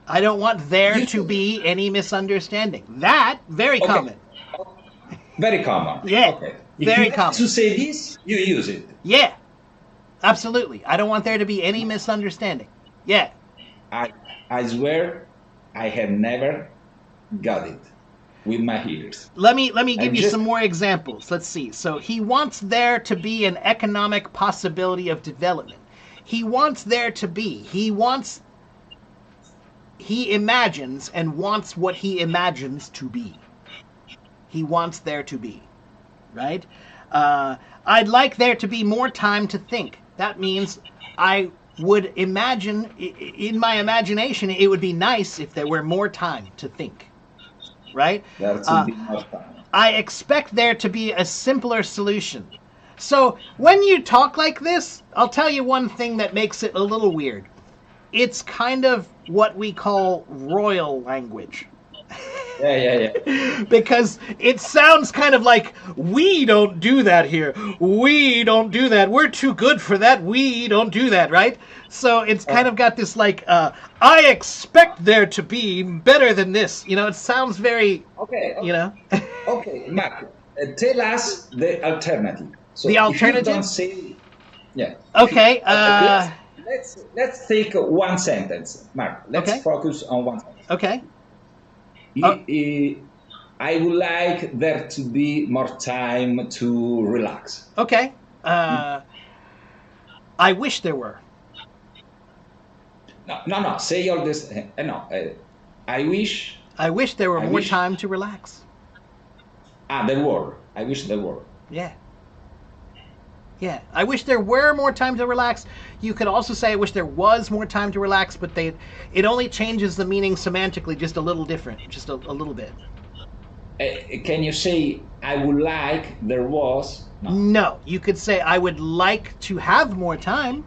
I don't want there You to should. be any misunderstanding. That, very Okay. common. Very common. Yeah, Okay. If you very have common. to say this, you use it. Yeah. Absolutely. I don't want there to be any misunderstanding. Yeah. I I swear I have never got it with my ears. Let me give I'm you some just more examples. Let's see. So he wants there to be an economic possibility of development. He wants there to be. He imagines and wants what he imagines to be. He wants there to be, right? I'd like there to be more time to think. That means I would imagine, in my imagination, it would be nice if there were more time to think, right? there to Uh, be more time. I expect there to be a simpler solution. So when you talk like this, I'll tell you one thing that makes it a little weird. It's kind of what we call royal language. Yeah, yeah, yeah. Because it sounds kind of like we don't do that here. We don't do that. We're too good for that. We don't do that, right? So it's kind Uh, of got this like I expect there to be better than this. It sounds very, okay, you know. okay, Mark, tell us the alternative. The So if you don't alternative? say, yeah, if you, Okay. let's take one sentence, Mark. Let's Okay. focus on one sentence. Okay. Uh, I would like there to be more time to relax. okay. Uh, I wish there were. No, no, no. Say all this. No. I wish. I wish there were I more wish. time to relax. The word. I wish the word. Yeah. Yeah, I wish there were more time to relax. You could also say I wish there was more time to relax, but it only changes the meaning semantically just a little different, just a little bit. Can you say I would like there was? No. No, you could say I would like to have more time.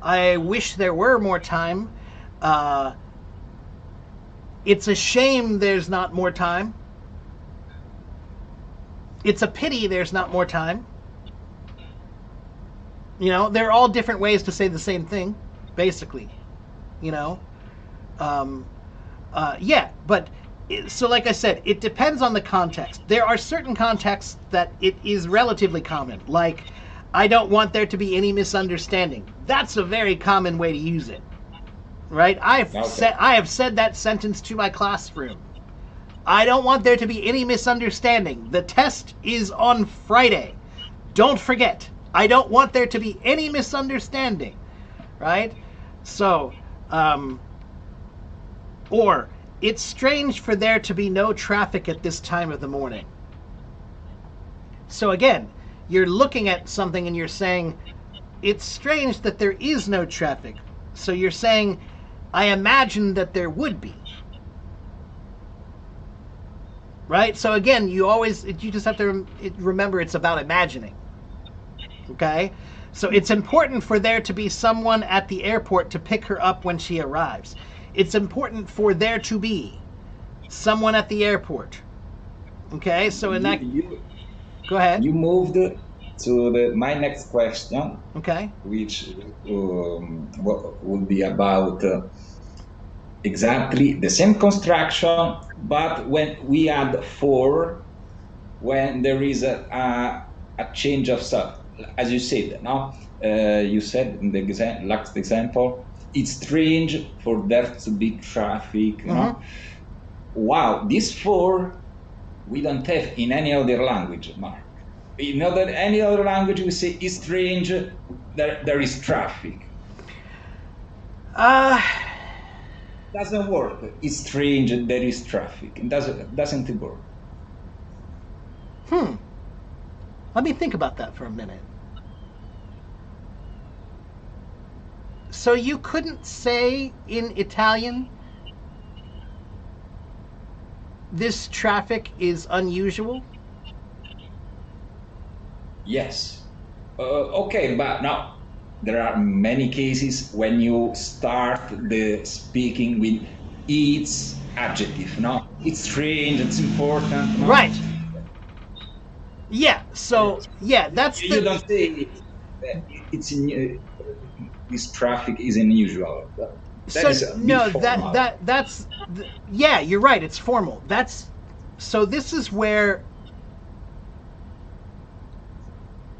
I wish there were more time. Uh, it's a shame there's not more time. It's a pity there's not more time. They're all different ways to say the same thing, basically. You know, um, yeah. But so, like I said, it depends on the context. There are certain contexts that it is relatively common, like I don't want there to be any misunderstanding. That's a very common way to use it, right? Okay. I have said that sentence to my classroom. I don't want there to be any misunderstanding. The test is on Friday. Don't forget. I don't want there to be any misunderstanding, right? So, or it's strange for there to be no traffic at this time of the morning. So again, you're looking at something and you're saying, it's strange that there is no traffic. So you're saying, I imagine that there would be. Right? So again, you just have to remember it's about imagining. Okay? So it's important for there to be someone at the airport to pick her up when she arrives. It's important for there to be someone at the airport. Okay? So in You that, you go ahead. you moved to my next question, Okay? which would be about exactly the same construction, but when we add for, when there is a change of stuff, as you said, no? You said in the last example, it's strange for there to be traffic, Mm-hmm. Wow, this for we don't have in any other language, Mark. In any other language, we say it's strange. There is traffic. Uh, Doesn't work. It's strange. There is traffic. It doesn't it work? hmm. Let me think about that for a minute. So you couldn't say in Italian, this traffic is unusual? Yes. Okay, but now there are many cases when you start the speaking with its adjective. No, it's strange. It's important. No, Right. Yeah. So, yeah, that's you the. don't say it's this traffic is unusual. That So, is a bit no, formal. yeah, you're right. It's formal. So this is where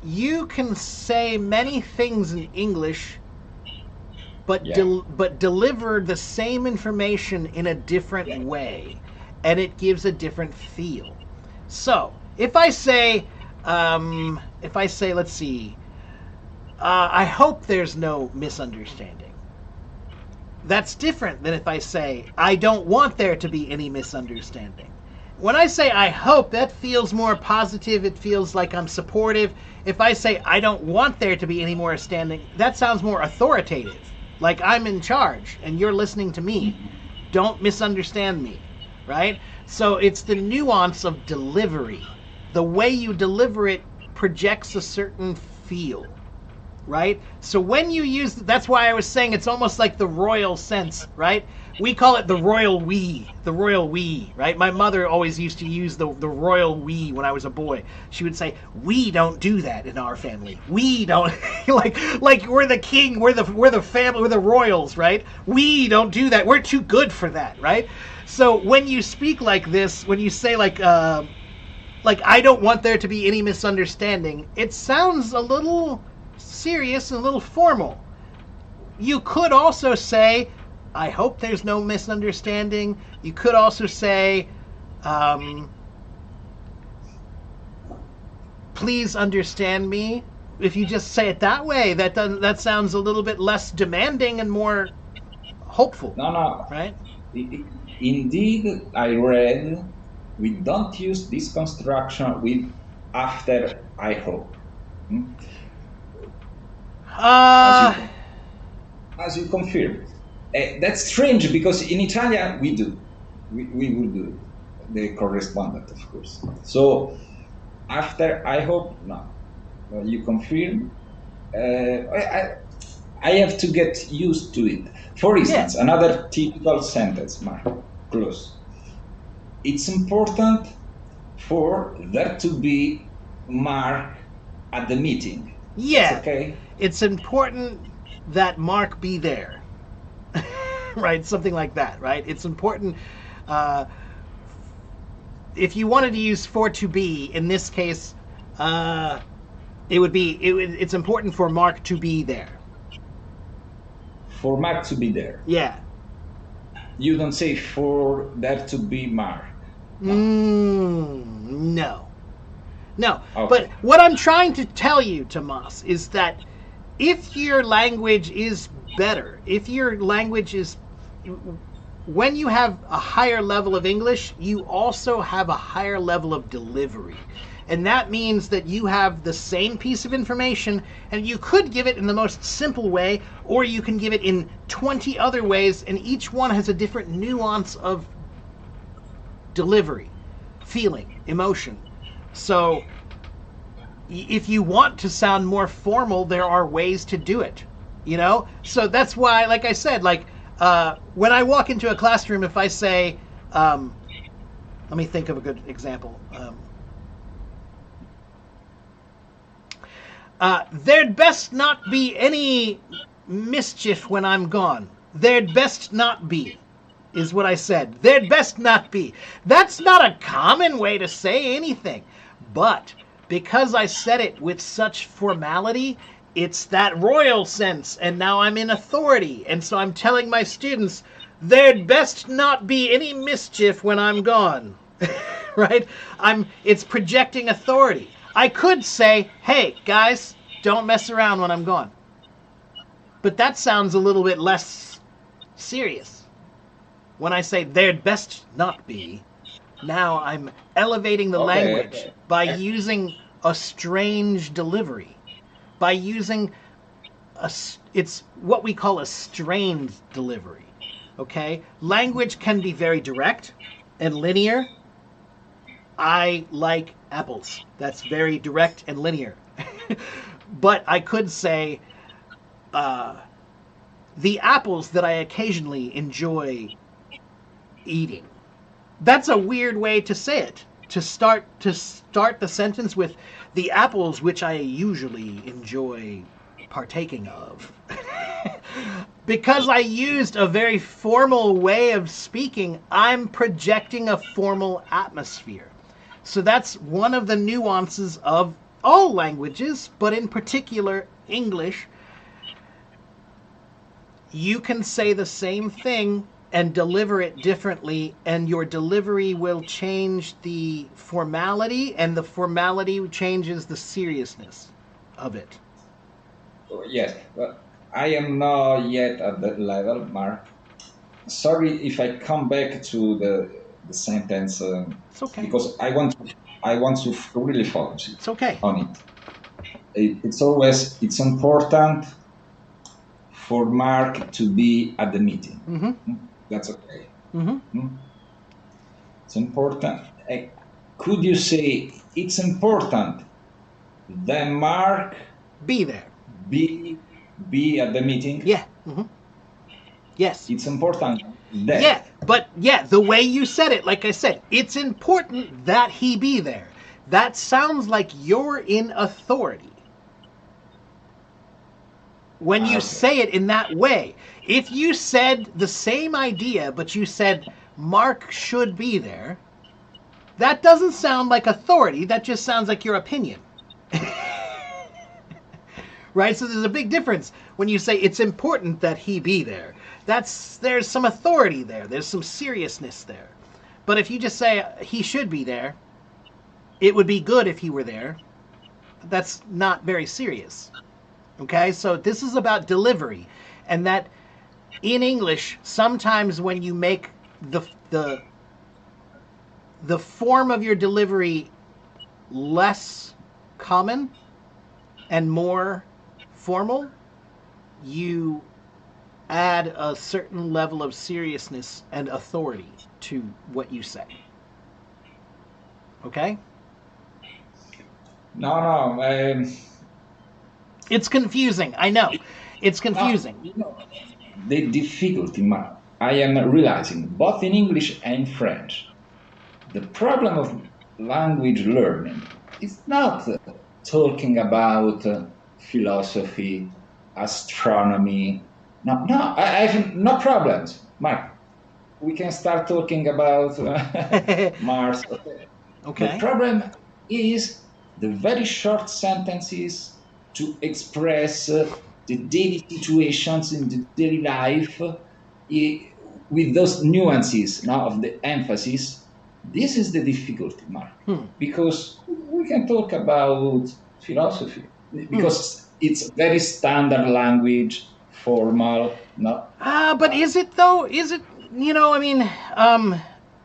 you can say many things in English, but Yeah. but deliver the same information in a different way, and it gives a different feel. So if I say, let's see, I hope there's no misunderstanding. That's different than if I say, I don't want there to be any misunderstanding. When I say I hope, that feels more positive. It feels like I'm supportive. If I say I don't want there to be any more standing, that sounds more authoritative. Like I'm in charge and you're listening to me. Don't misunderstand me, right? So it's the nuance of delivery. The way you deliver it projects a certain feel, right? So when you use, that's why I was saying it's almost like the royal sense, right? We call it the royal we, right? My mother always used to use the royal we when I was a boy. She would say, "We don't do that in our family. We don't like we're the king, we're the family, we're the royals, right? We don't do that. We're too good for that, right?" So when you speak like this, when you say like I don't want there to be any misunderstanding, it sounds a little serious and a little formal. You could also say, I hope there's no misunderstanding. You could also say, um, please understand me. If you just say it that way, that sounds a little bit less demanding and more hopeful, No, no. right? Indeed, I read we don't use this construction with after I hope. Hmm? As Uh, you as you confirm. That's strange because in Italian we do. We will do it. The correspondent, of course. So after I hope, no. You confirm. I have to get used to it. For yeah, instance, another typical sentence, Mark, close. It's important for there to be Mark at the meeting. That's yeah. okay? It's important that Mark be there, right? Something like that, right? It's important. Uh, if you wanted to use for to be in this case, uh, it's important for Mark to be there. For Mark to be there. Yeah. You don't say for there to be Mark. No. No. No. But Okay. what I'm trying to tell you, Tomas, is that if your language is better, if your language is, when you have a higher level of English, you also have a higher level of delivery. And that means that you have the same piece of information and you could give it in the most simple way, or you can give it in 20 other ways, and each one has a different nuance of delivery, feeling, emotion. So if you want to sound more formal, there are ways to do it. So that's why, like I said, when I walk into a classroom, if I say, let me think of a good example. There'd best not be any mischief when I'm gone. There'd best not be, is what I said. There'd best not be. That's not a common way to say anything. But because I said it with such formality, it's that royal sense. And now I'm in authority. And so I'm telling my students, there'd best not be any mischief when I'm gone. Right? It's projecting authority. I could say, hey, guys, don't mess around when I'm gone. But that sounds a little bit less serious. When I say there'd best not be, now I'm elevating the Okay. language by using a strange delivery. By using it's what we call a strained delivery. Okay? Language can be very direct and linear. I like apples. That's very direct and linear. But I could say, the apples that I occasionally enjoy eating. That's a weird way to say it. To start the sentence with the apples which I usually enjoy partaking of. Because I used a very formal way of speaking, I'm projecting a formal atmosphere. So that's one of the nuances of all languages, but in particular English, you can say the same thing and deliver it differently, and your delivery will change the formality, and the formality changes the seriousness of it. Yes, but I am not yet at that level, Mark. Sorry if I come back to the sentence It's okay. because I want to really focus it It's okay. on it. It's always it's important for Mark to be at the meeting. Mm-hmm. That's okay. Mm-hmm. Hmm? It's important. Could you say it's important that Mark Be there. be be at the meeting? Yeah. Mm-hmm. Yes. It's important Yeah, that. but yeah, the way you said it, like I said, it's important that he be there. That sounds like you're in authority when you Okay. say it in that way. If you said the same idea, but you said Mark should be there, that doesn't sound like authority. That just sounds like your opinion. Right? So there's a big difference when you say it's important that he be there. There's some authority there. There's some seriousness there. But if you just say he should be there, it would be good if he were there. That's not very serious. Okay? So this is about delivery, and that in English, sometimes when you make the the the form of your delivery less common and more formal, you add a certain level of seriousness and authority to what you say. Okay? No, no, It's confusing. I know. It's no. confusing. The difficulty I am realizing, both in English and in French, the problem of language learning is not talking about philosophy, astronomy. No, no, I have no problems. Mark, we can start talking about Mars. Okay. The Okay. problem is the very short sentences to express the daily situations in the daily life with those nuances now of the emphasis. This is the difficulty, Mark, Hmm. because we can talk about philosophy Hmm. because it's very standard language, formal. No, But is it though? Is it? I mean, um,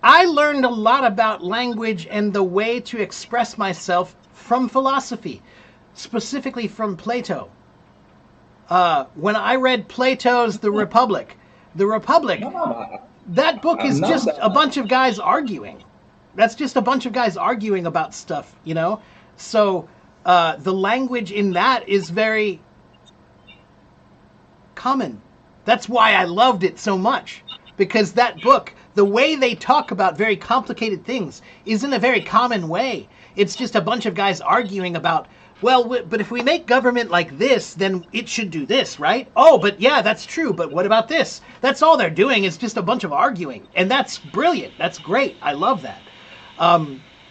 I learned a lot about language and the way to express myself from philosophy, specifically from Plato. When I read Plato's The Republic, no, no. that book is Not just a that. bunch of guys arguing. That's just a bunch of guys arguing about stuff. So the language in that is very common. That's why I loved it so much. Because that book, the way they talk about very complicated things, is in a very common way. It's just a bunch of guys arguing about, well, but if we make government like this, then it should do this, right? Oh, but yeah, that's true. But what about this? That's all they're doing is just a bunch of arguing. And that's brilliant. That's great. I love that.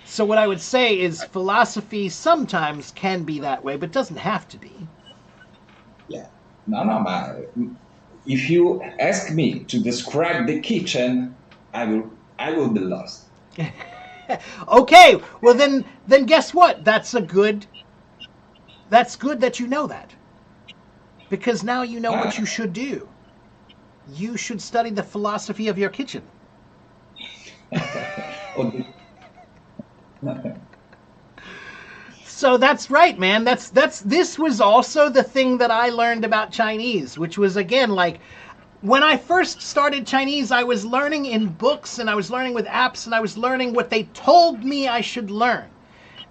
So, what I would say is philosophy sometimes can be that way, but doesn't have to be. Yeah. No, no, if you ask me to describe the kitchen, I will be lost. Okay, well then guess what? That's good that you know that. Because now you know what you Ah, should do. You should study the philosophy of your kitchen. oh, So that's right, man. That's this was also the thing that I learned about Chinese, which was again like when I first started Chinese, I was learning in books and I was learning with apps and I was learning what they told me I should learn.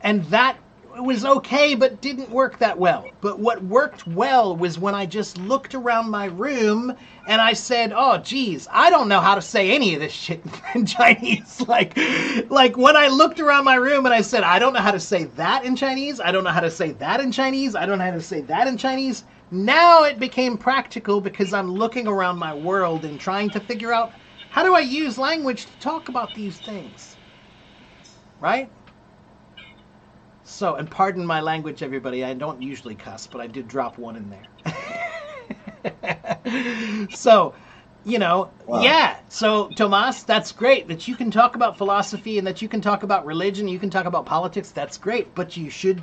And that was okay, but didn't work that well. But what worked well was when I just looked around my room and I said, "Oh, geez, I don't know how to say any of this shit in Chinese." Like when I looked around my room and I said, "I don't know how to say that in Chinese. I don't know how to say that in Chinese. I don't know how to say that in Chinese." Now it became practical because I'm looking around my world and trying to figure out how do I use language to talk about these things, right? So, and pardon my language, everybody. I don't usually cuss, but I did drop one in there. So, Wow. yeah. So, Tomas, that's great that you can talk about philosophy and that you can talk about religion, you can talk about politics. That's great, but you should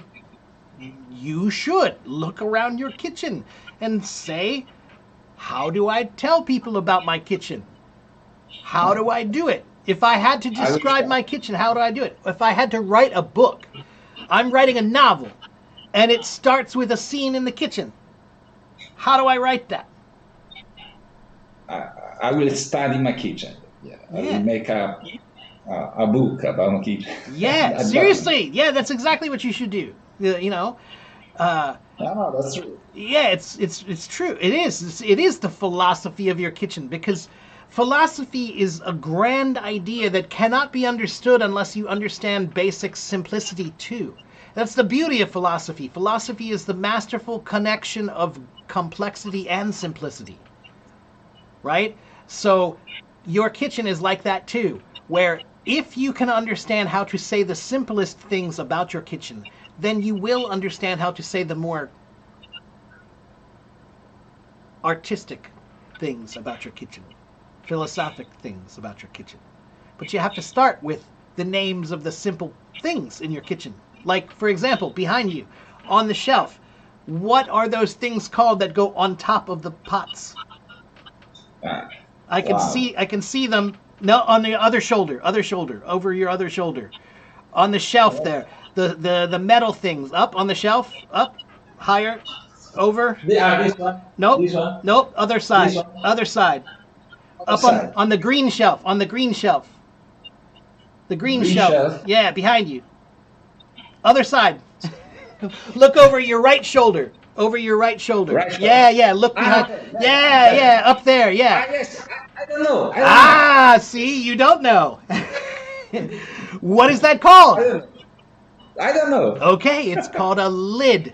look around your kitchen and say, how do I tell people about my kitchen? How do I do it? If I had to I will describe try. my kitchen, how do I do it? If I had to write a book, I'm writing a novel, and it starts with a scene in the kitchen. How do I write that? I, I will study my kitchen. Yeah, I will Yeah. make a book about my kitchen. Yeah, But seriously. Yeah, that's exactly what you should do. Uh, no, that's true. yeah, it's true. It is the philosophy of your kitchen, because philosophy is a grand idea that cannot be understood unless you understand basic simplicity too. That's the beauty of philosophy. Philosophy is the masterful connection of complexity and simplicity, right? So your kitchen is like that too, where if you can understand how to say the simplest things about your kitchen, then you will understand how to say the more artistic things about your kitchen, philosophic things about your kitchen. But you have to start with the names of the simple things in your kitchen. Like, for example, behind you on the shelf, what are those things called that go on top of the pots? Ah, I can wow. see I can see them. No, on the other shoulder, over your other shoulder, on the shelf there. The metal things up on the shelf, up, higher, over. This one, Nope, this one, nope. this Other one, side. other Up on side. on the green shelf, on the green shelf, the green Green shelf. shelf, Yeah, behind you. Other side. Look over your right shoulder. Over your right shoulder. right Yeah, shelf. yeah. Look Ah, behind. okay, Yeah, there. yeah. Up there. Yeah. Ah, yes. I don't know. I don't know. Ah, see, you don't know. What is that I called? don't know. I don't know. Okay, it's called a lid.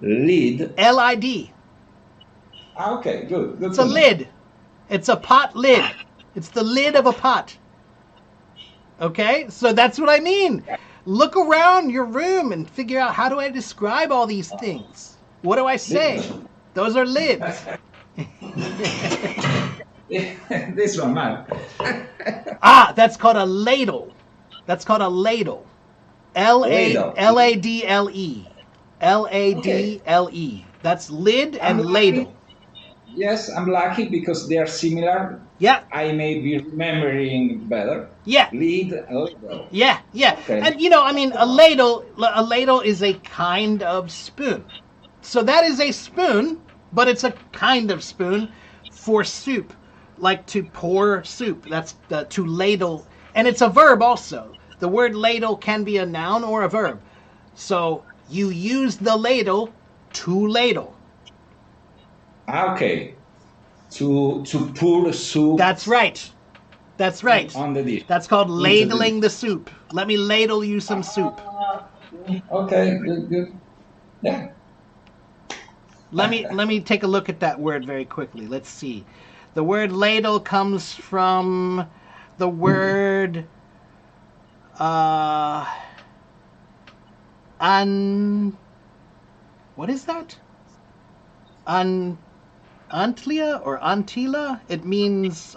Lid. Lid. Ah, okay, good. Good It's a to know. lid. It's a pot lid. It's the lid of a pot. Okay, so that's what I mean. Look around your room and figure out, how do I describe all these things? What do I This say? one. Those are lids. This one, man. Ah, that's called a ladle. That's called a ladle. L A Ladle. L A D L E. L A Okay. D L E. That's lid I'm and lucky. ladle. Yes, I'm lucky because they are similar. Yeah, I may be remembering better. yeah, Lead and ladle. yeah, yeah. Okay. And I mean, a ladle is a kind of spoon. So that is a spoon, but it's a kind of spoon for soup, like to pour soup. That's to ladle, and it's a verb also. The word ladle can be a noun or a verb. So you use the ladle to ladle. Ah, okay. To pour soup That's right. That's right. on the dish. That's called Into the dish. ladling the soup. Let me ladle you some soup. Ah, okay, good, good. Yeah. Let me take a look at that word very quickly. Let's see. The word ladle comes from the word uh an what is that? An antlia or antila? It means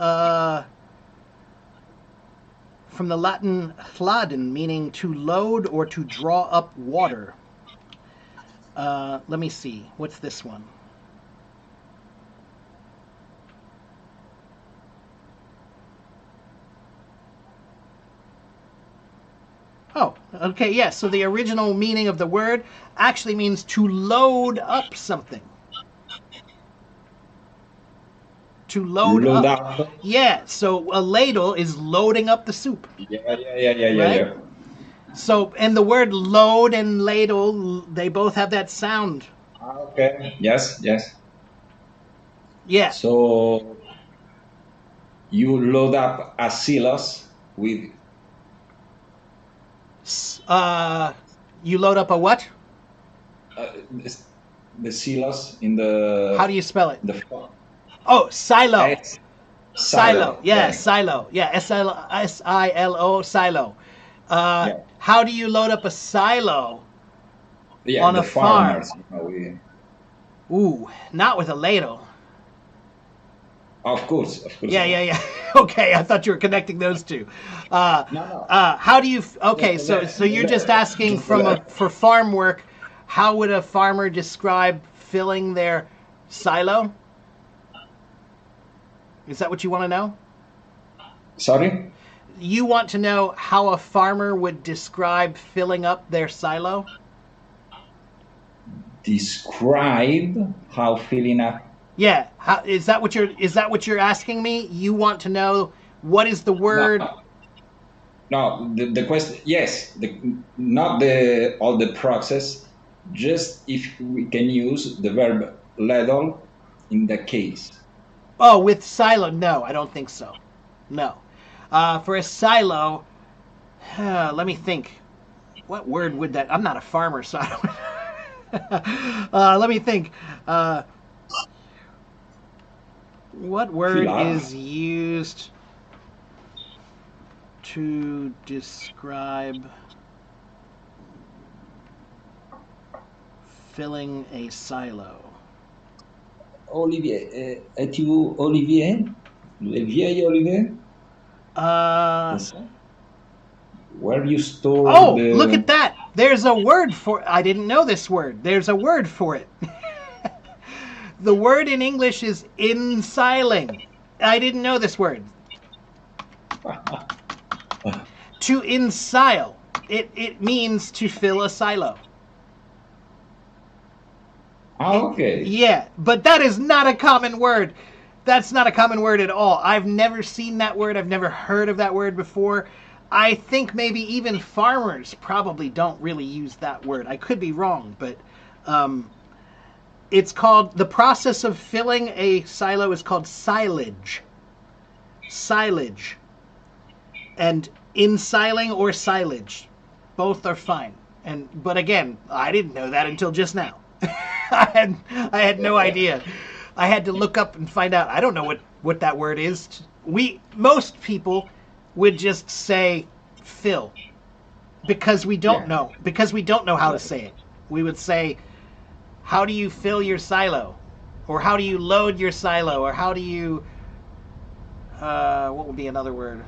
from the Latin hladen, meaning to load or to draw up water. Let me see. What's this one? Oh, okay, yes. So the original meaning of the word actually means to load up something. To load Load up. up. Yeah, so a ladle is loading up the soup, Yeah, yeah, yeah, yeah, yeah, right? yeah. So, and the word load and ladle, they both have that sound. Ah, okay. Yes, yes. Yeah. So you load up a silos with Uh, you load up a what? this- the silos in How do you spell it? the Oh, silo. S Silo. silo. Yeah, Yeah, silo. Yeah, SILO, silo. yeah. How do you load up a silo Yeah, on the a farm? farmers, we, Ooh, not with a ladle. of course Yeah, not. yeah, yeah. Okay, I thought you were connecting those two. Uh, No, no, how do you? just Okay, the so left, the you're just left, asking just the from left. for farm work. How would a farmer describe filling their silo? Is that what you want to know? Sorry? You want to know how a farmer would describe filling up their silo? Describe how filling up. Yeah. How, is that what you're asking me? You want to know what is the No, word? no, the question, yes, not the all the process, just if we can use the verb ladle in the case. Oh, with silo? No, I don't think so. No. For a silo, let me think. What word would that? I'm not a farmer, so I don't. Let me think. Uh, what Fill word up. is used to describe filling a silo? Olivier, es-tu Olivier? Le vieil Olivier? Uh, C'est ça? Where you store oh, look at the. that. There's a word for I didn't know this word. There's a word for it. The word in English is ensiling. I didn't know this word. To ensile. It means to fill a silo. Ah, okay. Yeah, but that is not a common word. That's not a common word at all. I've never seen that word. I've never heard of that word before. I think maybe even farmers probably don't really use that word. I could be wrong, but um, it's called the process of filling a silo is called silage. Silage. And ensiling or silage, both are fine. And but again, I didn't know that until just now. I had no idea. I had to look up and find out. I don't know what that word is. We most people would just say fill Yeah, because we don't know how to exactly. say it. We would say, how do you fill your silo, or how do you load your silo, or how do you what would be another word?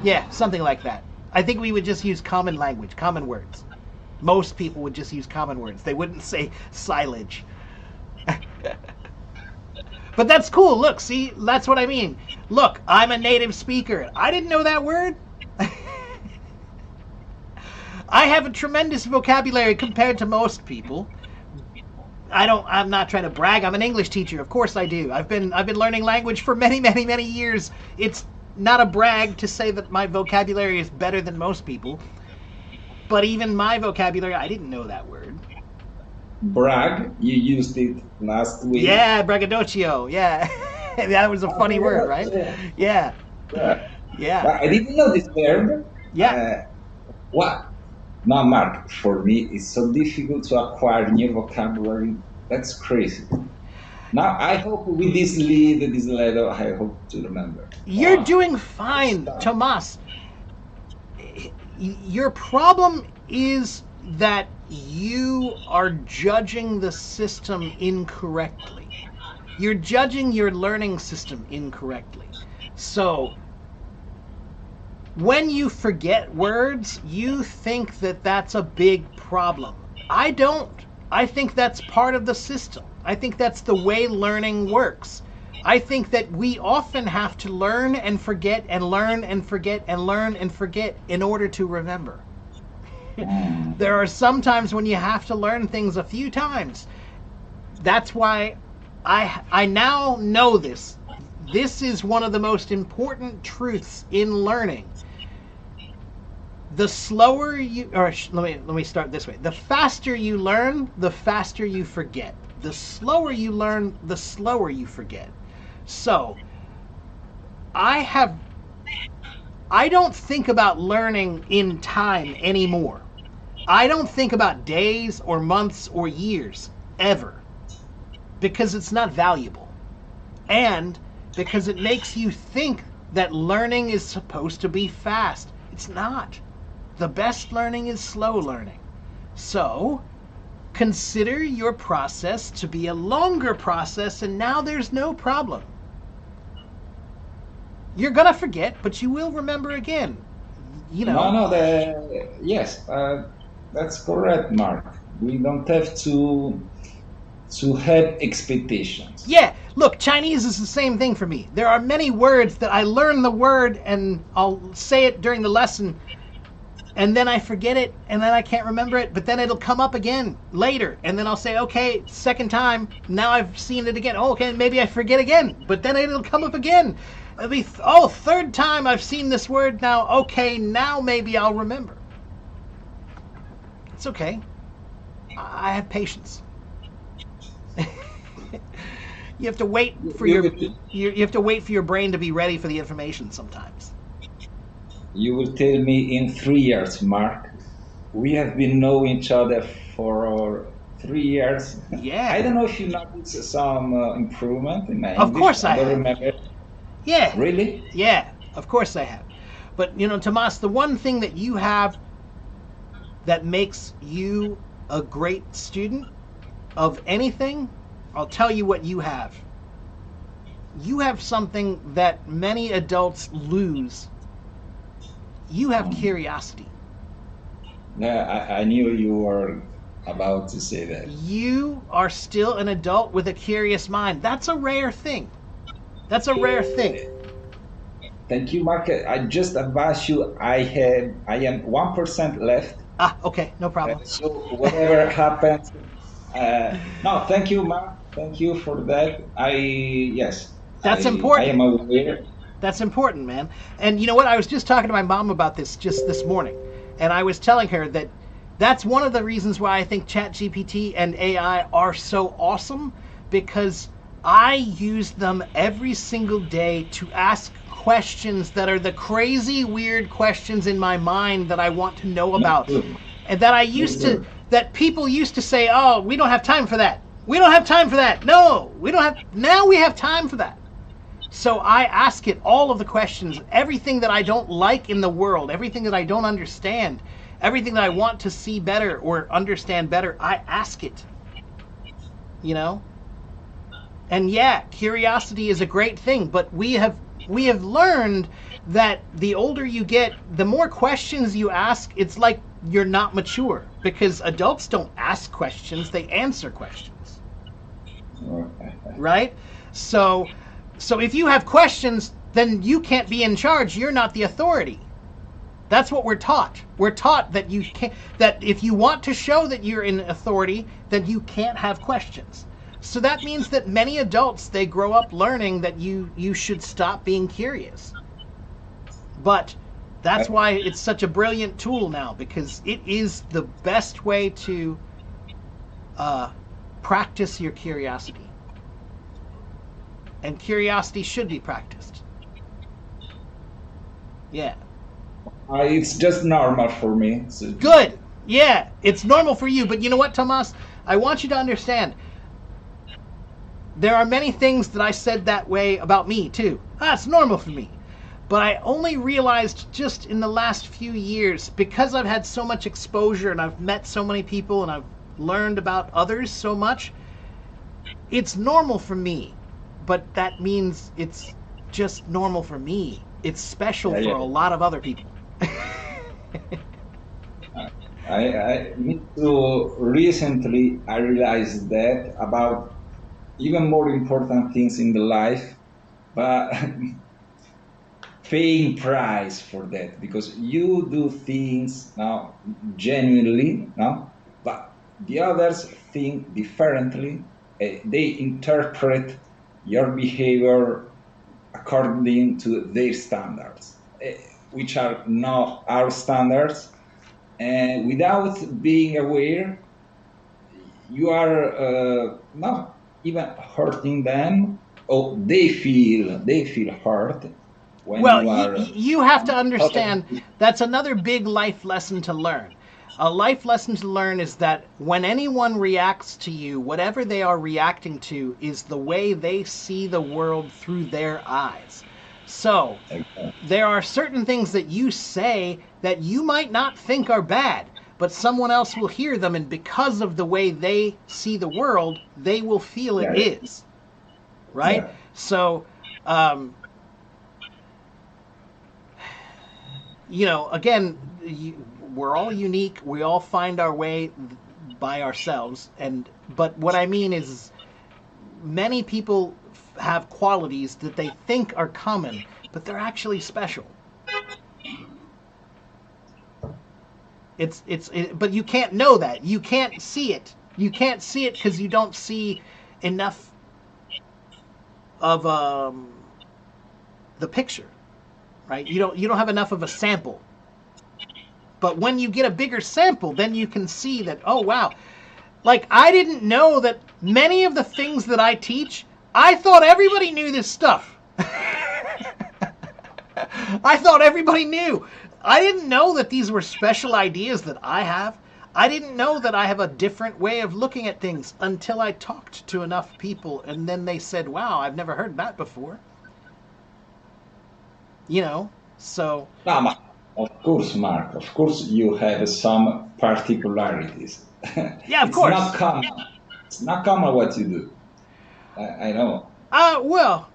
Yeah, something like that. I think we would just use common language, common words. Most people would just use common words. They wouldn't say silage. But that's cool. Look, see, that's what I mean. Look, I'm a native speaker. I didn't know that word. I have a tremendous vocabulary compared to most people. I'm not trying to brag. I'm an English teacher. Of course I do. I've been learning language for many years. It's not a brag to say that my vocabulary is better than most people, but even my vocabulary, I didn't know that word. Brag, you used it last week. Yeah, braggadocio. Yeah. That was a Ah, funny word, right? braggadocio. Yeah. Yeah. Yeah. But I didn't know this verb. Yeah. Uh, what? No, Mark, for me, it's so difficult to acquire new vocabulary. That's crazy. Now, I hope with this lead, this letter, I hope to remember. You're Wow, doing it's fine, tough. Tomas. Your problem is that you are judging the system incorrectly. You're judging your learning system incorrectly. So, when you forget words, you think that that's a big problem. I don't. I think that's part of the system. I think that's the way learning works. I think that we often have to learn and forget and learn and forget and learn and forget in order to remember. Mm. There are some times when you have to learn things a few times. That's why I now know this. This is one of the most important truths in learning. The slower you or let me start this way. The faster you learn, the faster you forget. The slower you learn, the slower you forget. So, I have I don't think about learning in time anymore. I don't think about days or months or years ever because it's not valuable. And because it makes you think that learning is supposed to be fast. It's not. The best learning is slow learning. So, consider your process to be a longer process, and now there's no problem. You're going to forget, but you will remember again. You No, know. no, yes, that's correct, Mark. We don't have to have expectations. Yeah, look, Chinese is the same thing for me. There are many words that I learn the word and I'll say it during the lesson, and then I forget it, and then I can't remember it, but then it'll come up again later, and then I'll say, okay, second time, now I've seen it again. Oh, okay, maybe I forget again, but then it'll come up again. It'll be, oh, third time I've seen this word now. Okay, now maybe I'll remember. It's okay. I have patience. You have to wait for You your will, you have to wait for your brain to be ready for the information sometimes. you will tell me in 3 years, Mark. We have been knowing each other for 3 years. I Yeah, don't know if you noticed some improvement in my of English. course I I don't have. remember. Yeah, Really? yeah, of course I have. But Tomas, the one thing that you have that makes you a great student of anything, I'll tell you what you have. You have something that many adults lose. You have Mm. curiosity. Yeah, I knew you were about to say that. You are still an adult with a curious mind. That's a rare thing. That's a rare thing. Thank you, Mark. I just advise you. I am 1% left. Ah, okay, no problem. So whatever happens, no, thank you, Mark. Thank you for that. Yes, That's I am important. aware. That's important, man. And you know what? I was just talking to my mom about this just this morning, and I was telling her that that's one of the reasons why I think ChatGPT and AI are so awesome, because I use them every single day to ask questions that are the crazy, weird questions in my mind that I want to know Me about. too. And that Me too. that people used to say, oh, we don't have time for that. We don't have time for that. No, we don't have, now we have time for that. So I ask it all of the questions, everything that I don't like in the world, everything that I don't understand, everything that I want to see better or understand better, I ask it, you know? And yeah, curiosity is a great thing, but we have learned that the older you get, the more questions you ask, it's like you're not mature, because adults don't ask questions, they answer questions, right? So if you have questions, then you can't be in charge. You're not the authority. That's what we're taught. We're taught that you can't, that if you want to show that you're in authority, then you can't have questions. So that means that many adults, they grow up learning that you should stop being curious. But that's I, why it's such a brilliant tool now, because it is the best way to uh, practice your curiosity. And curiosity should be practiced. Yeah. it's just normal for me. So, Good. Yeah, it's normal for you. But you know what, Tomas? I want you to understand there are many things that I said that way about me, too. It's normal for me. But I only realized just in the last few years, because I've had so much exposure and I've met so many people and I've learned about others so much, it's normal for me. But that means it's just normal for me. It's special yeah, for a yeah. lot of other people. Me too. Recently, I realized that about even more important things in the life, but paying price for that because you do things now genuinely now, but the others think differently. They interpret your behavior according to their standards, which are not our standards, and without being aware you are not even hurting them, or they feel hurt when Well, you are you have to talking understand to. that's another big life lesson to learn. A life lesson to learn is that when anyone reacts to you, whatever they are reacting to is the way they see the world through their eyes. So, there are certain things that you say that you might not think are bad, but someone else will hear them, and because of the way they see the world, they will feel it Yeah, is. Right? yeah. So, um, again, we're all unique. We all find our way by ourselves. But what I mean is, many people have qualities that they think are common, but they're actually special. But you can't know that. You can't see it. You can't see it because you don't see enough of the picture, right? You don't have enough of a sample. But when you get a bigger sample, then you can see that, oh wow, like I didn't know that many of the things that I teach, I thought everybody knew this stuff. I thought everybody knew. I didn't know that these were special ideas that I have. I didn't know that I have a different way of looking at things until I talked to enough people and then they said, "Wow, I've never heard that before." You know? So, No, of course, Mark. Of course, you have some particularities. yeah, of It's not course. common. It's not common what you do. I know. Well,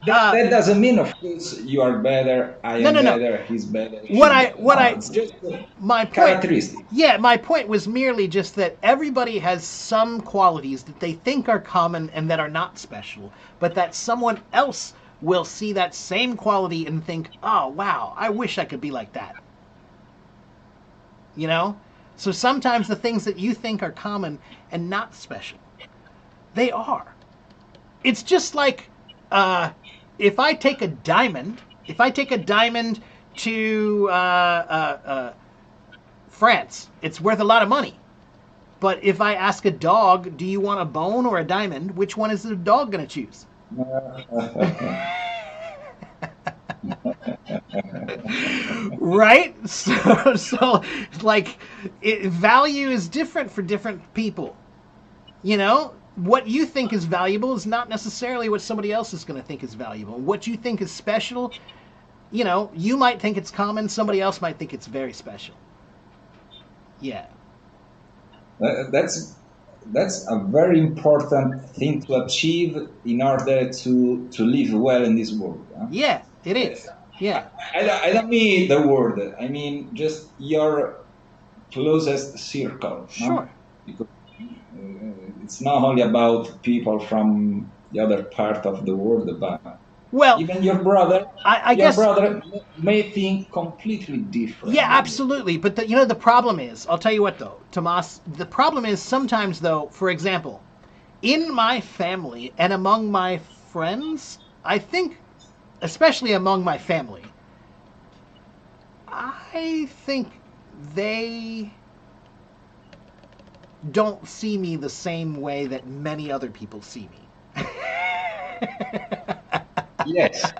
That doesn't mean, of course, you are better. I no, am no, no. better. He's better. What She's I better. what No, I it's just my point characteristic. Yeah, my point was merely just that everybody has some qualities that they think are common and that are not special, but that someone else will see that same quality and think, "Oh, wow, I wish I could be like that." You know? So sometimes the things that you think are common and not special, they are. It's just like if I take a diamond, if I take a diamond to France, it's worth a lot of money. But if I ask a dog, do you want a bone or a diamond? Which one is the dog going to choose? Right? So like, value is different for different people. You know, what you think is valuable is not necessarily what somebody else is going to think is valuable. What you think is special, you might think it's common, somebody else might think it's very special. Yeah. That's a very important thing to achieve in order to live well in this world. Huh? Yeah, it is. Yeah. I don't mean the world. I mean just your closest circle, no? Sure. Because it's not only about people from the other part of the world, but Well, even your brother. I Your guess, brother may think completely yeah, different than you. absolutely. But the problem is, I'll tell you what though, Tomas, the problem is sometimes though, for example, in my family and among my friends, I think, especially among my family, I think they don't see me the same way that many other people see me. Yes,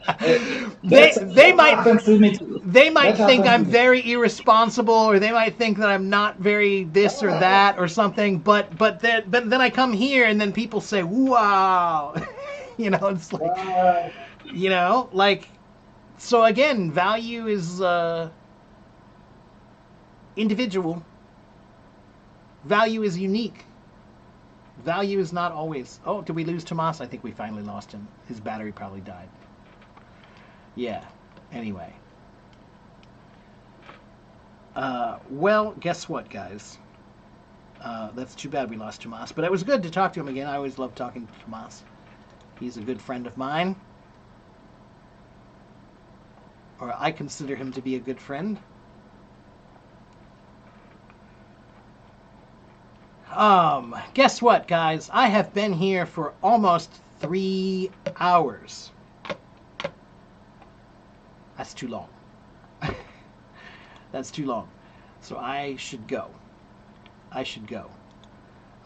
They that might happens to me too. they might That think happens to I'm me. very irresponsible, or they might think that I'm not very this or that or something. But then I come here and then people say, "Wow," it's like, Uh, like, so again, value is individual. Value is unique. Value is not always. Oh, did we lose Tomas? I think we finally lost him. His battery probably died. Yeah. Anyway. Well, guess what, guys? That's too bad we lost Tomas, but it was good to talk to him again. I always love talking to Tomas. He's a good friend of mine, or I consider him to be a good friend. Guess what, guys? I have been here for almost 3 hours. That's too long. That's too long. So I should go. I should go.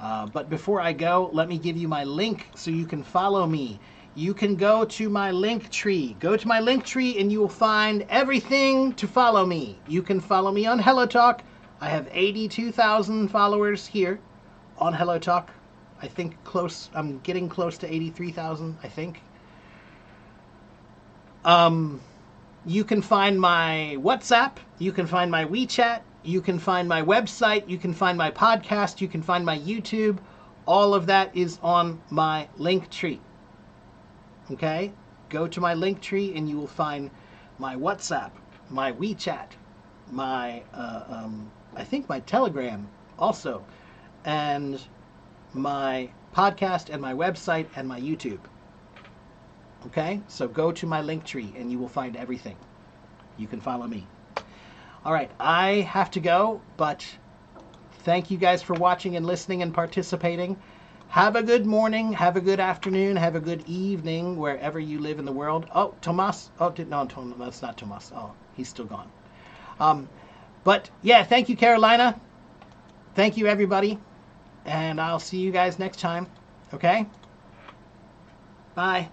But before I go, let me give you my link so you can follow me. You can go to my link tree. Go to my link tree and you will find everything to follow me. You can follow me on Hello Talk, I have 82,000 followers here on Hello Talk. I think close. I'm getting close to 83,000. I think. Um, you can find my WhatsApp. You can find my WeChat. You can find my website. You can find my podcast. You can find my YouTube. All of that is on my link tree. Okay? Go to my link tree and you will find my WhatsApp, my WeChat, my, I think my Telegram also, and my podcast and my website and my YouTube. Okay? So go to my link tree and you will find everything. You can follow me. All right, I have to go, but thank you guys for watching and listening and participating. Have a good morning, have a good afternoon, have a good evening wherever you live in the world. Oh, Tomas. Oh, no, that's not Tomas. Oh, he's still gone. But yeah, thank you, Carolina. Thank you, everybody. And I'll see you guys next time. Okay? Bye.